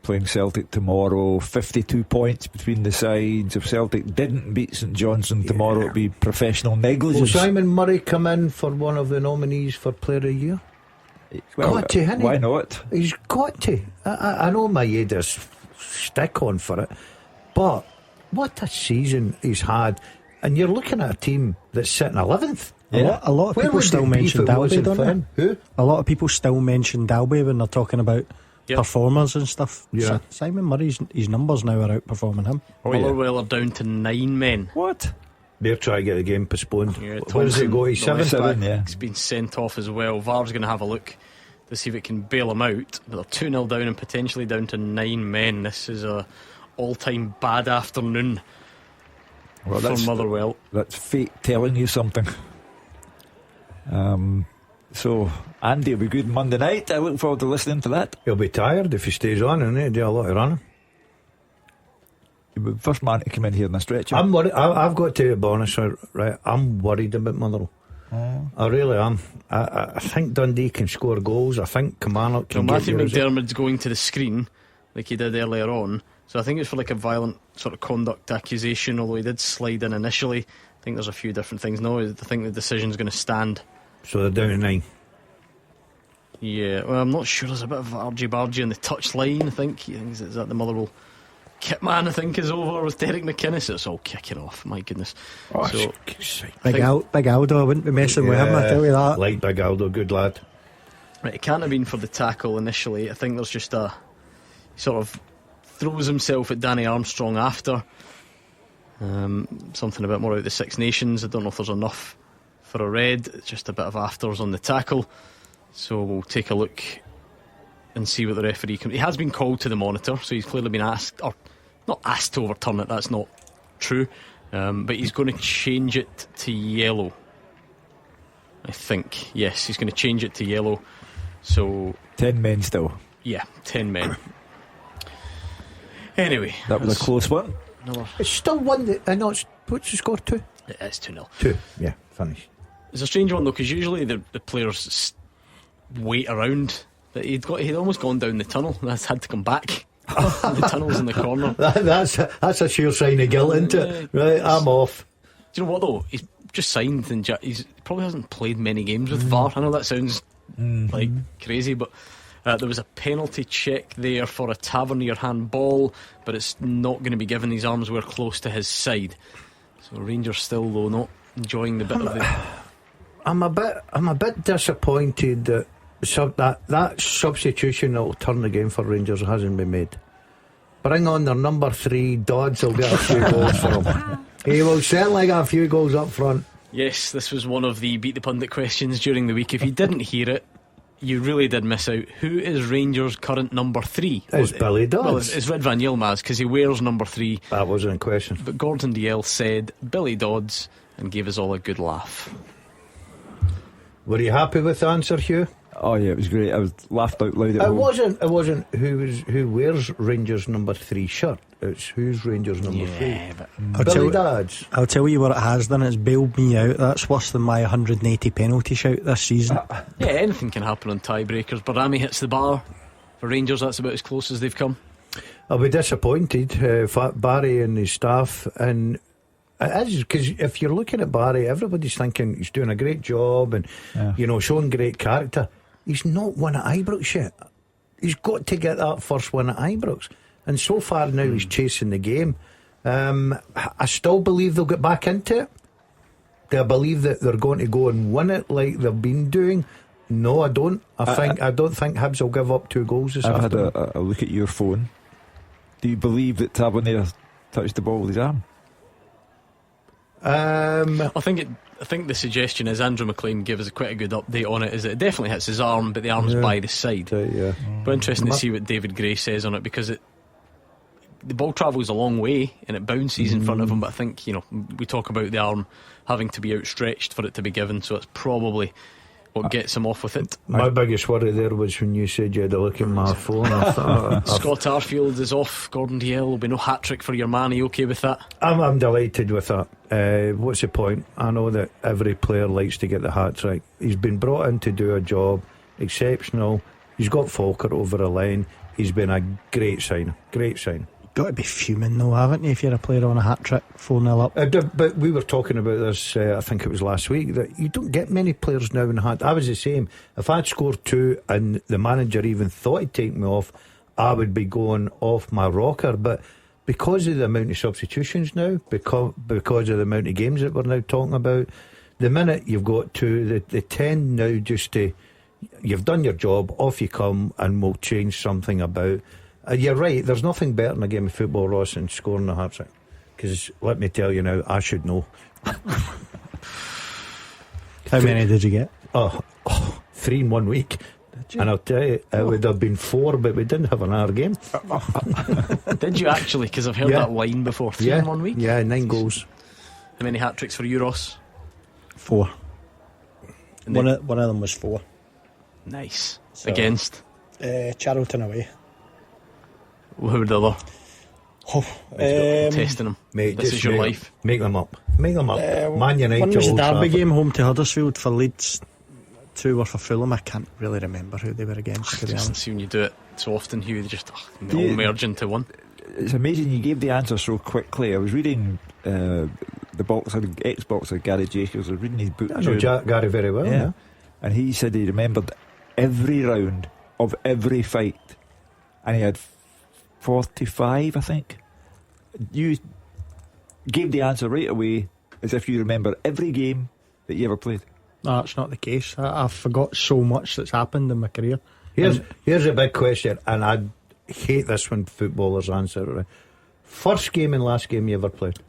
Playing Celtic tomorrow, 52 points between the sides. If Celtic didn't beat St Johnstone tomorrow, it'd be professional negligence. Will Simon Murray come in for one of the nominees for Player of the Year? Well, got to, hasn't why he? not? He's got to. I know Maeda's stick on for it, but what a season he's had. And you're looking at a team that's sitting 11th. A lot of Where people would still they be mention if it Dalby, wasn't don't for they? him? Who? A lot of people still mention Dalby when they're talking about performers and stuff. Yeah. Simon Murray's his numbers now are outperforming him. Motherwell are down to 9 men. What? They're trying to get the game postponed. Yeah, Where does it go? He's 7? Yeah. He's been sent off as well. VAR's going to have a look to see if it can bail him out. But they're 2-0 down and potentially down to 9 men. This is a all-time bad afternoon for Motherwell. That's fate telling you something. So Andy will be good Monday night. I look forward to listening to that. He'll be tired if he stays on, and he'll do a lot of running. You'll be the first man to come in here in a stretcher. I'm worried. I've got to be honest, right? I'm worried about Motherwell. I really am. I think Dundee can score goals. I think Kilmarnock can. So Matthew McDermott's going to the screen like he did earlier on. So I think it's for like a violent sort of conduct accusation, although he did slide in initially. I think there's a few different things. No, I think the decision's going to stand. So they're down to 9. Yeah, well, I'm not sure. There's a bit of argy-bargy on the touchline, I think. Is that the Motherwell kit man, I think, is over with Derek McInnes. It's all kicking off, my goodness. So, Big Aldo, I wouldn't be messing with him, I tell you that. Like Big Aldo, good lad. Right, it can't have been for the tackle initially. I think there's just he sort of throws himself at Danny Armstrong after. Something a bit more out of the Six Nations. I don't know if there's enough for a red. It's just a bit of afters on the tackle. So we'll take a look and see what the referee he has been called to the monitor, so he's clearly been asked, or not asked to overturn it, that's not true, but he's going to change it to yellow, I think. Yes, he's going to change it to yellow. So 10 men still. Yeah, 10 men. Anyway, that was a close one. It's still 1. What's the score? 2? It is 2-0. 2, yeah, finish. It's a strange one though, because usually the players wait around. But he'd almost gone down the tunnel. That's had to come back. The tunnel's in the corner. That's a sure sign of guilt, isn't it? Right, I'm off. Do you know what though? He's just signed and he probably hasn't played many games with VAR. I know that sounds like crazy, but there was a penalty check there for a Tavernier handball, but it's not going to be given. His arms were close to his side. So Rangers still though not enjoying the bit of the. I'm a bit disappointed that that substitution that will turn the game for Rangers hasn't been made. Bring on their number 3. Dodds will get a few goals for him. He will certainly get a few goals up front. Yes, this was one of the Beat the Pundit questions during the week. If you didn't hear it, you really did miss out. Who is Rangers' current number 3? It's Billy Dodds. Well, it's Red Van Yilmaz, because he wears number 3. That wasn't a question. But Gordon DL said Billy Dodds and gave us all a good laugh. Were you happy with the answer, Hugh? Oh yeah, it was great. I was laughed out loud at home. It wasn't who wears Rangers number 3 shirt. It's who's Rangers number 3. I'll tell you what it has done. It's bailed me out. That's worse than my 180 penalty shout this season. Yeah, anything can happen on tiebreakers. Barami hits the bar for Rangers. That's about as close as they've come. I'll be disappointed, Barry and his staff, and it is, because if you're looking at Barry, everybody's thinking he's doing a great job and showing great character. He's not won at Ibrox yet. He's got to get that first win at Ibrox, and so far now he's chasing the game. I still believe they'll get back into it. Do I believe that they're going to go and win it like they've been doing? No, I don't. I don't think Hibs will give up 2 goals this afternoon. I've had a look at your phone. Do you believe that Tavernier touched the ball with his arm? I think the suggestion is, Andrew McLean gave us quite a good update on it, is that it definitely hits his arm, but the arm's by the side. But interesting to see what David Gray says on it, because the ball travels a long way and it bounces in front of him. But I think, we talk about the arm having to be outstretched for it to be given, so it's probably what gets him off with it. My biggest worry there was when you said you had a look at my phone. I thought, Scott Arfield is off. Gordon Dalziel will be no hat-trick for your man. Are you okay with that? I'm delighted with that. What's the point? I know that every player likes to get the hat-trick. He's been brought in to do a job exceptional. He's got Falkirk over a line. He's been a great sign. Got to be fuming though, haven't you, if you're a player on a hat-trick 4-0 up? But we were talking about this, I think it was last week, that you don't get many players now in a hat. I was the same. If I'd scored 2 and the manager even thought he'd take me off, I would be going off my rocker. But because of the amount of substitutions now, because of the amount of games that we're now talking about, the minute you've got 2, they tend now just to, you've done your job, off you come, and we'll change something about. You're right, there's nothing better in a game of football, Ross, than scoring a hat-trick. Because let me tell you now, I should know. How many did you get? 3 in 1 week. And I'll tell you, it would have been 4, but we didn't have an hour game. Did you actually? Because I've heard that line before. 3 in 1 week? Yeah, 9 goals. How many hat-tricks for you, Ross? 4. One of them was 4. Nice. So, against? Charlton away. Who were the other? Testing them. Mate, this is your life. Make them up. Man United. One was the Derby game, home to Huddersfield for Leeds. 2 were for Fulham. I can't really remember who they were against, to be honest. See, when you do it so often, Hugh, they just all merge into one. It's amazing you gave the answer so quickly. I was reading ex-boxer Gary Jacobs. I was reading his book. I know Gary very well. Yeah. And he said he remembered every round of every fight, and he had 45, I think. You gave the answer right away, as if you remember every game that you ever played. No, that's not the case. I forgot so much that's happened in my career. Here's a big question, and I hate this when footballers answer it right. First game and last game you ever played?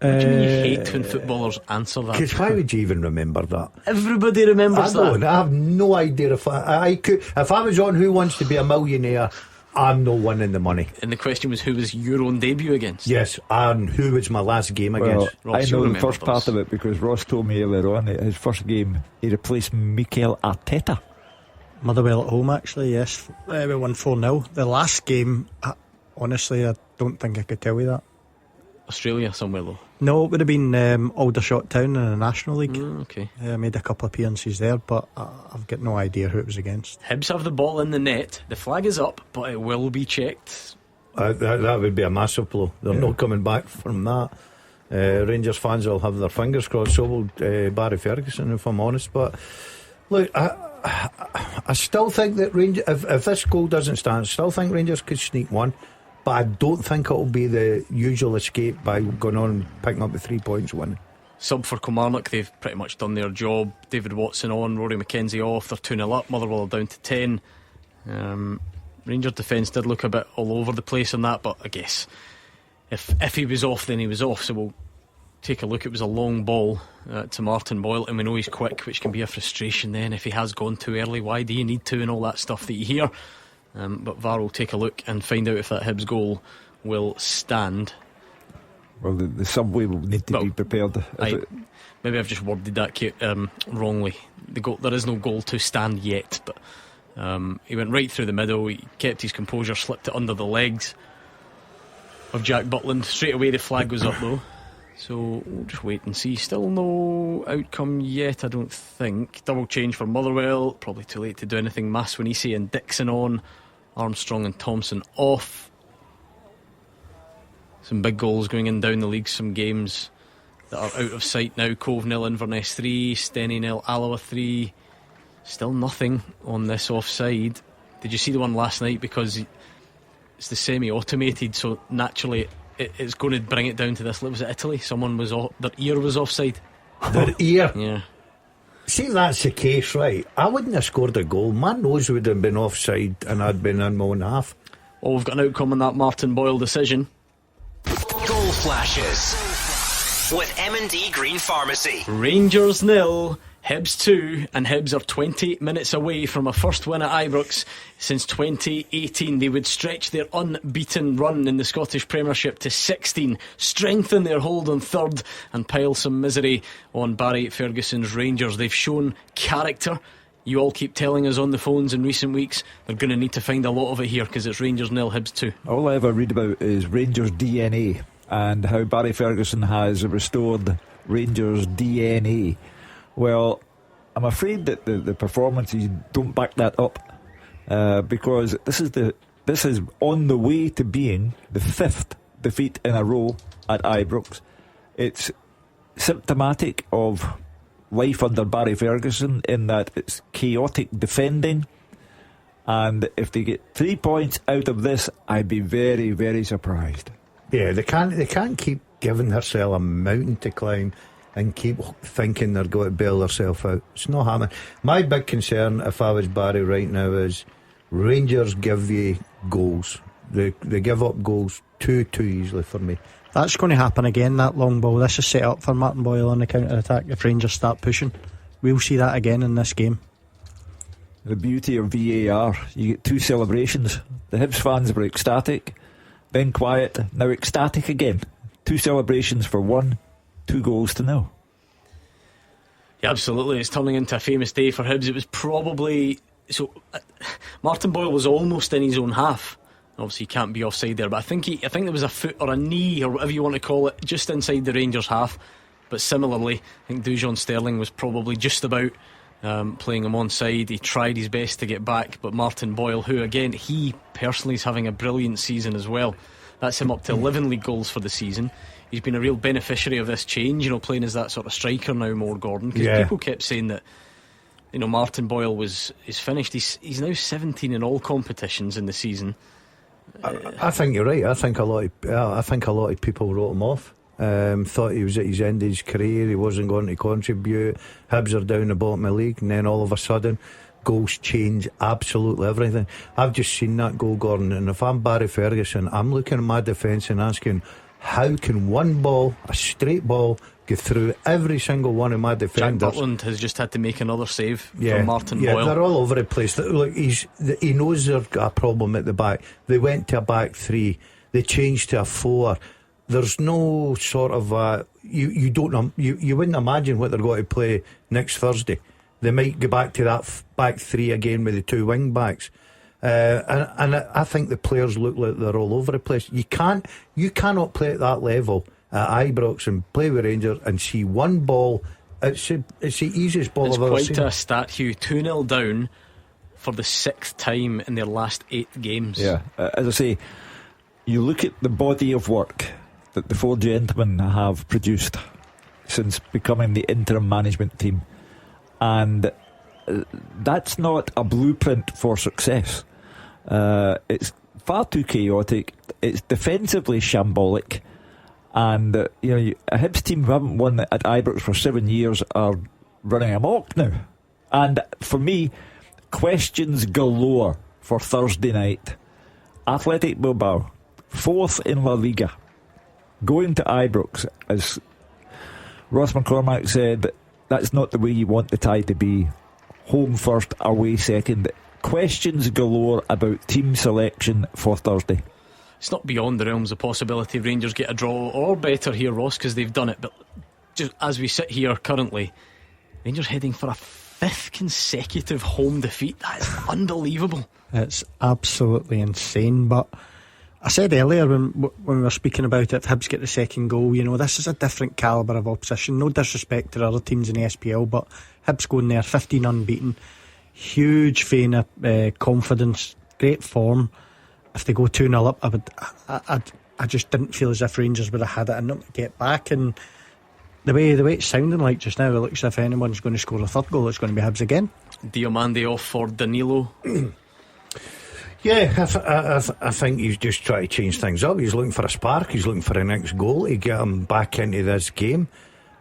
What do you mean you hate when footballers answer that? Because why would you even remember that? Everybody remembers that. I have no idea if I could. If I was on Who Wants to Be a Millionaire, I'm not winning the money. And the question was, who was your own debut against? Yes, and who was my last game against? Ross, I know the first part of it because Ross told me earlier on that his first game he replaced Mikel Arteta. Motherwell at home, actually, yes. We won 4-0. The last game, honestly, I don't think I could tell you that. Australia somewhere though? No, it would have been Aldershot Town in the National League. Okay. I made a couple of appearances there, but I've got no idea who it was against. Hibs have the ball in the net. The flag is up, but it will be checked. That would be a massive blow. They're not coming back from that. Rangers fans will have their fingers crossed. So will Barry Ferguson, if I'm honest. But look, I still think that Rangers, if this goal doesn't stand, I still think Rangers could sneak one. But I don't think it'll be the usual escape by going on and picking up the 3 points winning. Sub for Kilmarnock, they've pretty much done their job. David Watson on, Rory McKenzie off. They're 2-0 up. Motherwell are down to 10. Rangers defence did look a bit all over the place on that, but I guess if he was off, then he was off. So we'll take a look. It was a long ball to Martin Boyle, and we know he's quick, which can be a frustration then if he has gone too early. Why do you need to, and all that stuff that you hear. But VAR will take a look and find out if that Hibs goal will stand. Well, the subway will need to be prepared. Maybe I've just worded that wrongly. There is no goal to stand yet, but he went right through the middle. He kept his composure, slipped it under the legs of Jack Butland. Straight away the flag was up though, so we'll just wait and see. Still no outcome yet, I don't think. Double change for Motherwell, probably too late to do anything. Maswanisi and Dixon on, Armstrong and Thompson off. Some big goals going in down the league, some games that are out of sight now. Cove 0, Inverness 3, Steny 0, Alloa 3. Still nothing on this offside. Did you see the one last night? Because it's the semi-automated, so naturally it's going to bring it down to this. Was it Italy? Someone was their ear was offside. Their ear? Yeah. See, that's the case, right? I wouldn't have scored a goal. My nose would have been offside and I'd been in my own half. Well, we've got an outcome on that Martin Boyle decision. Goal flashes with M&D Green Pharmacy. Rangers 0, Hibs 2, and Hibs are 20 minutes away from a first win at Ibrox since 2018. They would stretch their unbeaten run in the Scottish Premiership to 16, strengthen their hold on third, and pile some misery on Barry Ferguson's Rangers. They've shown character. You all keep telling us on the phones in recent weeks they're going to need to find a lot of it here, because it's Rangers 0, Hibs 2. All I ever read about is Rangers DNA and how Barry Ferguson has restored Rangers DNA. Well, I'm afraid that the performances don't back that up, because this is on the way to being the 5th defeat in a row at Ibrox. It's symptomatic of life under Barry Ferguson in that it's chaotic defending, and if they get 3 points out of this, I'd be very, very surprised. Yeah, they can't keep giving themselves a mountain to climb and keep thinking they're going to bail themselves out. It's not happening. My big concern, if I was Barry right now, is Rangers give you goals. They give up goals too easily for me. That's going to happen again, that long ball. This is set up for Martin Boyle on the counter-attack if Rangers start pushing. We'll see that again in this game. The beauty of VAR, you get 2 celebrations. The Hibs fans were ecstatic, then quiet, now ecstatic again. 2 celebrations for 1, 2 goals to 0. Yeah, absolutely. It's turning into a famous day for Hibs. It was probably... Martin Boyle was almost in his own half. Obviously he can't be offside there, but I think there was a foot or a knee or whatever you want to call it just inside the Rangers half. But similarly, I think Dujon Sterling was probably just about playing him onside. He tried his best to get back, but Martin Boyle, who again he personally is having a brilliant season as well, that's him up to 11 league goals for the season. He's been a real beneficiary of this change, playing as that sort of striker now more, Gordon, because people kept saying that Martin Boyle is finished. He's now 17 in all competitions in the season. I think you're right. I think a lot of people wrote him off. Thought he was at his end of his career. He wasn't going to contribute. Hibs are down the bottom of the league, and then all of a sudden, goals change absolutely everything. I've just seen that goal, Gordon, and if I'm Barry Ferguson, I'm looking at my defence and asking, how can one ball, a straight ball, go through every single one of my defenders? Jack Butland has just had to make another save from Martin Boyle. They're all over the place. Look, he knows they've got a problem at the back. They went to a back 3. They changed to a 4. There's no sort of you wouldn't imagine what they're going to play next Thursday. They might go back to that back 3 again with the 2 wing backs. And I think the players look like they're all over the place. You cannot play at that level at Ibrox and play with Rangers and see one ball. It's the easiest ball I've ever seen. It's quite a stat, Hugh. 2-0 down for the 6th time in their last 8 games. Yeah, as I say, you look at the body of work that the 4 gentlemen have produced since becoming the interim management team, and that's not a blueprint for success. It's far too chaotic. It's defensively shambolic, and a Hibs team who haven't won at Ibrox for 7 years are running amok now. And for me, questions galore for Thursday night. Athletic Bilbao, 4th in La Liga, going to Ibrox, as Ross McCormack said, that's not the way you want the tie to be. Home first, away second. Questions galore about team selection for Thursday. it's not beyond the realms of possibility Rangers get a draw or better here, Ross, because they've done it. But just as we sit here currently, Rangers heading for a 5th consecutive home defeat. That is unbelievable. It's absolutely insane. But I said earlier when we were speaking about it, if Hibs get the second goal, you know, this is a different calibre of opposition. No disrespect to the other teams in the SPL, but Hibs going there 15 unbeaten, huge vein of confidence, great form. If they go 2-0 up, I just didn't feel as if Rangers would have had it in them to get back. And the way it's sounding like just now, it looks as if anyone's going to score a third goal, it's going to be Hibs again. Diomande off for Danilo. Yeah, I think he's just trying to change things up. He's looking for a spark. He's looking for a next goal to get him back into this game.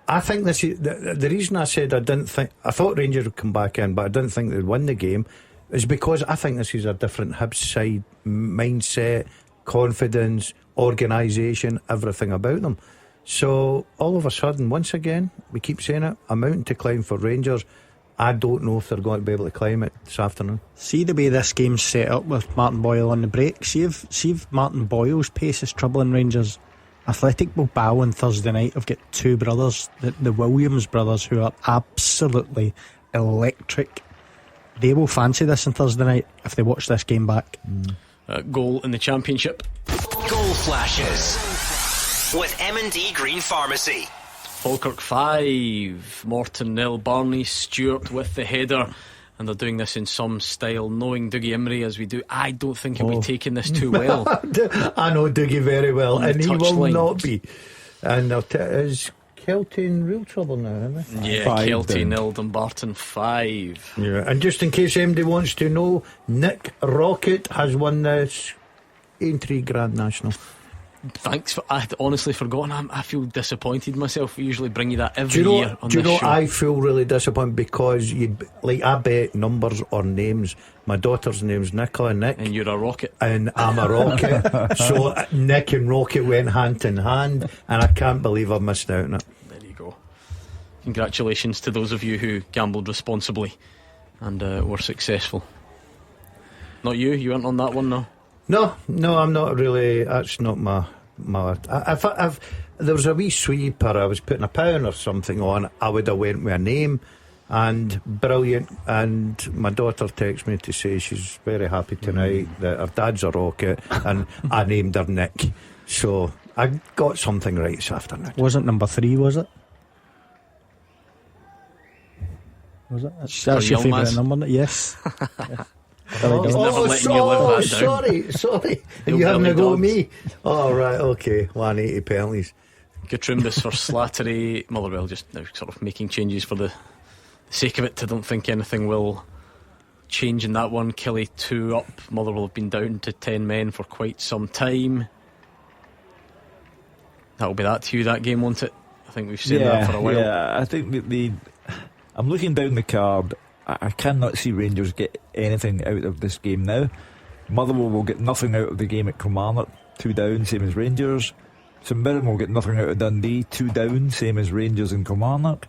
I think this is the reason I said I thought Rangers would come back in, but I didn't think they'd win the game, is because I think this is a different Hibs side mindset, confidence, organisation, everything about them. So all of a sudden, once again, we keep saying it, a mountain to climb for Rangers. I don't know if they're going to be able to climb it this afternoon. See the way this game's set up with Martin Boyle on the break. See if Martin Boyle's pace is troubling Rangers. Athletic Bilbao on Thursday night have got two brothers, the Williams brothers, who are absolutely electric. They will fancy this on Thursday night if they watch this game back. Goal in the Championship. Goal flashes with M&D Green Pharmacy. Falkirk 5, Morton 0, Barney Stewart with the header, and they're doing this in some style. Knowing Dougie Imrie as we do, I don't think he'll be taking this too well. I know Dougie very well, and he will touchline. not be. And is Kelty in real trouble now, isn't he? Yeah, Kelty 0, Dumbarton 5. Yeah, and just in case anybody wants to know, Nick Rocket has won this Aintree Grand National. Thanks. I'd honestly forgotten. I feel disappointed myself. We usually bring you that every year on do you this know show. I feel really disappointed because I bet numbers or names. My daughter's name's Nicola, Nick, and you're a rocket, and I'm a rocket. So Nick and Rocket went hand in hand, and I can't believe I've missed out on it. There you go. Congratulations to those of you who gambled responsibly and were successful. Not you. You weren't on that one, no. No, I'm not really. That's not my. If there was a wee sweep or I was putting £1 or something on, I would have went with a name, and brilliant. And my daughter texts me to say she's very happy tonight that her dad's a rocket, and I named her Nick. So I got something right this afternoon. Wasn't number 3, was it? Was it? That's your favourite number, yes. Sorry. And you having a go at me? Oh, right, okay. 180 penalties. Gatrumbis for Slattery. Motherwell just now sort of making changes for the sake of it. I don't think anything will change in that one. Kelly 2 up. Motherwell have been down to 10 men for quite some time. That'll be that to you, that game, won't it? I think we've seen that for a while. Yeah, I think I'm looking down the card. I cannot see Rangers get anything out of this game now. Motherwell will get nothing out of the game at Kilmarnock, 2 down, same as Rangers. St Mirren will get nothing out of Dundee, 2 down, same as Rangers and Kilmarnock.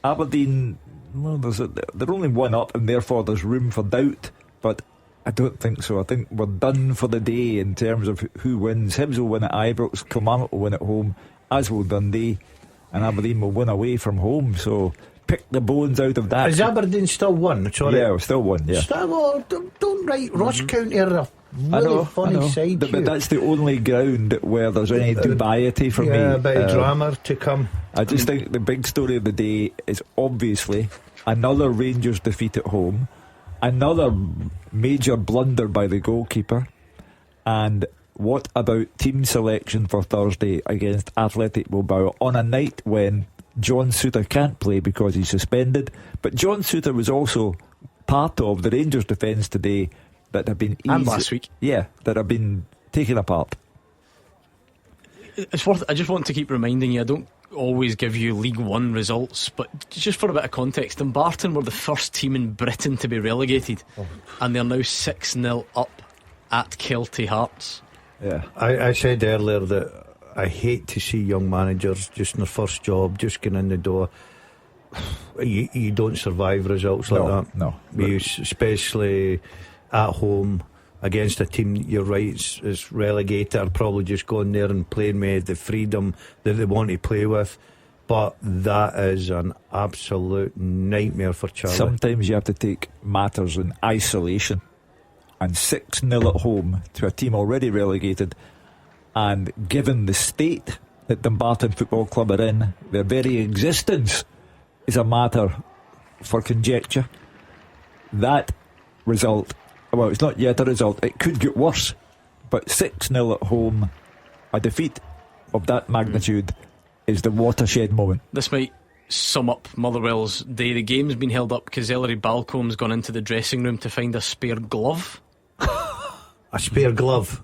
Aberdeen, well, they're only 1 up, and therefore there's room for doubt, but I don't think so. I think we're done for the day in terms of who wins. Hibs will win at Ibrox, Kilmarnock will win at home, as will Dundee, and Aberdeen will win away from home, so pick the bones out of that. Is Aberdeen still 1? Sorry. Yeah, still 1, yeah. Don't write Ross County are a really funny side. But that's the only ground where there's any dubiety for me. Yeah, a bit of drama to come. I just think the big story of the day is obviously another Rangers defeat at home, another major blunder by the goalkeeper, and what about team selection for Thursday against Athletic Bilbao on a night when John Souttar can't play because he's suspended, but John Souttar was also part of the Rangers defence today that have been and last week, that have been taken apart. It's worth. I just want to keep reminding you, I don't always give you League One results, but just for a bit of context, Dumbarton were the first team in Britain to be relegated, and they're now 6-0 up at Kelty Hearts. Yeah, I said earlier that I hate to see young managers just in their first job, just getting in the door. You don't survive results like that. No. Especially at home. against a team, you're right, it's relegated, are probably just going there and playing with the freedom that they want to play with. But that is an absolute nightmare for Charlie. Sometimes you have to take matters in isolation, and 6-0 at home to a team already relegated, and given the state that Dumbarton Football Club are in, their very existence is a matter for conjecture. That result, well, it's not yet a result, it could get worse, but 6-0 at home, a defeat of that magnitude is the watershed moment. This might sum up Motherwell's day. The game's been held up because Ellery Balcomb's gone into the dressing room to find a spare glove. A spare glove?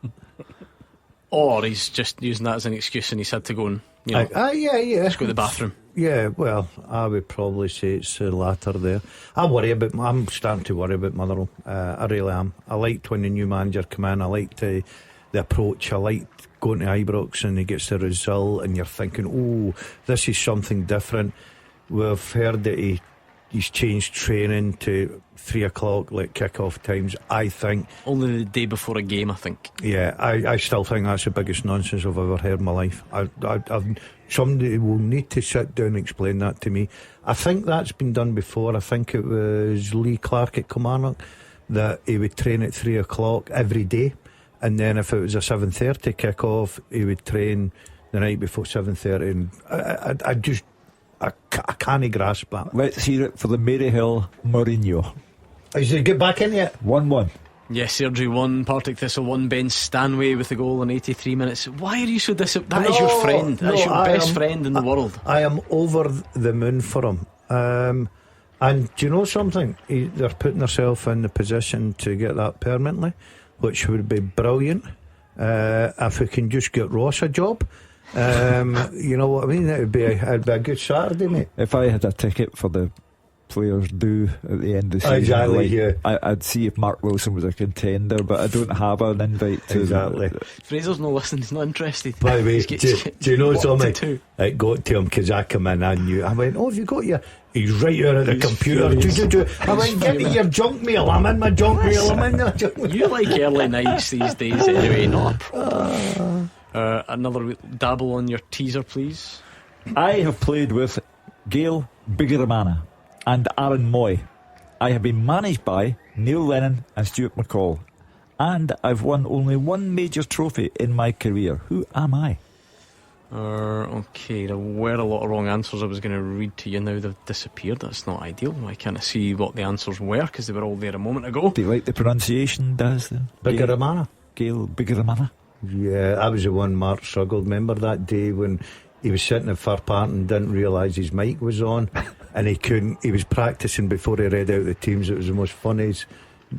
Or he's just using that as an excuse and he's had to go and, yeah, just go to the bathroom. Yeah, well, I would probably say it's the latter there. I'm starting to worry about Motherwell. I really am. I liked when the new manager came in. I liked the approach. I liked going to Ibrox and he gets the result and you're thinking, oh, this is something different. We've heard that he's changed training to 3 o'clock like kick-off times. I think only the day before a game, I think. Yeah, I still think that's the biggest nonsense I've ever heard in my life. Somebody will need to sit down and explain that to me. I think that's been done before. I think it was Lee Clark at Kilmarnock that he would train at 3 o'clock every day, and then if it was a 7:30 kick-off, he would train the night before 7:30. And I can't grasp that. Let's hear it for the Maryhill Mourinho. Is he get back in yet? 1-1. Yes, Sergi 1, Partick Thistle 1, Ben Stanway with the goal in 83 minutes. Why are you so disappointed? That is your friend. That's your best friend in the world. I am over the moon for him. And do you know something? They're putting themselves in the position to get that permanently, which would be brilliant. If we can just get Ross a job. You know what I mean? It'd be a good Saturday, mate. If I had a ticket for the players due at the end of the season, exactly, yeah. I'd see if Mark Wilson was a contender, but I don't have an invite to exactly. Fraser's not listening, he's not interested. By the way, do you know something? It got to him because I come in, I knew. I went, oh, have you got your... He's right here at the computer. I went, get me your junk mail. I'm in my junk mail. You like early nights these days anyway, not a problem. Another dabble on your teaser, please. I have played with Gail Bigiramana and Aaron Moy. I have been managed by Neil Lennon and Stuart McCall, and I've won only one major trophy in my career. Who am I? Okay, there were a lot of wrong answers I was going to read to you. Now they've disappeared. That's not ideal. I can't see what the answers were because they were all there a moment ago. Do you like the pronunciation, Daz? Bigiramana. Gail Bigiramana. Yeah, that was the one Mark struggled. Remember that day when he was sitting at Fir Park and didn't realise his mic was on and he was practising before he read out the teams. It was the most funniest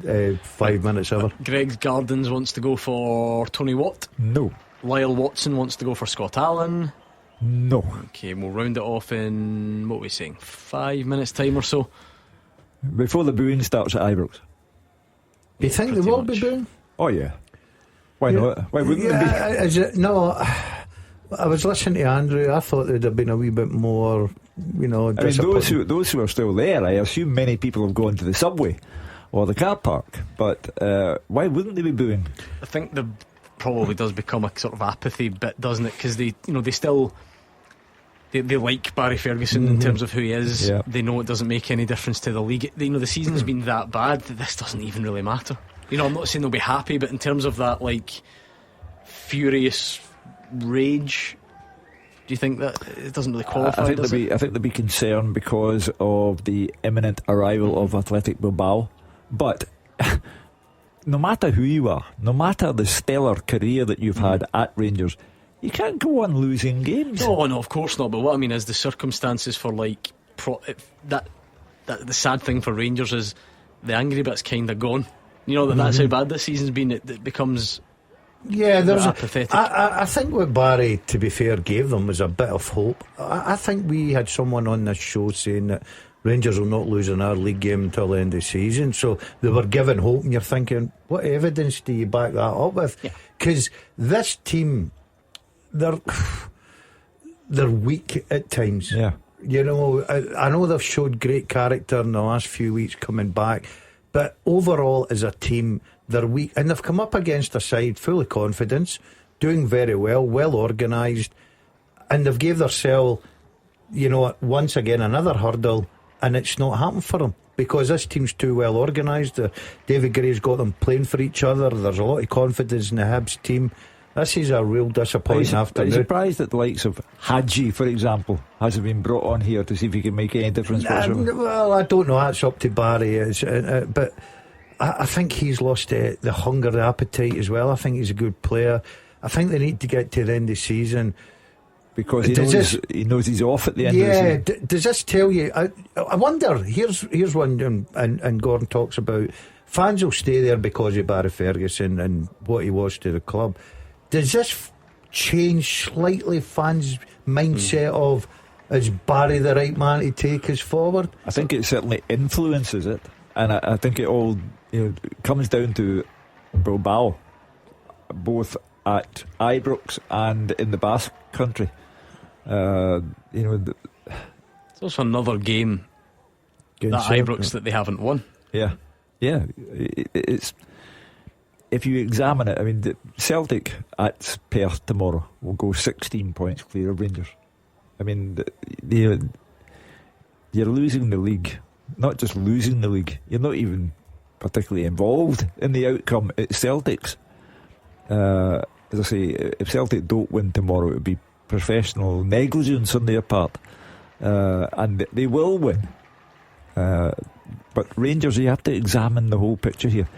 5 minutes ever. Greg Gardens wants to go for Tony Watt. No. Lyle Watson wants to go for Scott Allen. No. Okay, we'll round it off in, what are we saying, 5 minutes time or so before the booing starts at Ibrox. Do you think they will be booing? Oh yeah. Why not? Why wouldn't they be? Is it? No, I was listening to Andrew. I thought there'd have been a wee bit more, you know. I mean, those who are still there, I assume many people have gone to the subway or the car park. But why wouldn't they be booing? I think there probably does become a sort of apathy bit, doesn't it? Because they still they like Barry Ferguson in terms of who he is. Yeah. They know it doesn't make any difference to the league. The season's been that bad that this doesn't even really matter. I'm not saying they'll be happy, but in terms of that, like, furious rage, do you think that it doesn't really qualify? I think they'll be concerned because of the imminent arrival of Athletic Bilbao. But no matter who you are, no matter the stellar career that you've had at Rangers, you can't go on losing games. No, of course not. But what I mean is the circumstances for like the sad thing for Rangers is the angry bit's kind of gone. That's how bad this season's been. It becomes there's apathetic. I think what Barry, to be fair, gave them was a bit of hope. I think we had someone on this show saying that Rangers will not lose in our league game until the end of the season, so they were given hope, and you're thinking, what evidence do you back that up with? Because this team, they're weak at times. Yeah. I know they've showed great character in the last few weeks coming back, but overall as a team they're weak, and they've come up against a side full of confidence, doing very well organised, and they've gave themselves, once again another hurdle, and it's not happened for them because this team's too well organised. David Gray's got them playing for each other. There's a lot of confidence in the Hibs team. This is a real disappointing afternoon. Are you surprised that the likes of Hadji, for example, hasn't been brought on here to see if he can make any difference whatsoever? Well, I don't know. That's up to Barry. But I think he's lost the hunger, the appetite as well. I think he's a good player. I think they need to get to the end of the season. Because he knows he's off at the end of the season. Does this tell you? I wonder. Here's one, and Gordon talks about fans will stay there because of Barry Ferguson and what he was to the club. Does this change slightly fans' mindset of, is Barry the right man to take us forward? I think it certainly influences it, and I think it all comes down to Bilbao, both at Ibrox and in the Basque country. It's also another game at Ibrox that they haven't won. Yeah. It's, if you examine it, I mean, Celtic at Perth tomorrow will go 16 points clear of Rangers. I mean, you're losing the league. Not just losing the league, you're not even particularly involved in the outcome. It's Celtic's. As I say, if Celtic don't win tomorrow, it would be professional negligence on their part, and they will win. But Rangers, you have to examine the whole picture here,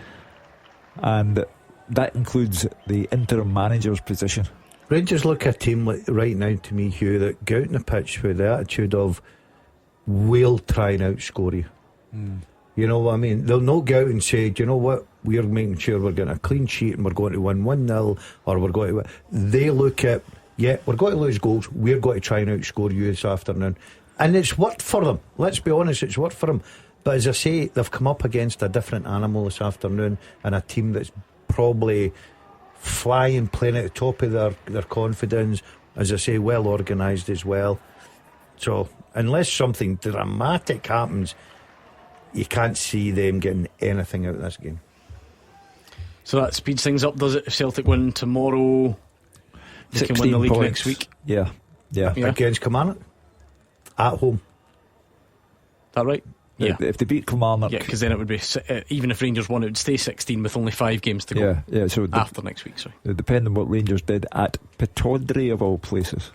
and that includes the interim manager's position. Rangers look a team right now to me, Hugh, that go out on the pitch with the attitude of, we'll try and outscore you. You know what I mean? They'll not go out and say, do you know what, we're making sure we're getting a clean sheet and we're going to win 1-0, or we're going to... They look at, we're going to lose goals, we're going to try and outscore you this afternoon. And it's worked for them. Let's be honest, it's worked for them. But as I say, they've come up against a different animal this afternoon, and a team that's probably flying, playing at the top of their confidence. As I say, well organised as well. So, unless something dramatic happens, you can't see them getting anything out of this game. So that speeds things up, does it? If Celtic win tomorrow, they can win the league next week. Yeah. Against Kilmarnock at home. Is that right? Yeah. If they beat Kilmarnock, because then it would be, even if Rangers won, it would stay 16 with only 5 games to go. So after next week, sorry. It depends on what Rangers did at Pittodrie of all places.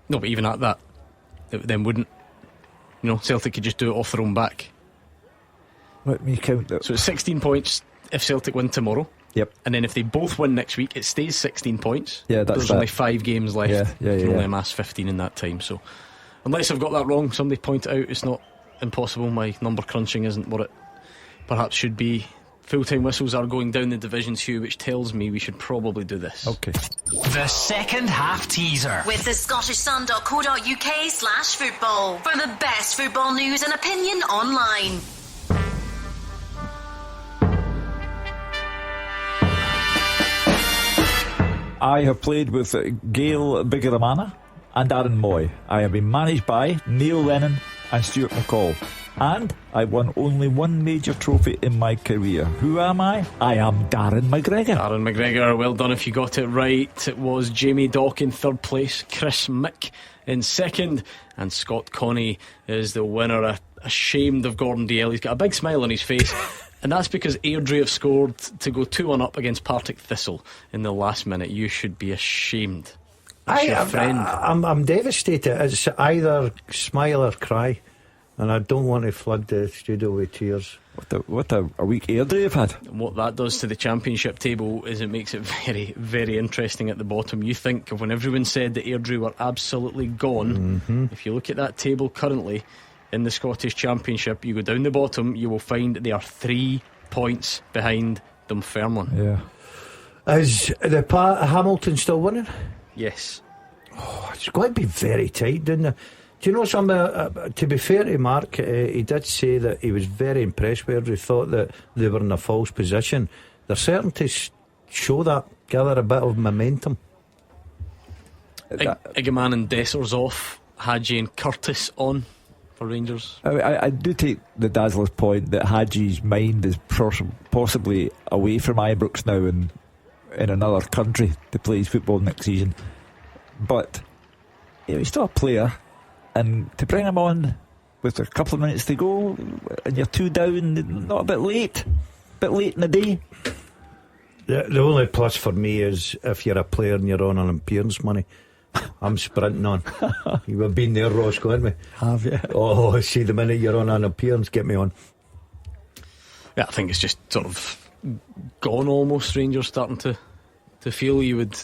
No, but even at that, it then wouldn't. Celtic could just do it off their own back. Let me count that. So it's 16 points if Celtic win tomorrow. Yep. And then if they both win next week, it stays 16 points. Yeah, that's There's only 5 games left. You can only amass 15 in that time. So unless I've got that wrong, somebody point it out. It's not impossible. My number crunching isn't what it perhaps should be. Full-time whistles are going down the divisions, Hugh, which tells me we should probably do this. Okay. The second half teaser with the scottishsun.co.uk/football for the best football news and opinion online. I have played with Gail Bigaramana and Darren Moy. I have been managed by Neil Lennon and Stuart McCall. And I won only one major trophy in my career. Who am I? I am Darren McGregor. Darren McGregor, well done if you got it right. It was Jamie Dock in third place, Chris Mick in second, and Scott Connie is the winner. Ashamed of Gordon Dalziel. He's got a big smile on his face. And that's because Airdrie have scored to go 2-1 up against Partick Thistle in the last minute. You should be ashamed. I'm devastated. It's either smile or cry, and I don't want to flood the studio with tears. What a week Airdrie have had. And what that does to the championship table is it makes it very, very interesting at the bottom. You think of when everyone said that Airdrie were absolutely gone. If you look at that table currently in the Scottish Championship, you go down the bottom, you will find they are 3 points behind Dunfermline. Yeah. Is the Hamilton still winning? Yes. It's going to be very tight, doesn't it? Do you know something? To be fair to Mark, he did say that he was very impressed with Airdrie. He thought that they were in a false position. They're certain to show that, gather a bit of momentum. Igaman and Dessers off, Hadji and Curtis on for Rangers. I do take the Dazzler's point that Hadji's mind is possibly away from Ibrox now and in another country to play his football next season. But he's still a player, and to bring him on with a couple of minutes to go and you're 2 down, not a bit late in the day. The only plus for me is if you're a player and you're on an appearance money. I'm sprinting on. You've been there, Roscoe, haven't we? Have you? Oh, see, the minute you're on an appearance, get me on. Yeah, I think it's just sort of gone almost. Rangers starting to feel you would,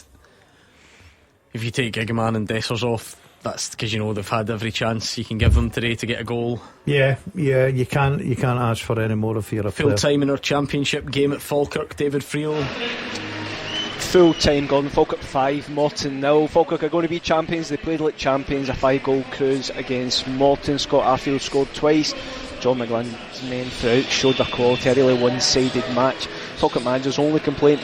if you take Gigaman and Dessers off, that's because they've had every chance you can give them today to get a goal. Yeah, you can't ask for any more if you're a full time in our championship game at Falkirk. David Friel. Full time, Gordon. Falkirk 5, Morton 0. Falkirk are going to be champions. They played like champions. A 5-goal cruise against Morton. Scott Arfield scored twice. John McGlynn's men throughout showed their quality. A really one-sided match. Falkirk manager's only complaint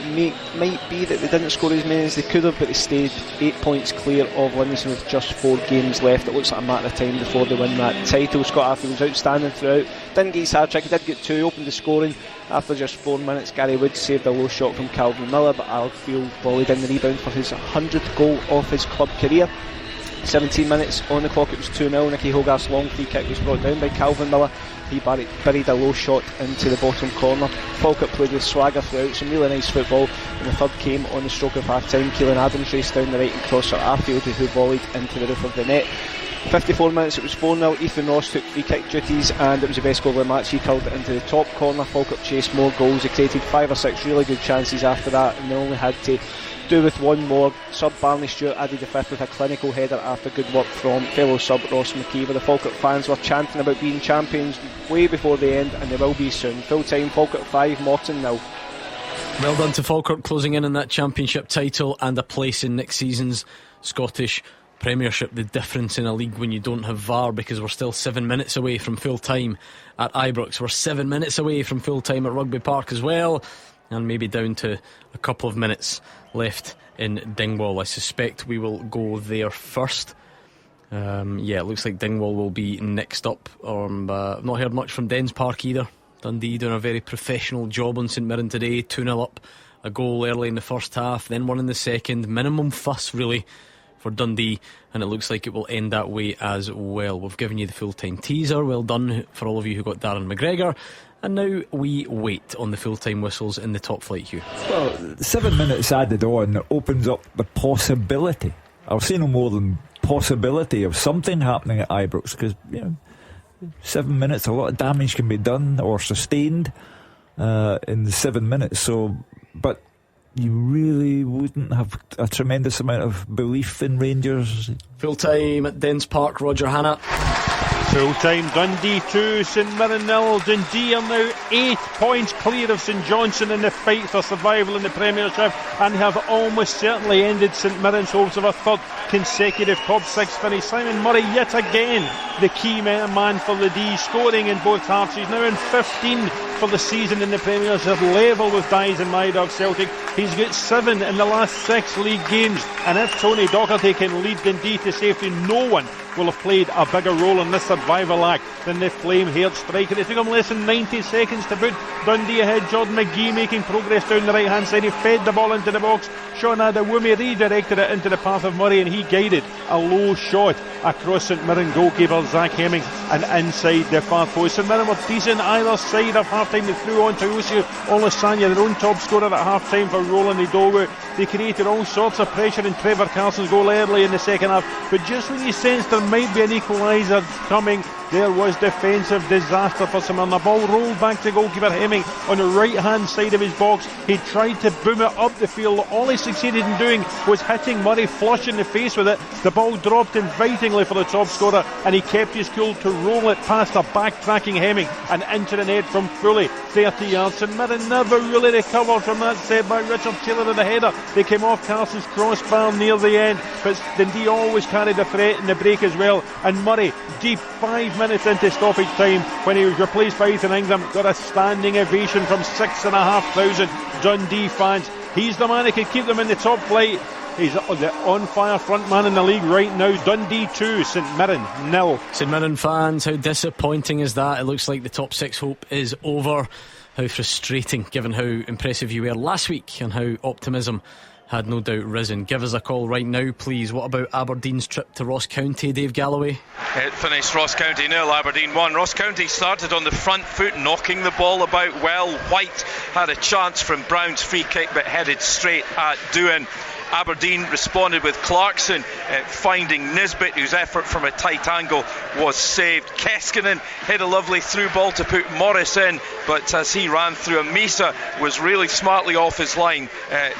might be that they didn't score as many as they could have, but they stayed 8 points clear of Livingston with just 4 games left. It looks like a matter of time before they win that title. Scott Arfield was outstanding throughout. Didn't get his hat-trick. He did get 2. Opened the scoring after just 4 minutes. Gary Wood saved a low shot from Calvin Miller, but Arfield volleyed in the rebound for his 100th goal of his club career. 17 minutes on the clock, it was 2-0. Nicky Hogarth's long free kick was brought down by Calvin Miller. He buried a low shot into the bottom corner. Falkirk played with swagger throughout, some really nice football, and the third came on the stroke of half time. Keelan Adams raced down the right and crossed for Arfield, who volleyed into the roof of the net. 54 minutes, it was 4-0. Ethan Ross took free kick duties, and it was the best goal of the match. He curled it into the top corner. Falkirk chased more goals. They created 5 or 6 really good chances after that, and they only had to do with one more. Sub Barney Stewart added the 5th with a clinical header after good work from fellow sub Ross McKeever. The Falkirk fans were chanting about being champions way before the end, and they will be soon. Full time, Falkirk 5, Morton 0. Well done to Falkirk, closing in on that championship title and a place in next season's Scottish Premiership. The difference in a league when you don't have VAR, because we're still 7 minutes away from full time at Ibrox. We're 7 minutes away from full time at Rugby Park as well, and maybe down to a couple of minutes left in Dingwall. I suspect we will go there first. It looks like Dingwall will be next up. I've not heard much from Dens Park either. Dundee doing a very professional job on St Mirren today. 2-0 up, a goal early in the first half, then one in the second. Minimum fuss really for Dundee, and it looks like it will end that way as well. We've given you the full-time teaser. Well done for all of you who got Darren McGregor. And now we wait on the full-time whistles in the top flight, Hugh. Well, 7 minutes added on opens up the possibility, I'll say no more than possibility, of something happening at Ibrox, because 7 minutes, a lot of damage can be done or sustained in 7 minutes. So, but you really wouldn't have a tremendous amount of belief in Rangers. Full-time at Dens Park, Roger Hannah. Full-time, Dundee 2, St Mirren 0. Dundee are now 8 points clear of St Johnstone in the fight for survival in the Premiership, and have almost certainly ended St Mirren's hopes of a third consecutive top 6 finish. Simon Murray yet again the key man for the D, scoring in both halves. He's now in 15 for the season in the Premiership, level with Dyes and Mydog Celtic. He's got 7 in the last 6 league games, and if Tony Docherty can lead Dundee to safety, no one will have played a bigger role in this survival act than the flame-haired striker. It took him less than 90 seconds to put Dundee ahead. Jordan McGee making progress down the right hand side. He fed the ball into the box. Sean Adewumi redirected it into the path of Murray, and he guided a low shot across St Mirren goalkeeper Zach Hemming and inside the far post. St Mirren were decent either side of half time. They threw on to Usu Olasanya, their own top scorer, at half time for Roland Idowu. They created all sorts of pressure in Trevor Carson's goal early in the second half, but just when you sensed there might be an equaliser coming, there was defensive disaster for St Mirren. The ball rolled back to goalkeeper Hemming on the right hand side of his box. He tried to boom it up the field. All he succeeded in doing was hitting Murray flush in the face with it. The ball dropped invitingly for the top scorer, and he kept his cool to roll it past a backtracking Hemming and into the net from fully 30 yards. St Mirren never really recovered from that setback. Richard Taylor in the header. They came off Carson's crossbar near the end, but Dundee always carried the threat in the break as well. And Murray, deep 5 minutes into stoppage time, when he was replaced by Ethan Ingram, got a standing ovation from 6,500 Dundee fans. He's the man who could keep them in the top flight. He's the on-fire front man in the league right now. Dundee 2, St Mirren 0. St Mirren fans, how disappointing is that? It looks like the top 6 hope is over. How frustrating, given how impressive you were last week and how optimism had no doubt risen. Give us a call right now, please. What about Aberdeen's trip to Ross County, Dave Galloway? It finished Ross County 0, Aberdeen 1. Ross County started on the front foot, knocking the ball about well. White had a chance from Brown's free kick, but headed straight at Doohan. Aberdeen responded with Clarkson finding Nisbet, whose effort from a tight angle was saved. Keskinen hit a lovely through ball to put Morris in, but as he ran through, Misa was really smartly off his line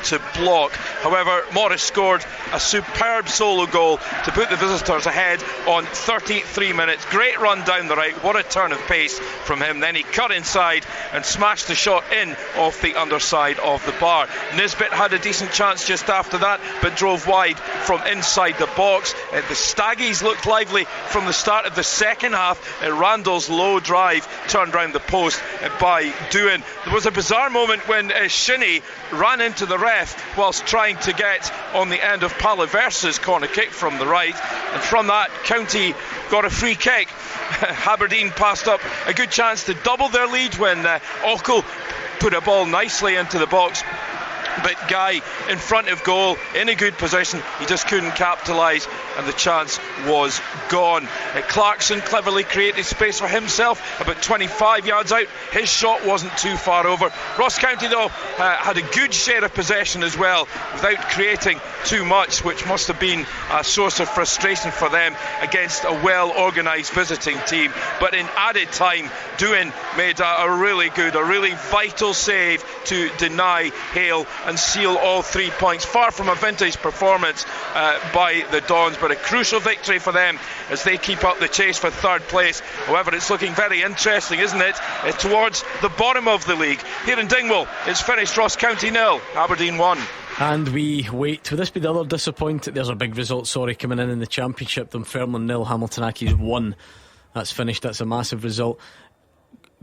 to block. However, Morris scored a superb solo goal to put the visitors ahead on 33 minutes. Great run down the right, what a turn of pace from him. Then he cut inside and smashed the shot in off the underside of the bar. Nisbet had a decent chance just after that, but drove wide from inside the box. The Staggies looked lively from the start of the second half. Randall's low drive turned round the post by Doohan. There was a bizarre moment when Shinnie ran into the ref whilst trying to get on the end of Palaversa's corner kick from the right, and from that County got a free kick. Aberdeen passed up a good chance to double their lead when Ockel put a ball nicely into the box, but Guy in front of goal in a good position, he just couldn't capitalise and the chance was gone. Clarkson cleverly created space for himself about 25 yards out. His shot wasn't too far over. Ross County though had a good share of possession as well without creating too much, which must have been a source of frustration for them against a well organised visiting team. But in added time, Doohan made a really good, a really vital save to deny Hale and seal all 3 points. Far from a vintage performance by the Dons, but a crucial victory for them as they keep up the chase for third place. However, it's looking very interesting, isn't it? Towards the bottom of the league. Here in Dingwall, it's finished Ross County 0, Aberdeen 1. And we wait. Will this be the other disappointing? There's a big result, coming in the Championship. Dunfermline 0, Hamilton Accies 1. That's finished. That's a massive result.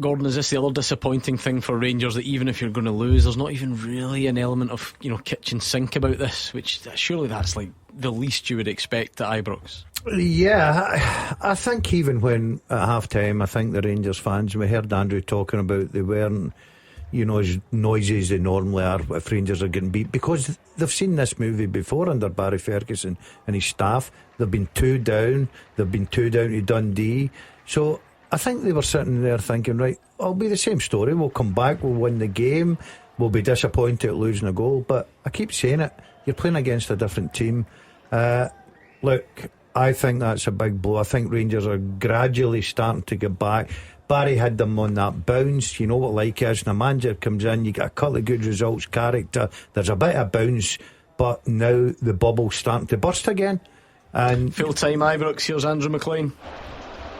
Gordon, is this the other disappointing thing for Rangers, that even if you're going to lose, there's not even really an element of, kitchen sink about this, which surely that's like the least you would expect at Ibrox? Yeah, I think even when at half time, I think the Rangers fans, we heard Andrew talking about they weren't, as noisy as they normally are if Rangers are getting beat, because they've seen this movie before under Barry Ferguson and his staff. They've been 2 down, they've been 2 down to Dundee, so I think they were sitting there thinking, right, it'll be the same story, we'll come back, we'll win the game, we'll be disappointed at losing a goal. But I keep saying it, you're playing against a different team. Look, I think that's a big blow. I think Rangers are gradually starting to get back. Barry had them on that bounce. You know what like is, and a manager comes in, you get a couple of good results, character, there's a bit of bounce, but now the bubble's starting to burst again. And full-time Ibrox, here's Andrew McLean.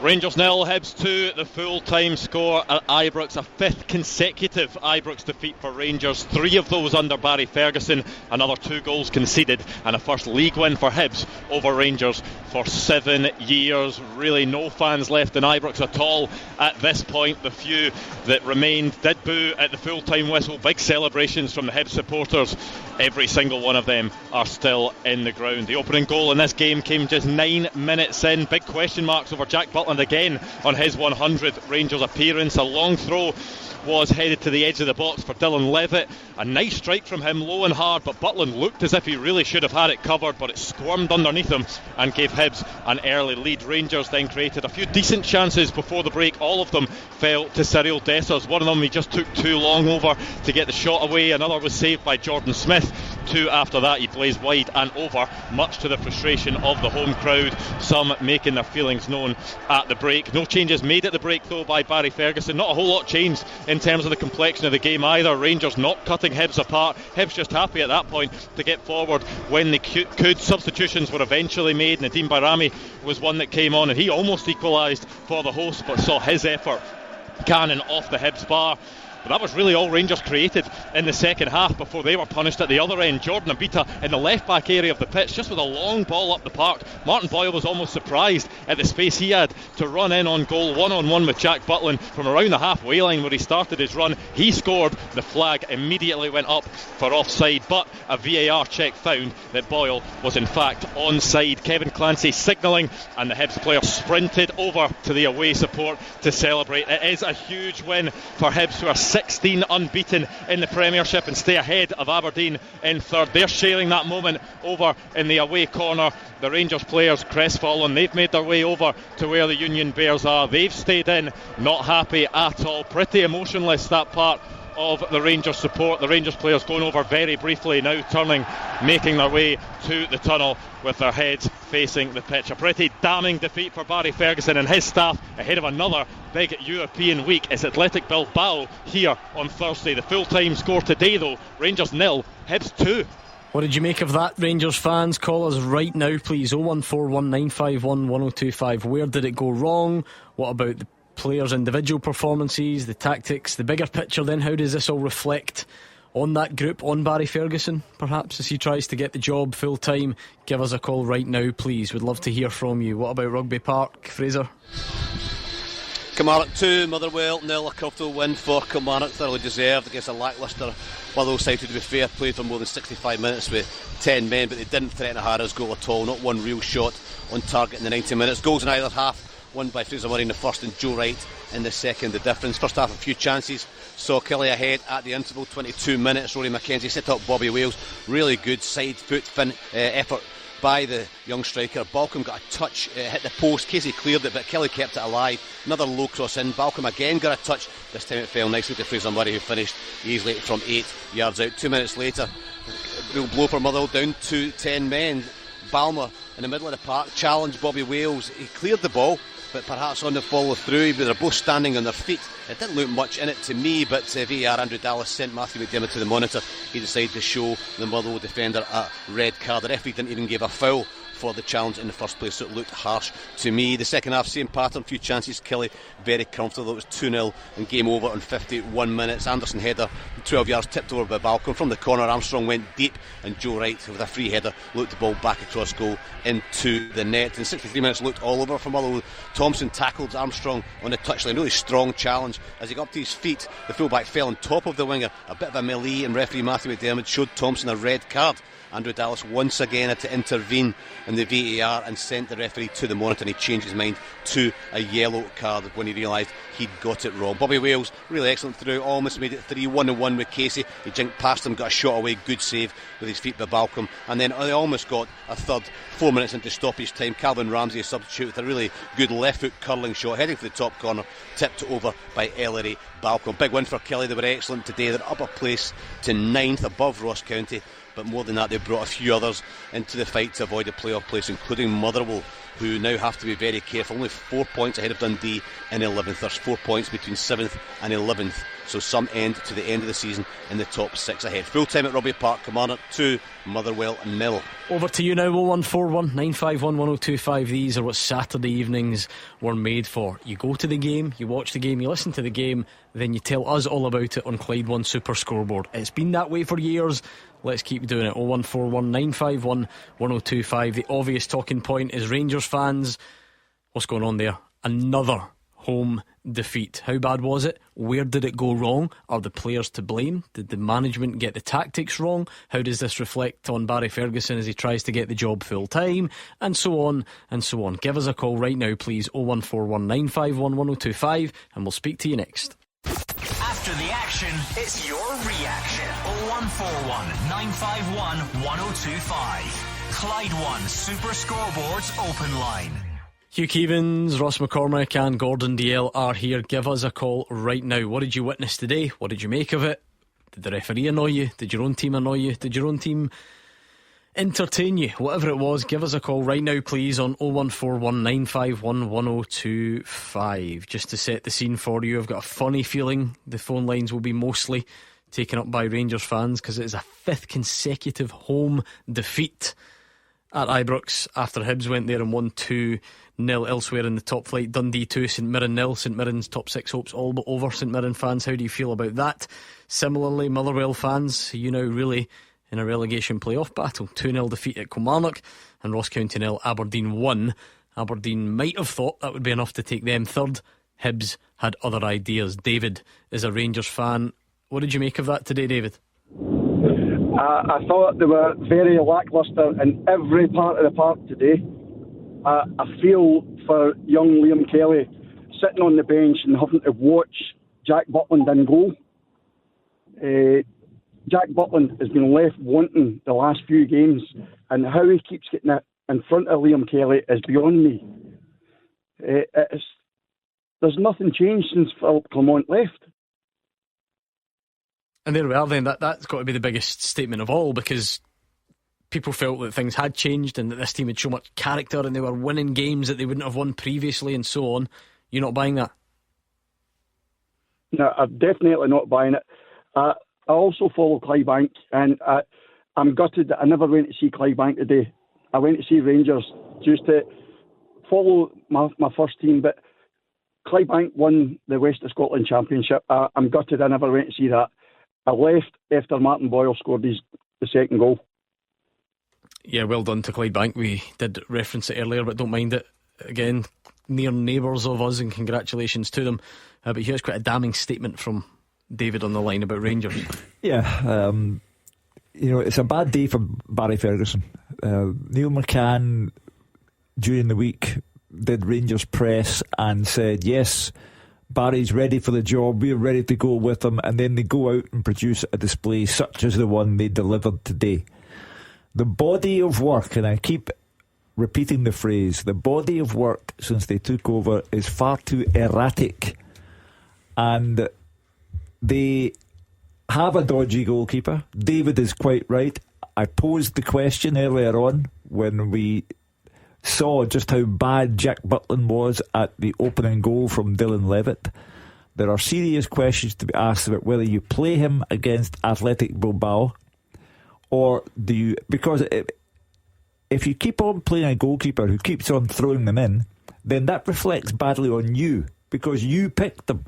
Rangers 0, Hibs 2, the full-time score at Ibrox. A 5th consecutive Ibrox defeat for Rangers, 3 of those under Barry Ferguson. Another 2 goals conceded, and a first league win for Hibs over Rangers for 7 years. Really no fans left in Ibrox at all at this point. The few that remained did boo at the full-time whistle. Big celebrations from the Hibs supporters. Every single one of them are still in the ground. The opening goal in this game came just 9 minutes in. Big question marks over Jack Butland again on his 100th Rangers appearance. A long throw was headed to the edge of the box for Dylan Levitt. A nice strike from him, low and hard, but Butland looked as if he really should have had it covered, but it squirmed underneath him and gave Hibs an early lead. Rangers then created a few decent chances before the break. All of them fell to Cyril Dessers. One of them he just took too long over to get the shot away. Another was saved by Jordan Smith. 2 after that he blazed wide and over, much to the frustration of the home crowd, some making their feelings known at the break. No changes made at the break though by Barry Ferguson. Not a whole lot changed in terms of the complexion of the game either. Rangers not cutting Hibs apart. Hibs just happy at that point to get forward when they could. Substitutions were eventually made. Nadeem Bayrami was one that came on and he almost equalised for the hosts, but saw his effort cannon off the Hibs bar. but that was really all Rangers created in the second half before they were punished at the other end. Jordan Abita in the left back area of the pitch, just with a long ball up the park. Martin Boyle was almost surprised at the space he had to run in on goal, one-on-one with Jack Butland from around the halfway line where he started his run. He scored. The flag immediately went up for offside, but a VAR check found that Boyle was in fact onside. Kevin Clancy signalling, and the Hibs player sprinted over to the away support to celebrate. It is a huge win for Hibs, who are 16 unbeaten in the Premiership and stay ahead of Aberdeen in third. They're sharing that moment over in the away corner. The Rangers players crestfallen. They've made their way over to where the Union Bears are. They've stayed in, not happy at all. Pretty emotionless, that part of the Rangers support. The Rangers players going over very briefly, now turning, making their way to the tunnel with their heads facing the pitch. A pretty damning defeat for Barry Ferguson and his staff ahead of another big European week. It's Athletic Bilbao here on Thursday. The full-time score today though, Rangers 0, Hibs 2. What did you make of that, Rangers fans? Call us right now please, 01419511025. Where did it go wrong? What about the players' individual performances, the tactics, the bigger picture then? How does this all reflect on that group, on Barry Ferguson perhaps, as he tries to get the job full time? Give us a call right now please, we'd love to hear from you. What about Rugby Park, Fraser? Kilmarnock 2, Motherwell 0, a comfortable win for Kilmarnock, thoroughly deserved against a lacklustre Motherwell side who, to be fair, played for more than 65 minutes with 10 men, but they didn't threaten O'Hara's goal at all. Not one real shot on target in the 90 minutes. Goals in either half, one by Fraser Murray in the first and Joe Wright in the second. The difference, first half a few chances, saw Kelly ahead at the interval, 22 minutes. Rory McKenzie set up Bobby Wales, really good side foot effort by the young striker. Balcombe got a touch, hit the post. Casey cleared it, but Kelly kept it alive. Another low cross in. Balcombe again got a touch. This time it fell nicely to Fraser Murray, who finished easily from 8 yards out. 2 minutes later, real blow for Motherwell, down to 10 men. Balmer in the middle of the park challenged Bobby Wales. He cleared the ball, but perhaps on the follow through, but they're both standing on their feet. It didn't look much in it to me, but VAR Andrew Dallas sent Matthew McDermott to the monitor. He decided to show the Motherwell defender a red card. The referee didn't even give a foul for the challenge in the first place, so it looked harsh to me. The second half, same pattern, few chances. Kelly very comfortable. It was 2-0 and game over in 51 minutes. Anderson header 12 yards tipped over by Balcombe from the corner. Armstrong went deep, and Joe Wright with a free header looked the ball back across goal into the net. In 63 minutes looked all over for Motherwell. Thompson tackled Armstrong on the touchline, really strong challenge. As he got up to his feet, the fullback fell on top of the winger, a bit of a melee, and referee Matthew McDermott showed Thompson a red card. Andrew Dallas once again had to intervene in the VAR and sent the referee to the monitor, and he changed his mind to a yellow card when he realised he'd got it wrong. Bobby Wales, really excellent through, almost made it 3-1-1 with Casey. He jinked past him, got a shot away, good save with his feet by Balcombe, and then they almost got a third 4 minutes into stoppage time. Calvin Ramsey, a substitute, with a really good left foot curling shot heading for the top corner, tipped over by Ellery Balcombe. Big win for Kelly. They were excellent today. They're up a place to 9th above Ross County, but more than that, they brought a few others into the fight to avoid a playoff place, including Motherwell, who now have to be very careful. Only 4 points ahead of Dundee in 11th. There's 4 points between 7th and 11th, so some end to the end of the season in the top 6 ahead. Full time at Rugby Park, Kilmarnock 2, Motherwell 0. Over to you now, 01419511025. These are what Saturday evenings were made for. You go to the game, you watch the game, you listen to the game, then you tell us all about it on Clyde One Super Scoreboard. It's been that way for years. Let's keep doing it. 01419511025. The obvious talking point is Rangers fans. What's going on there? Another home defeat. How bad was it? Where did it go wrong? Are the players to blame? Did the management get the tactics wrong? How does this reflect on Barry Ferguson as he tries to get the job full time? And so on and so on. Give us a call right now please, 01419511025, and we'll speak to you next. After the action, it's your reaction. 0141 951 1025. Clyde One Super Scoreboard's open line. Hugh Keevins, Ross McCormack and Gordon Dalziel are here. Give us a call right now. What did you witness today? What did you make of it? Did the referee annoy you? Did your own team annoy you? Did your own team entertain you? Whatever it was, give us a call right now please on 01419511025. Just to set the scene for you, I've got a funny feeling the phone lines will be mostly taken up by Rangers fans, because it is a 5th consecutive home defeat at Ibrox after Hibs went there and won 2-0 elsewhere in the top flight. Dundee 2, St Mirren 0. St Mirren's top 6 hopes all but over. St Mirren fans, how do you feel about that? Similarly, Motherwell fans, you now really in a relegation playoff battle. 2-0 defeat at Kilmarnock and Ross County 0, Aberdeen 1. Aberdeen might have thought that would be enough to take them third. Hibs had other ideas. David is a Rangers fan. What did you make of that today, David? I thought they were very lacklustre in every part of the park today. I feel for young Liam Kelly sitting on the bench and having to watch Jack Butland in goal. Jack Butland has been left wanting the last few games, and how he keeps getting it in front of Liam Kelly is beyond me. There's nothing changed since Philip Clement left. And there we are then. That's got to be the biggest statement of all, because people felt that things had changed and that this team had so much character and they were winning games that they wouldn't have won previously and so on. You're not buying that? No, I'm definitely not buying it. I also follow Clydebank, and I'm gutted that I never went to see Clydebank today. I went to see Rangers just to follow my first team, but Clydebank won the West of Scotland Championship. I'm gutted I never went to see that. I left after Martin Boyle scored the second goal. Yeah, well done to Clydebank. We did reference it earlier, but don't mind it. Again, near neighbours of us, and congratulations to them. But here's quite a damning statement from David on the line about Rangers. Yeah, it's a bad day for Barry Ferguson. Neil McCann during the week did Rangers press and said, yes, Barry's ready for the job, we're ready to go with him, and then they go out and produce a display such as the one they delivered today. The body of work, and I keep repeating the phrase, the body of work since they took over is far too erratic, and they have a dodgy goalkeeper. David is quite right. I posed the question earlier on when we saw just how bad Jack Butland was at the opening goal from Dylan Levitt. There are serious questions to be asked about whether you play him against Athletic Bilbao, or do you, because if you keep on playing a goalkeeper who keeps on throwing them in, then that reflects badly on you, because you picked them.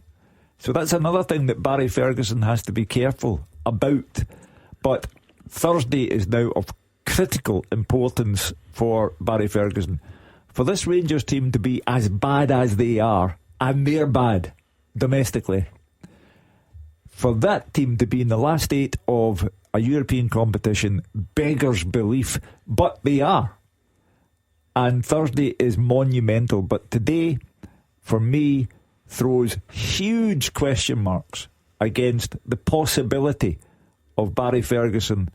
So that's another thing that Barry Ferguson has to be careful about. But Thursday is now of critical importance for Barry Ferguson. For this Rangers team to be as bad as they are, and they're bad domestically, for that team to be in the last 8 of a European competition beggars belief, but they are. And Thursday is monumental, but today, for me, throws huge question marks against the possibility of Barry Ferguson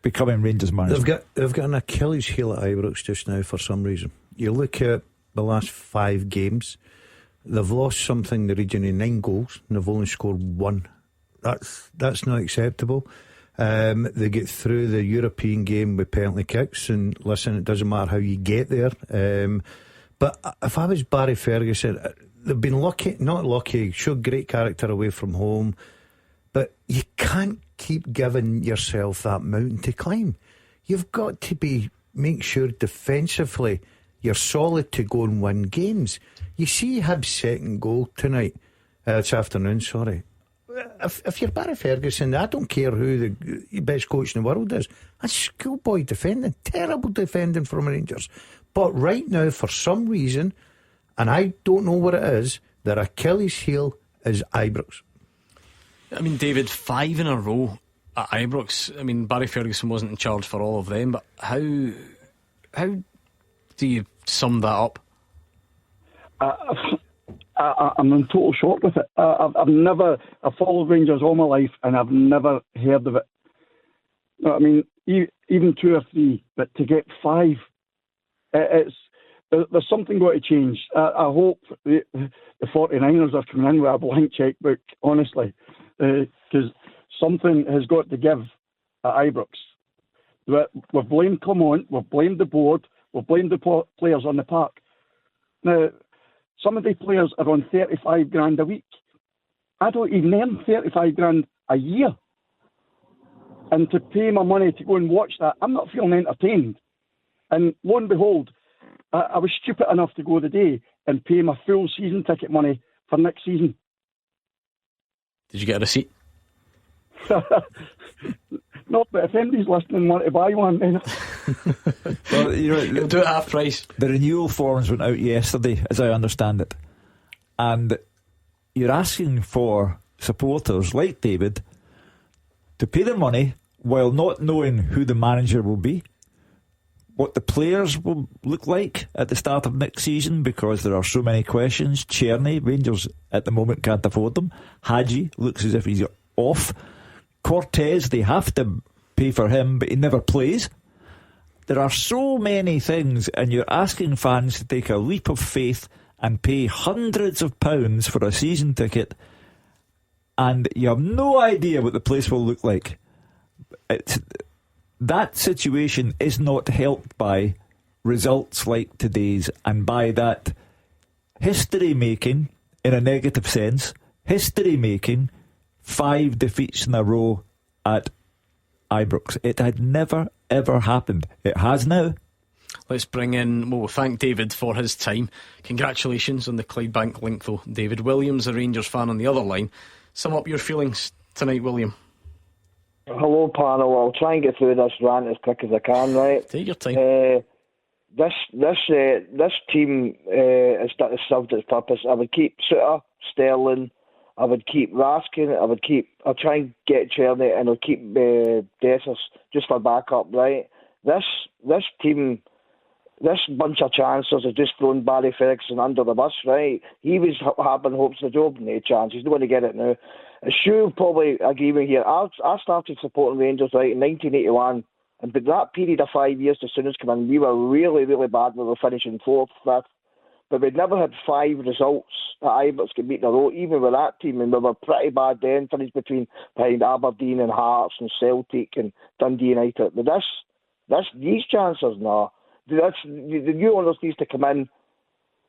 becoming Rangers manager. They've got an Achilles heel at Ibrox just now for some reason. You look at the last 5 games, they've lost something in the region of 9 goals and they've only scored 1. That's not acceptable. They get through the European game with penalty kicks, and listen, it doesn't matter how you get there. But if I was Barry Ferguson, they've been not lucky, showed great character away from home, but you can't keep giving yourself that mountain to climb. You've got to make sure defensively you're solid to go and win games. You see Hibs' second goal tonight, this afternoon, sorry. If you're Barry Ferguson, I don't care who the best coach in the world is. That's schoolboy defending, terrible defending from Rangers. But right now, for some reason, and I don't know what it is, their Achilles heel is Ibrox. I mean, David, 5 in a row at Ibrox. I mean, Barry Ferguson wasn't in charge for all of them, but how do you sum that up? I'm in total shock with it. I've followed Rangers all my life and I've never heard of it. I mean, even 2 or 3, but to get 5, there's something got to change. I hope the 49ers are coming in with a blank checkbook, honestly, because something has got to give at Ibrox. We've blamed Clement, we've blamed the board, we've blamed the players on the park. Now, some of the players are on 35 grand a week. I don't even earn 35 grand a year. And to pay my money to go and watch that, I'm not feeling entertained. And lo and behold, I was stupid enough to go today and pay my full season ticket money for next season. Did you get a receipt? Not, but if anybody's listening and want to buy one, then... Well, you'll do it half price. The renewal forms went out yesterday, as I understand it. And you're asking for supporters like David to pay their money while not knowing who the manager will be, what the players will look like at the start of next season, because there are so many questions. Cherny, Rangers at the moment can't afford them. Hadji looks as if he's off. Cortez, they have to pay for him, but he never plays. There are so many things, and you're asking fans to take a leap of faith and pay hundreds of pounds for a season ticket, and you have no idea what the place will look like. That situation is not helped by results like today's, and by that history making, in a negative sense, history making 5 defeats in a row at Ibrox. It had never ever happened. It has now. Let's bring in, well, thank David for his time. Congratulations on the Clydebank link though, David. William's a Rangers fan on the other line. Sum up your feelings tonight, William. Hello, panel. I'll try and get through this rant as quick as I can, right? Take your time. This team has served its purpose. I would keep Suter, Sterling, I would keep Raskin, I'll try and get Cherny, and I'll keep Dessers just for backup, right? This team, this bunch of chancers have just thrown Barry Ferguson under the bus, right? He was having hopes of the job, no chance. He's not going to get it now. As you probably agree with here, I started supporting Rangers, right, in 1981, and but that period of 5 years, as soon as came in, we were really, really bad. We were finishing 4th, 5th. But we'd never had 5 results that Ibrox could beat in a row, even with that team, and we were pretty bad then, finished behind Aberdeen and Hearts and Celtic and Dundee United. But these chances, no. The new owners needs to come in,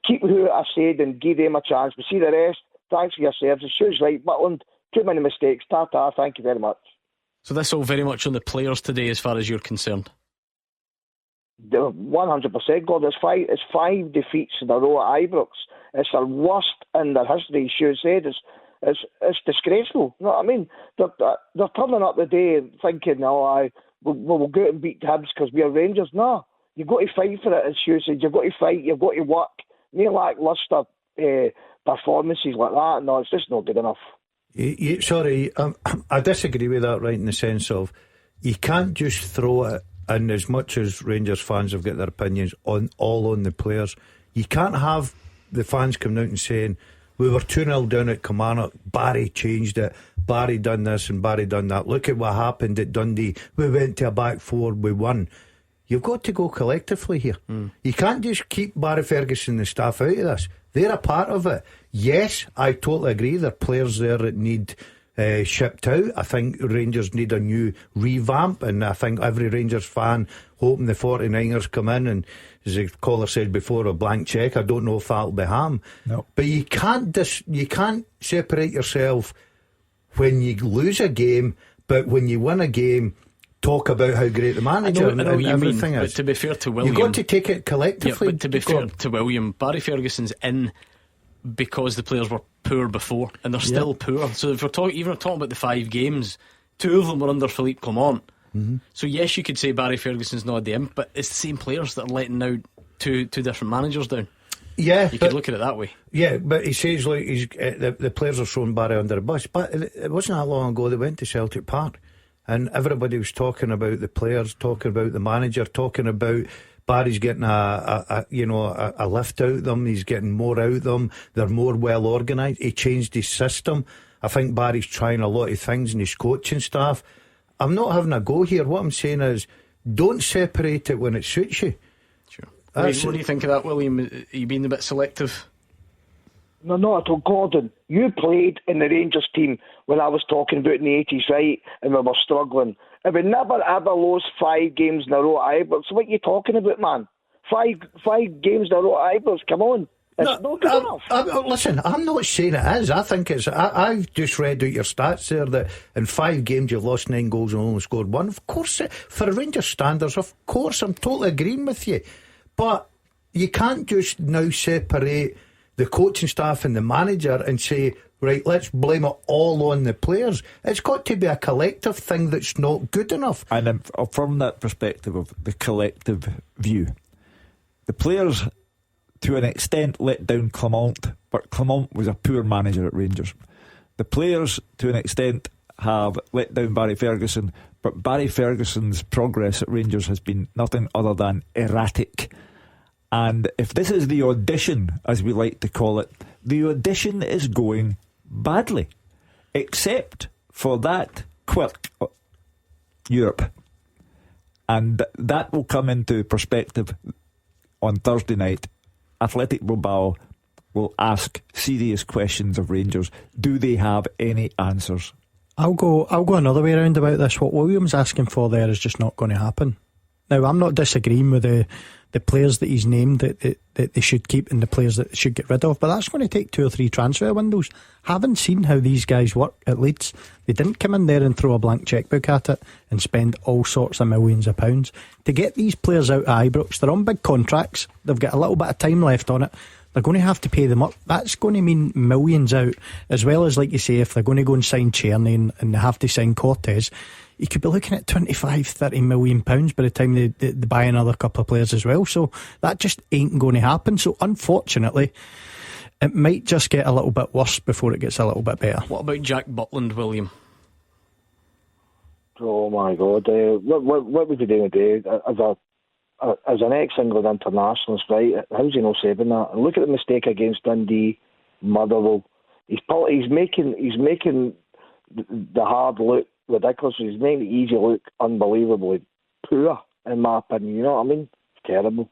keep who I said, and give them a chance. But see the rest, thanks for your services. Shoes right, Butland, too many mistakes. Ta-ta, thank you very much. So this all very much on the players today as far as you're concerned? 100%, God. It's 5 defeats in a row at Ibrox. It's their worst in their history. Stu said it's disgraceful. You know what I mean? They're turning up the day thinking, we'll go out and beat Hibs because we are Rangers. No, you've got to fight for it. As Stu said, you've got to fight. You've got to work. No lacklustre performances like that. No, it's just not good enough. Sorry, I disagree with that, right, in the sense of you can't just throw it. And as much as Rangers fans have got their opinions on the players, you can't have the fans coming out and saying we were 2-0 down at Kilmarnock, Barry changed it, Barry done this and Barry done that, look at what happened at Dundee, we went to a back 4, we won. You've got to go collectively here. You can't just keep Barry Ferguson and the staff out of this. They're a part of it. Yes, I totally agree, there are players there that need shipped out. I think Rangers need a new revamp, and I think every Rangers fan hoping the 49ers come in, and as the caller said before, a blank cheque. I don't know if that'll be Ham. No. But you can't separate yourself when you lose a game, but when you win a game, talk about how great the manager and everything is. But to be fair to William, you've got to take it collectively. Yeah, but to be fair to William, Barry Ferguson's in because the players were poor before, and they're still poor. So if we're talking about the 5 games, 2 of them were under Philippe Clement. So yes, you could say Barry Ferguson's not the imp, but it's the same players that are letting out two different managers down. Yeah, you could look at it that way. Yeah, but he says like the players are throwing Barry under the bus. But it wasn't that long ago they went to Celtic Park, and everybody was talking about the players, talking about the manager, talking about Barry's getting a lift out of them. He's getting more out of them. They're more well organised. He changed his system. I think Barry's trying a lot of things in his coaching staff. I'm not having a go here. What I'm saying is, don't separate it when it suits you. Sure. What do you think of that, William? Are you being a bit selective? No, not at all. Gordon, you played in the Rangers team when I was talking about in the 80s, right? And we were struggling. And we never ever lost 5 games in a row at Ibrox. So what are you talking about, man? 5 games in a row at Ibrox, come on. It's not good enough. Listen, I'm not saying it is. I think it's. I've just read out your stats there that in 5 games you've lost 9 goals and only scored 1. Of course, for Rangers standards, of course, I'm totally agreeing with you. But you can't just now separate the coaching staff and the manager and say, right, let's blame it all on the players. It's got to be a collective thing that's not good enough. And from that perspective of the collective view, the players to an extent let down Clement, but Clement was a poor manager at Rangers. The players to an extent have let down Barry Ferguson, but Barry Ferguson's progress at Rangers has been nothing other than erratic. And if this is the audition, as we like to call it, the audition is going badly, except for that quirk, Europe. And that will come into perspective on Thursday night. Athletic Bilbao will ask serious questions of Rangers. Do they have any answers? I'll go another way around about this. What William's asking for there is just not going to happen. Now, I'm not disagreeing with the players that he's named that they should keep and the players that they should get rid of, but that's going to take 2 or 3 transfer windows. Haven't seen how these guys work at Leeds. They didn't come in there and throw a blank chequebook at it and spend all sorts of millions of pounds. To get these players out of Ibrox, they're on big contracts, they've got a little bit of time left on it, they're going to have to pay them up. That's going to mean millions out, as well as, like you say, if they're going to go and sign Czerny and they have to sign Cortez, you could be looking at 25-30 million pounds by the time they buy another couple of players as well. So that just ain't going to happen. So unfortunately, it might just get a little bit worse before it gets a little bit better. What about Jack Butland, William? Oh my God! What was he doing today? As an ex-England internationalist, right? How's he not saving that? And look at the mistake against Dundee, Motherwell. He's making the hard look ridiculous. He's making the easy look unbelievably poor, in my opinion. You know what I mean? It's terrible.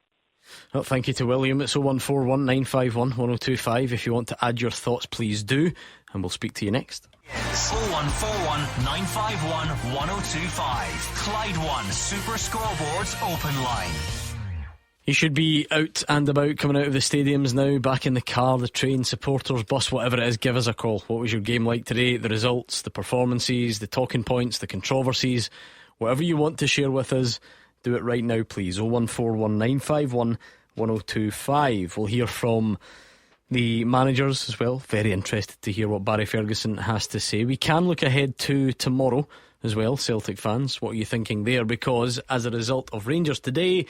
Well, thank you to William. It's 0141 951 1025. If you want to add your thoughts, please do, and we'll speak to you next. 0141 951 1025. Clyde One Super Scoreboard's open line. You should be out and about, coming out of the stadiums now, back in the car, the train, supporters, bus, whatever it is. Give us a call. What was your game like today? The results, the performances, the talking points, the controversies, whatever you want to share with us, do it right now, please. 0141 951 1025. We'll hear from the managers as well. Very interested to hear what Barry Ferguson has to say. We can look ahead to tomorrow as well, Celtic fans. What are you thinking there? Because as a result of Rangers today,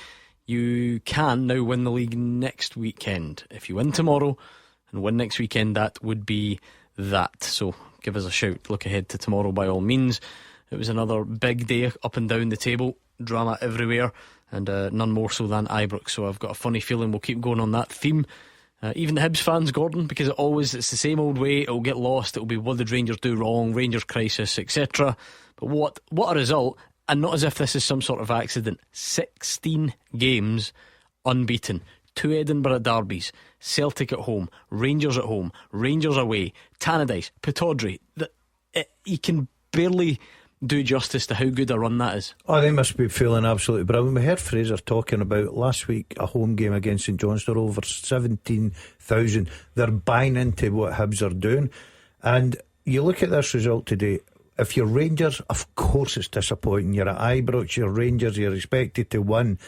you can now win the league next weekend. If you win tomorrow and win next weekend, that would be that. So give us a shout. Look ahead to tomorrow by all means. It was another big day up and down the table. Drama everywhere, and none more so than Ibrox. So I've got a funny feeling we'll keep going on that theme. Even the Hibs fans, Gordon, because it's the same old way. It'll get lost. It'll be what did Rangers do wrong, Rangers crisis, etc. But what a result. And not as if this is some sort of accident. 16 games unbeaten. 2 Edinburgh derbies. Celtic at home. Rangers at home. Rangers away. Tannadice. Pittodrie. You can barely do justice to how good a run that is. Oh, they must be feeling absolutely brilliant. We heard Fraser talking about last week a home game against St John's. They're over 17,000. They're buying into what Hibs are doing. And you look at this result today. If you're Rangers, of course it's disappointing. You're at Ibrox, you're Rangers, you're expected to win.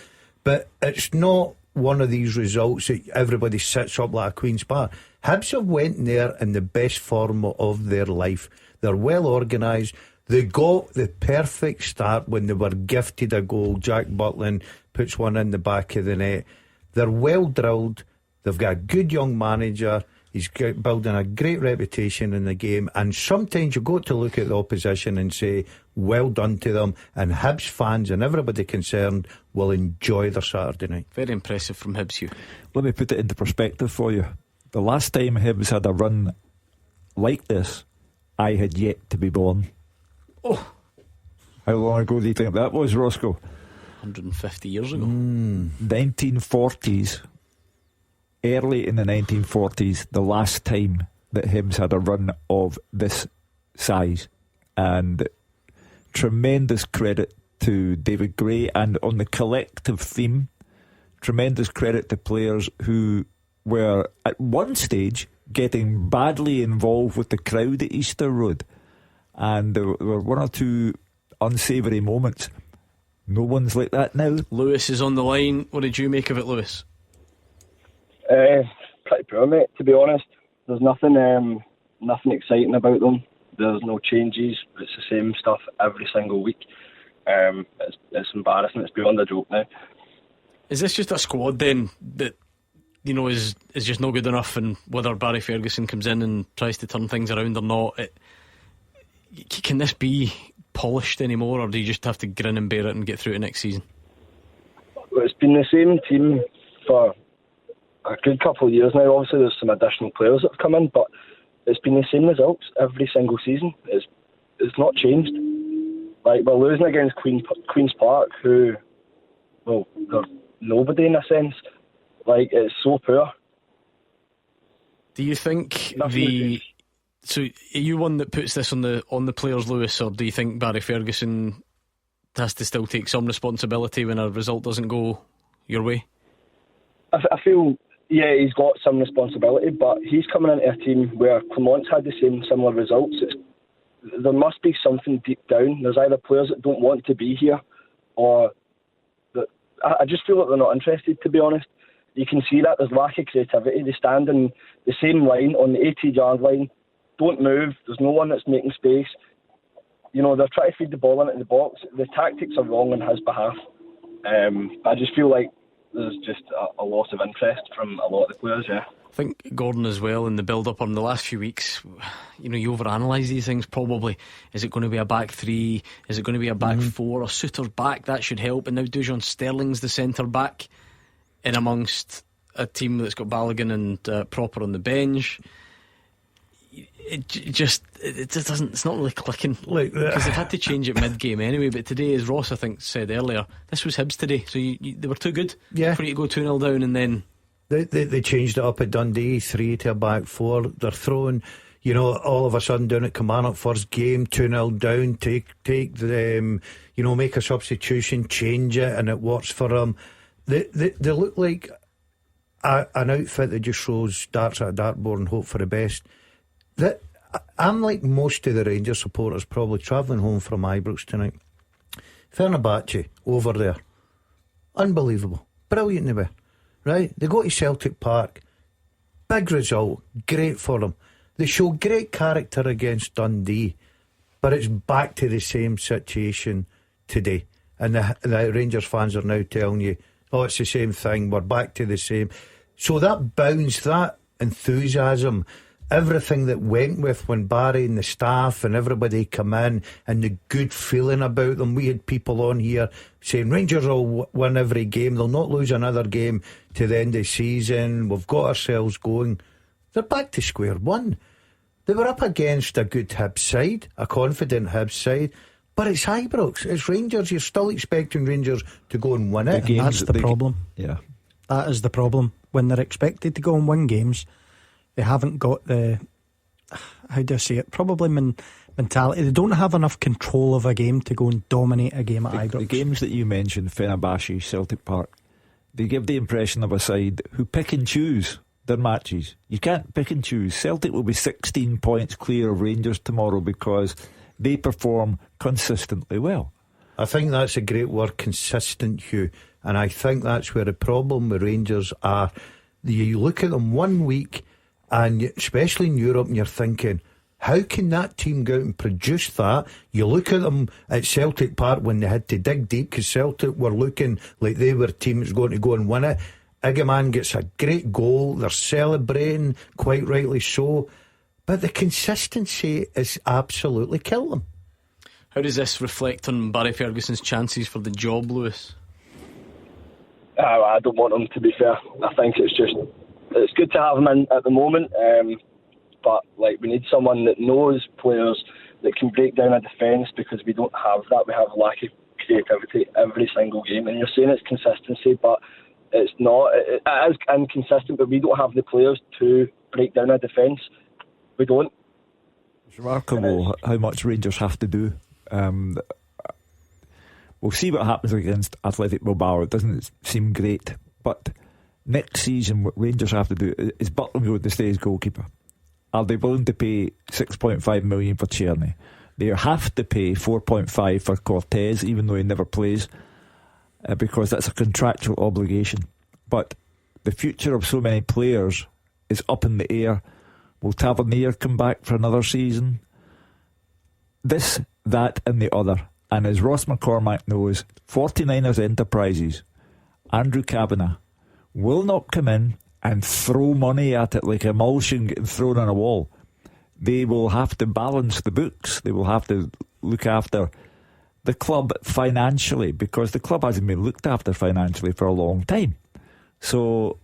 But it's not one of these results that everybody sits up like a Queen's Park. Hibs have went there in the best form of their life. They're well organised. They got the perfect start when they were gifted a goal. Jack Butland puts one in the back of the net. They're well drilled. They've got a good young manager. He's building a great reputation in the game, and sometimes you've got to look at the opposition and say, well done to them, and Hibs fans and everybody concerned will enjoy their Saturday night. Very impressive from Hibs, Hugh. Let me put it into perspective for you. The last time Hibs had a run like this, I had yet to be born. Oh, how long ago do you think that was, Roscoe? 150 years ago. 1940s. Early in the 1940s, the last time that Hibs had a run of this size. And tremendous credit to David Gray, and on the collective theme, tremendous credit to players who were at one stage getting badly involved with the crowd at Easter Road, and there were one or two unsavoury moments. No one's like that now. Lewis is on the line. What did you make of it, Lewis? Pretty poor, mate, to be honest. There's nothing exciting about them. There's no changes. It's the same stuff every single week. It's embarrassing. It's beyond a joke now. Is this just a squad then that, you know, is just not good enough, and whether Barry Ferguson comes in and tries to turn things around or not, can this be polished anymore, or do you just have to grin and bear it and get through to next season? Well, it's been the same team for a good couple of years now. Obviously there's some additional players that have come in, but it's been the same results every single season. It's not changed. Like, we're losing against Queen's Park, who, well, they're nobody in a sense. Like, it's so poor. Do you think so are you one that puts this on the players, Lewis, or do you think Barry Ferguson has to still take some responsibility when a result doesn't go your way? I feel, yeah, he's got some responsibility, but he's coming into a team where Clermont's had the same similar results. There must be something deep down. There's either players that don't want to be here, or that I just feel that they're not interested, to be honest. You can see that there's lack of creativity. They stand in the same line on the 80-yard line, don't move. There's no one that's making space. You know, they're trying to feed the ball into the box. The tactics are wrong on his behalf. I just feel like there's just a loss of interest from a lot of the players, yeah. I think Gordon as well, in the build-up on the last few weeks, you know, you overanalyse these things probably. Is it going to be a back three? Is it going to be a back four? Or Suter's back? That should help. And now Dujon Sterling's the centre back in amongst a team that's got Balogun and Proper on the bench. It just doesn't. It's not really clicking, because they've had to change it mid-game anyway. But today, as Ross I think said earlier, this was Hibs today, so they were too good for you to go 2-0 down, and then they changed it up at Dundee, 3 to a back 4. They're throwing, you know, all of a sudden down at Kilmarnock, first game 2-0 down, take the you know, make a substitution, change it, and it works for them. They look like an outfit that just throws darts at a dartboard and hope for the best. I'm like most of the Rangers supporters, probably travelling home from Ibrox tonight. Fenerbahce over there, unbelievable, brilliant they were, right? They go to Celtic Park, big result, great for them. They show great character against Dundee, but it's back to the same situation today, and the Rangers fans are now telling you, oh, it's the same thing, we're back to the same. So that bounce, that enthusiasm, everything that went with when Barry and the staff and everybody come in, and the good feeling about them. We had people on here saying Rangers will win every game, they'll not lose another game to the end of the season, we've got ourselves going. They're back to square one. They were up against a good Hibs side, a confident Hibs side, but it's Ibrox, it's Rangers. You're still expecting Rangers to go and win it. That's the problem. Yeah, that is the problem. When they're expected to go and win games, they haven't got the, how do I say it, probably mentality. They don't have enough control of a game to go and dominate a game at Ibrox. The games that you mentioned, Fenerbahce, Celtic Park, they give the impression of a side who pick and choose their matches. You can't pick and choose. Celtic will be 16 points clear of Rangers tomorrow because they perform consistently well. I think that's a great word, consistent, Hugh, and I think that's where the problem with Rangers are. You look at them one week, and especially in Europe, and you're thinking, how can that team go out and produce that? You look at them at Celtic Park when they had to dig deep, because Celtic were looking like they were a team that's going to go and win it. Igaman gets a great goal, they're celebrating, quite rightly so, but the consistency is absolutely killed them. How does this reflect on Barry Ferguson's chances for the job, Lewis? I don't want him, to be fair. I think it's good to have him in at the moment, but like, we need someone that knows players, that can break down a defence, because we don't have that. We have lack of creativity every single game, and you're saying it's consistency, but it's not. It is inconsistent, but we don't have the players to break down a defence. We don't. It's remarkable how much Rangers have to do. We'll see what happens against Athletic Bilbao. It doesn't seem great, but next season what Rangers have to do is Butland going to stay as goalkeeper. Are they willing to pay 6.5 million for Tierney? They have to pay 4.5 for Cortez, even though he never plays, because that's a contractual obligation. But the future of so many players is up in the air. Will Tavernier come back for another season? This, that and the other. And as Ross McCormack knows, 49ers Enterprises, Andrew Kavanagh, will not come in and throw money at it like emulsion getting thrown on a wall. They will have to balance the books. They will have to look after the club financially, because the club hasn't been looked after financially for a long time. So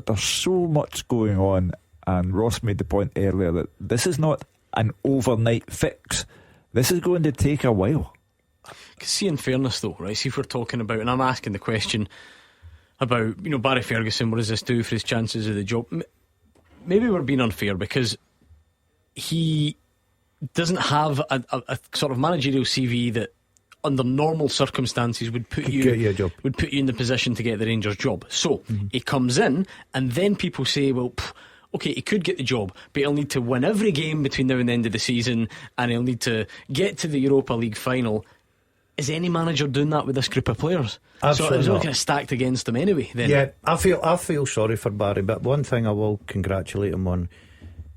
there's so much going on, and Ross made the point earlier that this is not an overnight fix. This is going to take a while. See, in fairness though, right, see if we're talking about, and I'm asking the question about, Barry Ferguson, what does this do for his chances of the job? Maybe we're being unfair because he doesn't have a sort of managerial CV that under normal circumstances would put you in the position to get the Rangers job. So he comes in, and then people say, well, okay, he could get the job, but he'll need to win every game between now and the end of the season, and he'll need to get to the Europa League final. Is any manager doing that with this group of players? Absolutely. So it's all kind of stacked against them anyway then. Yeah, I feel sorry for Barry, but one thing I will congratulate him on,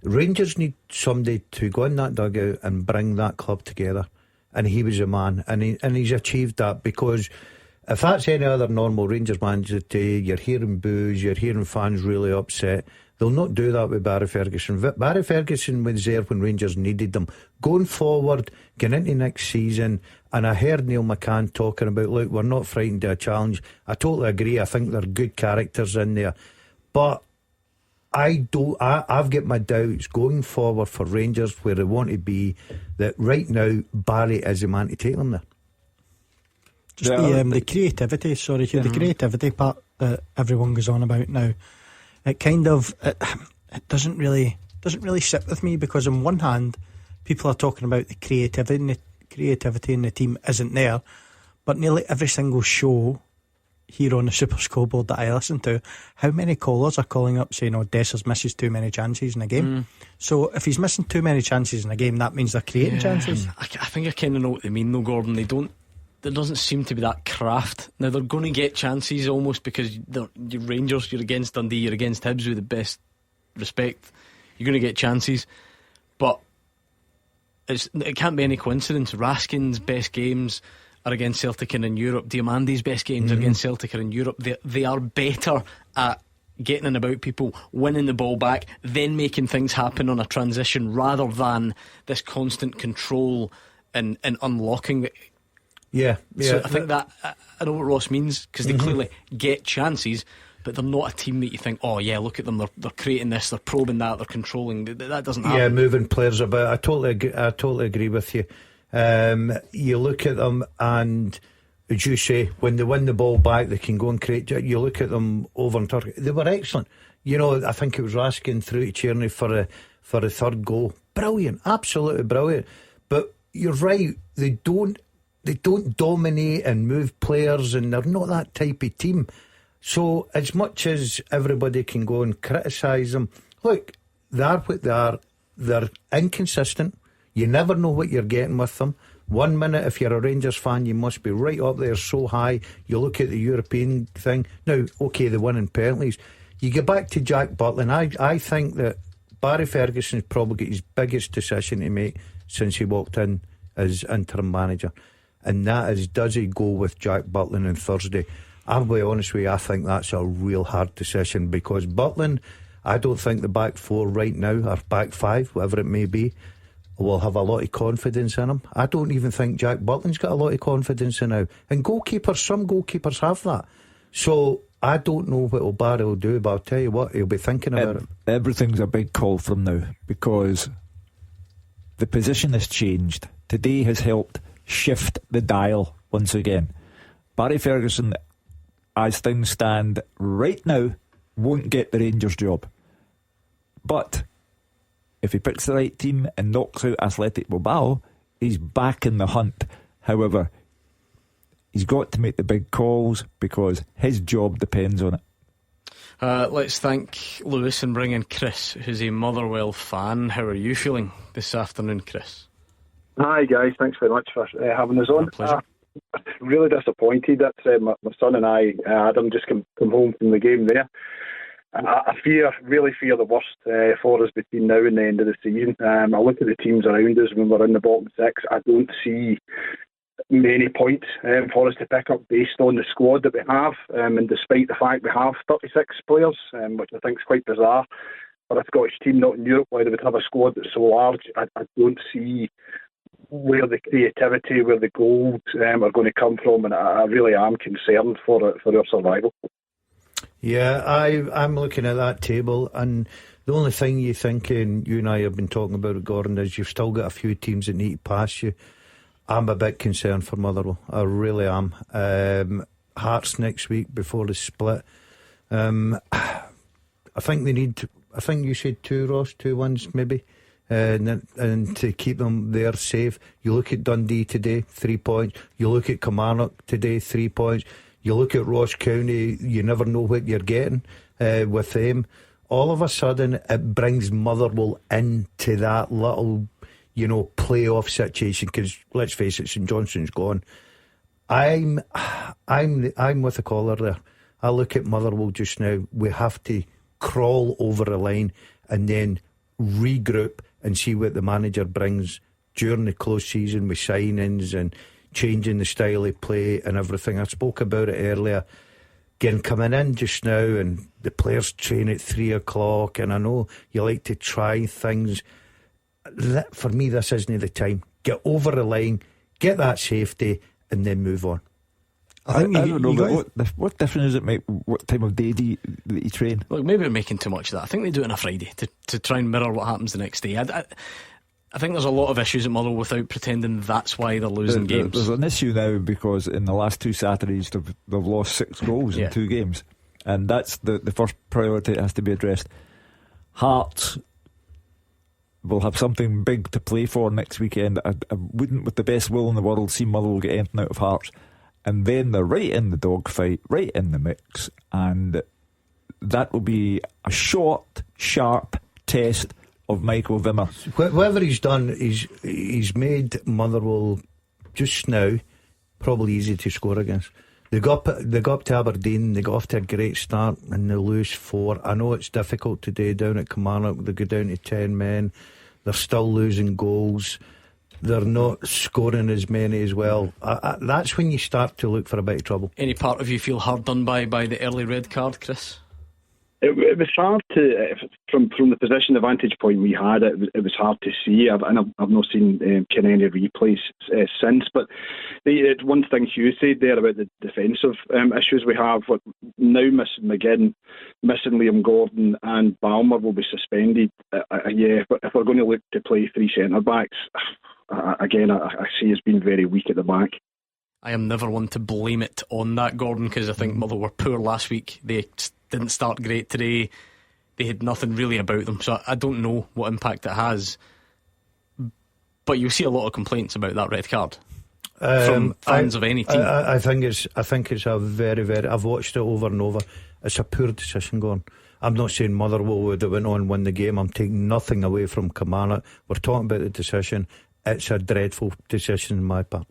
Rangers need somebody to go in that dugout and bring that club together, and he was a man, and he's achieved that. Because if that's any other normal Rangers manager today, you're hearing boos, you're hearing fans really upset. They'll not do that with Barry Ferguson. Barry Ferguson was there when Rangers needed them. Going forward, going into next season, and I heard Neil McCann talking about, look, we're not frightened of a challenge. I totally agree. I think they're good characters in there. But I've got my doubts going forward for Rangers where they want to be, that right now Barry is the man to take them there. Just the creativity, the creativity part that everyone goes on about now. It kind of it doesn't really sit with me, because on one hand people are talking about the creativity in the team isn't there, but nearly every single show here on the Super Scoreboard that I listen to, how many callers are calling up saying, Dessers misses too many chances in a game. So if he's missing too many chances in a game, that means they're creating chances. I think I kind of know what they mean though, Gordon. There doesn't seem to be that craft. Now they're going to get chances almost because you're Rangers, you're against Dundee, you're against Hibs, with the best respect. You're going to get chances, but it can't be any coincidence. Raskin's best games are against Celtic and in Europe. Diamandi's best games are against Celtic and in Europe. They are better at getting in about people, winning the ball back, then making things happen on a transition, rather than this constant control and unlocking the. Yeah. So I think that I know what Ross means, because they clearly get chances, but they're not a team that you think, oh yeah, look at them, they're creating this, they're probing that, they're controlling. That doesn't happen. Yeah, moving players about. I totally agree with you. You look at them, and as you say, when they win the ball back, they can go and create. You look at them over in Turkey; they were excellent. I think it was Raskin through to Tierney for a third goal. Brilliant, absolutely brilliant. But you're right; they don't dominate and move players, and they're not that type of team. So as much as everybody can go and criticise them, look, they are what they are. They're inconsistent. You never know what you're getting with them. 1 minute, if you're a Rangers fan, you must be right up there so high. You look at the European thing. Now, okay, they win in penalties. You get back to Jack Butland. I think that Barry Ferguson's probably got his biggest decision to make since he walked in as interim manager. And that is, does he go with Jack Butland on Thursday? I'll be honest with you, I think that's a real hard decision, because Butland, I don't think the back four right now, or back five, whatever it may be, will have a lot of confidence in him. I don't even think Jack Butland's got a lot of confidence in him. And goalkeepers, some goalkeepers have that. So I don't know what Barry will do, but I'll tell you what, he'll be thinking about it. Everything's a big call from now, because the position has changed. Today has helped shift the dial once again. Barry Ferguson, as things stand right now, won't get the Rangers job. But if he picks the right team and knocks out Athletic Bilbao, he's back in the hunt. However, he's got to make the big calls, because his job depends on it. Let's thank Lewis and bring in Chris, who's a Motherwell fan. How are you feeling this afternoon, Chris? Hi guys, thanks very much for having us on. Pleasure. Really disappointed that my son and I, Adam, just come home from the game there. I really fear the worst for us between now and the end of the season. I look at the teams around us when we're in the bottom six. I don't see many points for us to pick up based on the squad that we have, and despite the fact we have 36 players, which I think is quite bizarre for a Scottish team not in Europe, why they would have a squad that's so large. I don't see where the creativity, where the goals are going to come from, and I really am concerned for our survival. Yeah, I'm looking at that table, and the only thing you think, and you and I have been talking about it, Gordon, is you've still got a few teams that need to pass you. I'm a bit concerned for Motherwell. I really am. Hearts next week before the split. I think they need. I think you said 2, Ross, 2 wins maybe. And to keep them there safe. You look at Dundee today, 3 points. You look at Kilmarnock today, 3 points. You look at Ross County, you never know what you're getting with them. All of a sudden it brings Motherwell into that little, playoff situation, because let's face it, St Johnston's gone. I'm with the caller there. I look at Motherwell just now. We have to crawl over a line and then regroup and see what the manager brings during the close season with signings and changing the style of play and everything. I spoke about it earlier. Again, coming in just now and the players train at 3 o'clock, and I know you like to try things. For me, this isn't the time. Get over the line, get that safety, and then move on. I don't know, but what difference does it make? What time of day do you train? Look, maybe we're making too much of that. I think they do it on a Friday to try and mirror what happens the next day. I think there's a lot of issues at Motherwell without pretending that's why they're losing games. There's an issue now because in the last 2 Saturdays they've lost 6 goals in 2 games, and that's the first priority that has to be addressed. Hearts will have something big to play for next weekend. I wouldn't, with the best will in the world, see Motherwell get anything out of Hearts. And then they're right in the dogfight, right in the mix, and that will be a short, sharp test of Michael Wimmer. Whatever he's done, he's made Motherwell just now probably easy to score against. They got up to Aberdeen, they got off to a great start, and they lose 4. I know it's difficult today down at Kilmarnock. They go down to 10 men. They're still losing goals. They're not scoring as many as well. That's when you start to look for a bit of trouble. Any part of you feel hard done by the early red card, Chris? It was hard to, from the position, the vantage point we had, it was hard to see. I've not seen any replays since. But one thing Hugh said there about the defensive issues we have, now missing McGinn, missing Liam Gordon, and Balmer will be suspended. But if we're going to look to play 3 centre backs, again, I see it's been very weak at the back. I am never one to blame it on that, Gordon, because I think Motherwell were poor last week. They didn't start great today. They had nothing really about them, so I don't know what impact it has. But you see a lot of complaints about that red card from fans of any team. I think it's a very, very. I've watched it over and over. It's a poor decision, Gordon. I'm not saying Motherwell would have went on and won the game. I'm taking nothing away from Kilmarnock. We're talking about the decision. It's a dreadful decision on my part.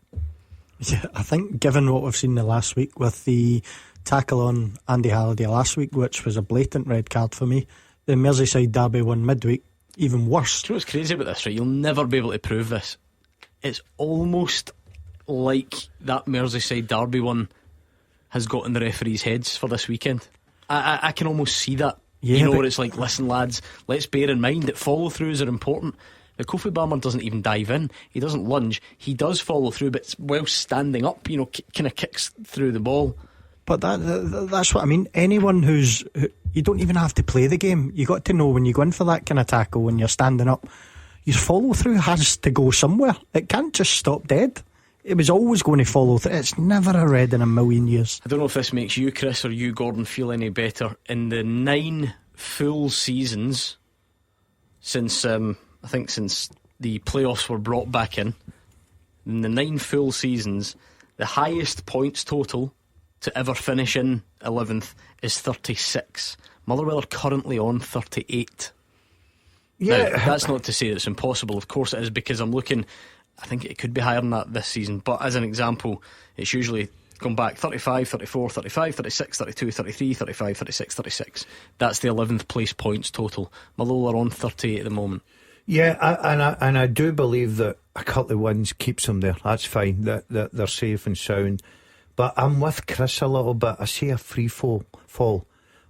Yeah, I think given what we've seen the last week with the tackle on Andy Halliday last week, which was a blatant red card for me, the Merseyside derby one midweek, even worse. Do you know what's crazy about this, right? You'll never be able to prove this. It's almost like that Merseyside derby one has got in the referees' heads for this weekend. I can almost see that. Yeah, where it's like, listen lads, let's bear in mind that follow-throughs are important. The Kofi Balmer doesn't even dive in. He doesn't lunge. He does follow through, but while standing up, kind of kicks through the ball. But that's what I mean. Anyone you don't even have to play the game. You got to know when you go in for that kind of tackle, when you're standing up, your follow through has to go somewhere. It can't just stop dead. It was always going to follow through. It's never a red in a million years. I don't know if this makes you, Chris, or you, Gordon, feel any better. In the 9 full seasons since the playoffs were brought back in the 9 full seasons, the highest points total to ever finish in 11th is 36. Motherwell are currently on 38. Yeah. Now, that's not to say that it's impossible. Of course it is, because I'm looking, I think it could be higher than that this season, but as an example, it's usually gone back 35, 34, 35, 36, 32, 33, 35, 36, 36. That's the 11th place points total. Motherwell are on 38 at the moment. Yeah, and I do believe that a couple of wins keeps them there. That's fine, that they're safe and sound. But I'm with Chris a little bit. I see a free fall.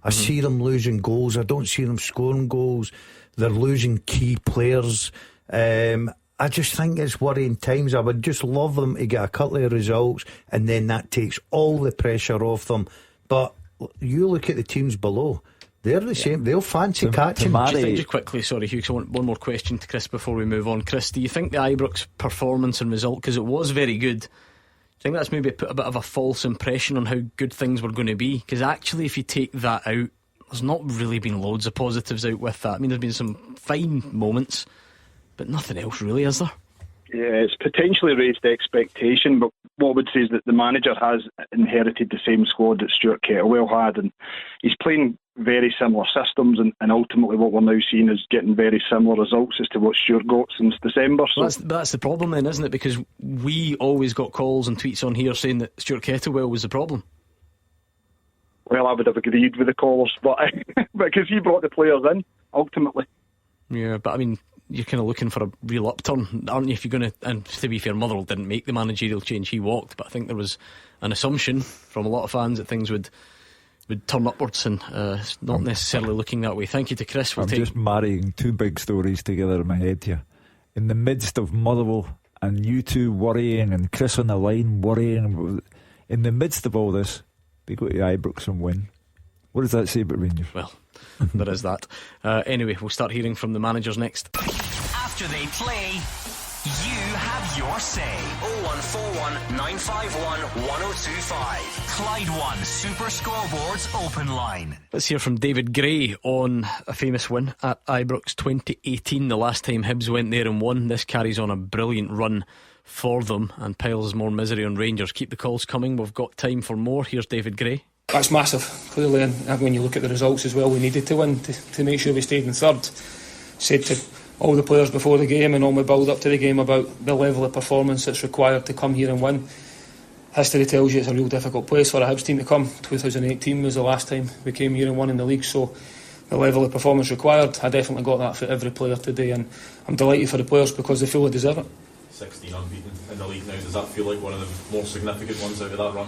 I see them losing goals. I don't see them scoring goals. They're losing key players. I just think it's worrying times. I would just love them to get a couple of results, and then that takes all the pressure off them. But you look at the teams below, they're the same. They'll fancy catching. Just quickly, sorry Hugh, I want one more question to Chris before we move on. Chris, do you think the Ibrox performance and result, because it was very good, do you think that's maybe put a bit of a false impression on how good things were going to be? Because actually, if you take that out, there's not really been loads of positives out with that. I mean, there's been some fine moments, but nothing else really, is there? Yeah, it's potentially raised the expectation, but what I would say is that the manager has inherited the same squad that Stuart Kettlewell had, and he's playing very similar systems, and ultimately what we're now seeing is getting very similar results as to what Stuart got since December. So that's the problem then, isn't it? Because we always got calls and tweets on here saying that Stuart Kettlewell was the problem. Well, I would have agreed with the callers, but because he brought the players in, ultimately. Yeah, but I mean, you're kind of looking for a real upturn, aren't you, if you're going to... And to be fair, Motherwell didn't make the managerial change, he walked, but I think there was an assumption from a lot of fans that things would turn upwards, and it's not necessarily looking that way. Thank you to Chris. I'm just marrying two big stories together in my head here. In the midst of Motherwell and you two worrying, and Chris on the line worrying, in the midst of all this, they go to Ibrox and win. What does that say about Rangers? Well, there is that. Anyway, we'll start hearing from the managers next. After they play, you have your say. 0141 951 1025. Clyde One Super Scoreboard's open line. Let's hear from David Gray on a famous win at Ibrox 2018, the last time Hibs went there and won. This carries on a brilliant run for them and piles more misery on Rangers. Keep the calls coming, we've got time for more. Here's David Gray. That's massive, clearly, and when you look at the results as well, we needed to win to make sure we stayed in third. Said to all the players before the game and all my build up to the game about the level of performance that's required to come here and win. History tells you it's a real difficult place for a Hibs team to come. 2018 was the last time we came here and won in the league, so the level of performance required, I definitely got that for every player today, and I'm delighted for the players because they fully deserve it. 16 unbeaten in the league now, does that feel like one of the more significant ones out of that run?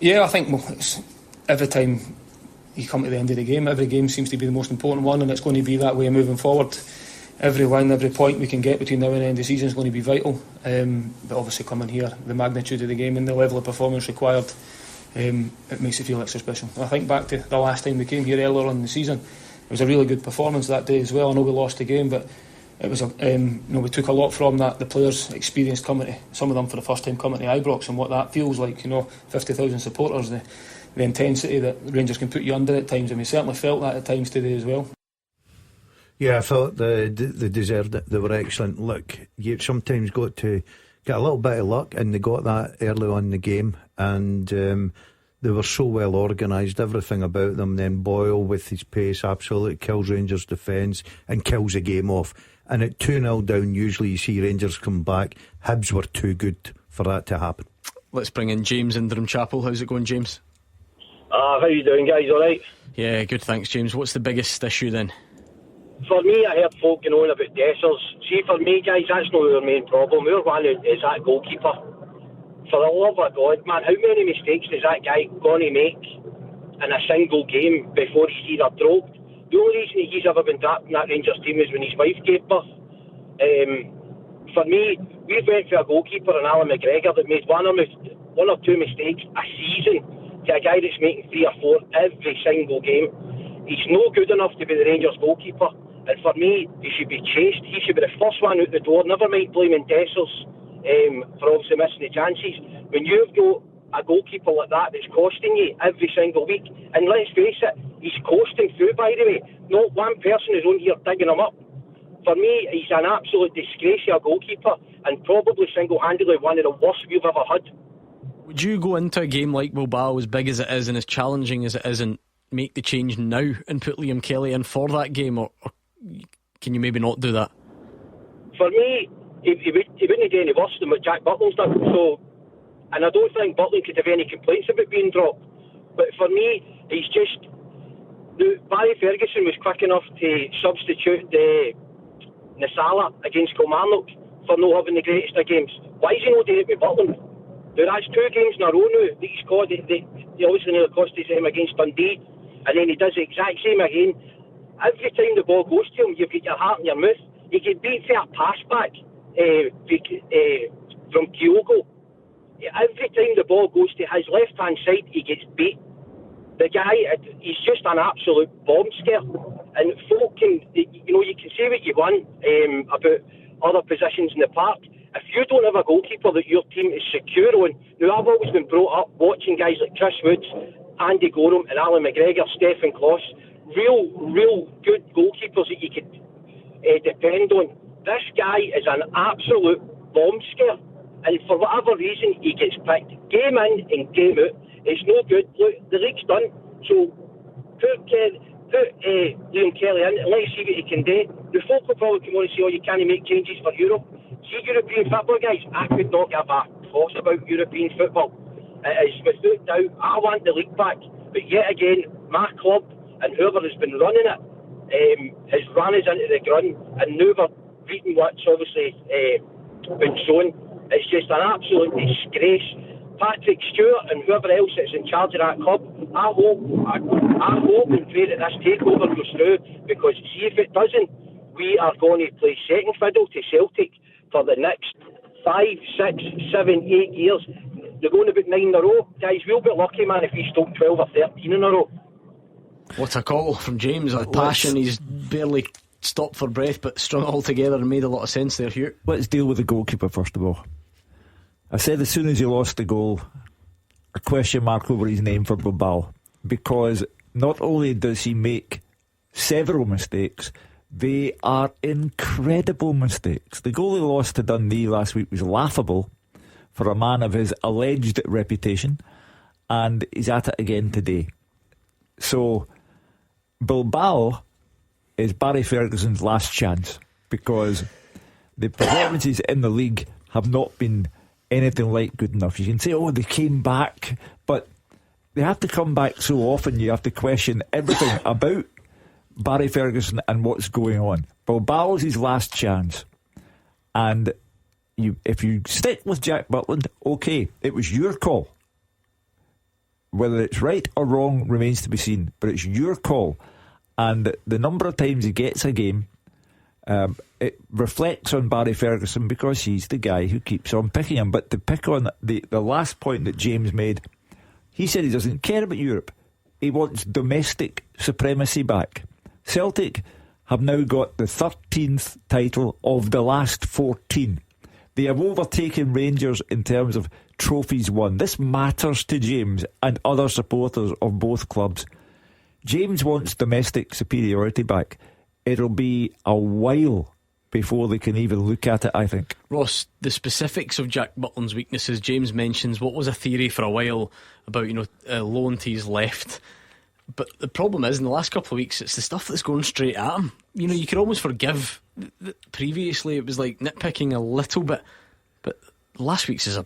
Yeah, I think it's, every time you come to the end of the game, every game seems to be the most important one, and it's going to be that way moving forward. Every win, every point we can get between now and the end of the season is going to be vital, but obviously coming here, the magnitude of the game and the level of performance required, it makes it feel extra special. I think back to the last time we came here earlier on in the season, it was a really good performance that day as well. I know we lost the game, but it was we took a lot from that. The players experienced coming to, some of them for the first time coming to Ibrox, and what that feels like, 50,000 supporters, the intensity that Rangers can put you under at times, and we certainly felt that at times today as well. Yeah, I thought they deserved it. They were excellent. Look, you sometimes got to get a little bit of luck, and they got that early on in the game, and they were so well organised, everything about them. Then Boyle with his pace absolutely kills Rangers' defence and kills the game off. And at 2-0 down, usually you see Rangers come back. Hibs were too good for that to happen. Let's bring in James in Drumchapel. How's it going, James? How you doing, guys? Alright? Yeah, good, thanks, James. What's the biggest issue then? For me, I heard folk going on about Dessers. See, for me, guys, that's not our main problem. Our one is that goalkeeper. For the love of God, man, how many mistakes is that guy going to make in a single game before he's either dropped? The only reason he's ever been dropped in that Rangers team is when his wife gave birth. For me, we went for a goalkeeper in Alan McGregor that made one or two mistakes a season to a guy that's making 3 or 4 every single game. He's no good enough to be the Rangers goalkeeper, and for me, he should be chased. He should be the first one out the door. Never mind blaming Dessers for obviously missing the chances. When you've got a goalkeeper like that that's costing you every single week, and let's face it, he's costing through, by the way. Not one person is on here digging him up. For me, he's an absolute disgrace of a goalkeeper, and probably single-handedly one of the worst we've ever had. Would you go into a game like Bilbao, as big as it is and as challenging as it is, and make the change now and put Liam Kelly in for that game, or can you maybe not do that? For me, he wouldn't do any worse than what Jack Butland's done. So, and I don't think Butland could have any complaints about being dropped. But for me, he's just... Barry Ferguson was quick enough to substitute Nasala against Kilmarnock for not having the greatest of games. Why is he not doing it with Butland? Now, that's 2 games in a row now that he's scored. They obviously nearly cost him against Dundee, and then he does the exact same again. Every time the ball goes to him, you've got your heart in your mouth. He can beat for a pass back from Kyogo. Every time the ball goes to his left-hand side, he gets beat. The guy, he's just an absolute bomb scare. And folk can, you can say what you want about other positions in the park. If you don't have a goalkeeper that your team is secure on, now I've always been brought up watching guys like Chris Woods, Andy Gorham and Alan McGregor, Stephen Kloss, real good goalkeepers that you could depend on. This guy is an absolute bomb scare, and for whatever reason he gets picked game in and game out. It's no good. Look, the league's done, so put Liam Kelly in and let's see what he can do. The folk will probably come on and say, oh, you can't make changes for Europe. See, European football, guys, I could not give a toss about European football. It is without doubt, I want the league back. But yet again, my club and whoever has been running it has run us into the ground, and now we're reading what's obviously been shown. It's just an absolute disgrace. Patrick Stewart and whoever else that's in charge of that club, I hope and pray that this takeover goes through, because see if it doesn't, we are going to play second fiddle to Celtic for the next 5, 6, 7, 8 years. They're going about 9 in a row. Guys, we'll be lucky, man, if we stop 12 or 13 in a row. What a call from James, a passion. He's barely stopped for breath but strung it all together and made a lot of sense there, Hugh. Let's deal with the goalkeeper first of all. I said as soon as he lost the goal, a question mark over his name for Bilbao, because not only does he make several mistakes, they are incredible mistakes. The goal he lost to Dundee last week was laughable for a man of his alleged reputation, and he's at it again today. So Bilbao is Barry Ferguson's last chance, because the performances in the league have not been anything like good enough. You can say, oh, they came back, but they have to come back so often you have to question everything about Barry Ferguson and what's going on. Bilbao's his last chance, and if you stick with Jack Butland, okay, it was your call. Whether it's right or wrong remains to be seen, but it's your call. And the number of times he gets a game, it reflects on Barry Ferguson, because he's the guy who keeps on picking him. But to pick on the last point that James made, he said he doesn't care about Europe. He wants domestic supremacy back. Celtic have now got the 13th title of the last 14. They have overtaken Rangers in terms of trophies won. This matters to James and other supporters of both clubs. James wants domestic superiority back. It'll be a while before they can even look at it, I think. Ross, the specifics of Jack Butland's weaknesses, James mentions what was a theory for a while about, loan to his left. But the problem is, in the last couple of weeks, it's the stuff that's going straight at him. You could almost forgive. Previously, it was like nitpicking a little bit, but last week's is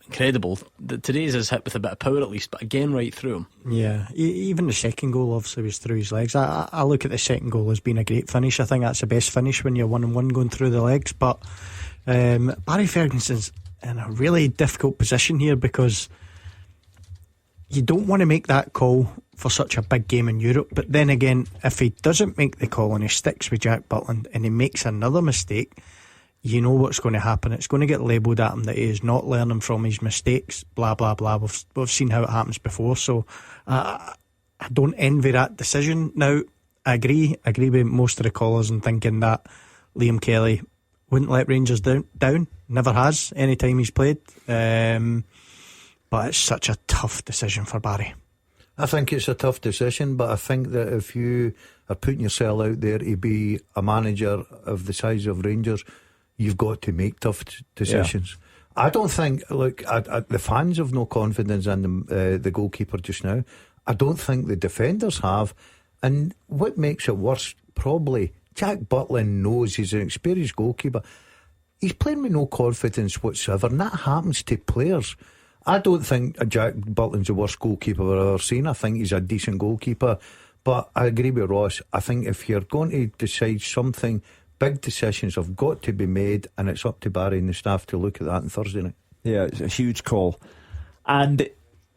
incredible. Today's is hit with a bit of power at least, but again right through him. Yeah, even the second goal obviously was through his legs. I look at the second goal as being a great finish. I think that's the best finish when you're 1-on-1 going through the legs. But Barry Ferguson's in a really difficult position here, because you don't want to make that call for such a big game in Europe. But then again, if he doesn't make the call and he sticks with Jack Butland and he makes another mistake, you know what's going to happen. It's going to get labelled at him that he is not learning from his mistakes, blah blah blah. We've seen how it happens before, so I don't envy that decision. Now I agree with most of the callers in thinking that Liam Kelly wouldn't let Rangers down. Never has any time he's played, but it's such a tough decision for Barry. I think it's a tough decision, but I think that if you are putting yourself out there to be a manager of the size of Rangers, you've got to make tough decisions. I don't think, look, the fans have no confidence in the goalkeeper just now. I don't think the defenders have. And what makes it worse, probably, Jack Butland knows he's an experienced goalkeeper. He's playing with no confidence whatsoever, and that happens to players. I don't think Jack Butland's the worst goalkeeper I've ever seen. I think he's a decent goalkeeper. But I agree with Ross. I think if you're going to decide something, big decisions have got to be made, and it's up to Barry and the staff to look at that on Thursday night. Yeah, it's a huge call. And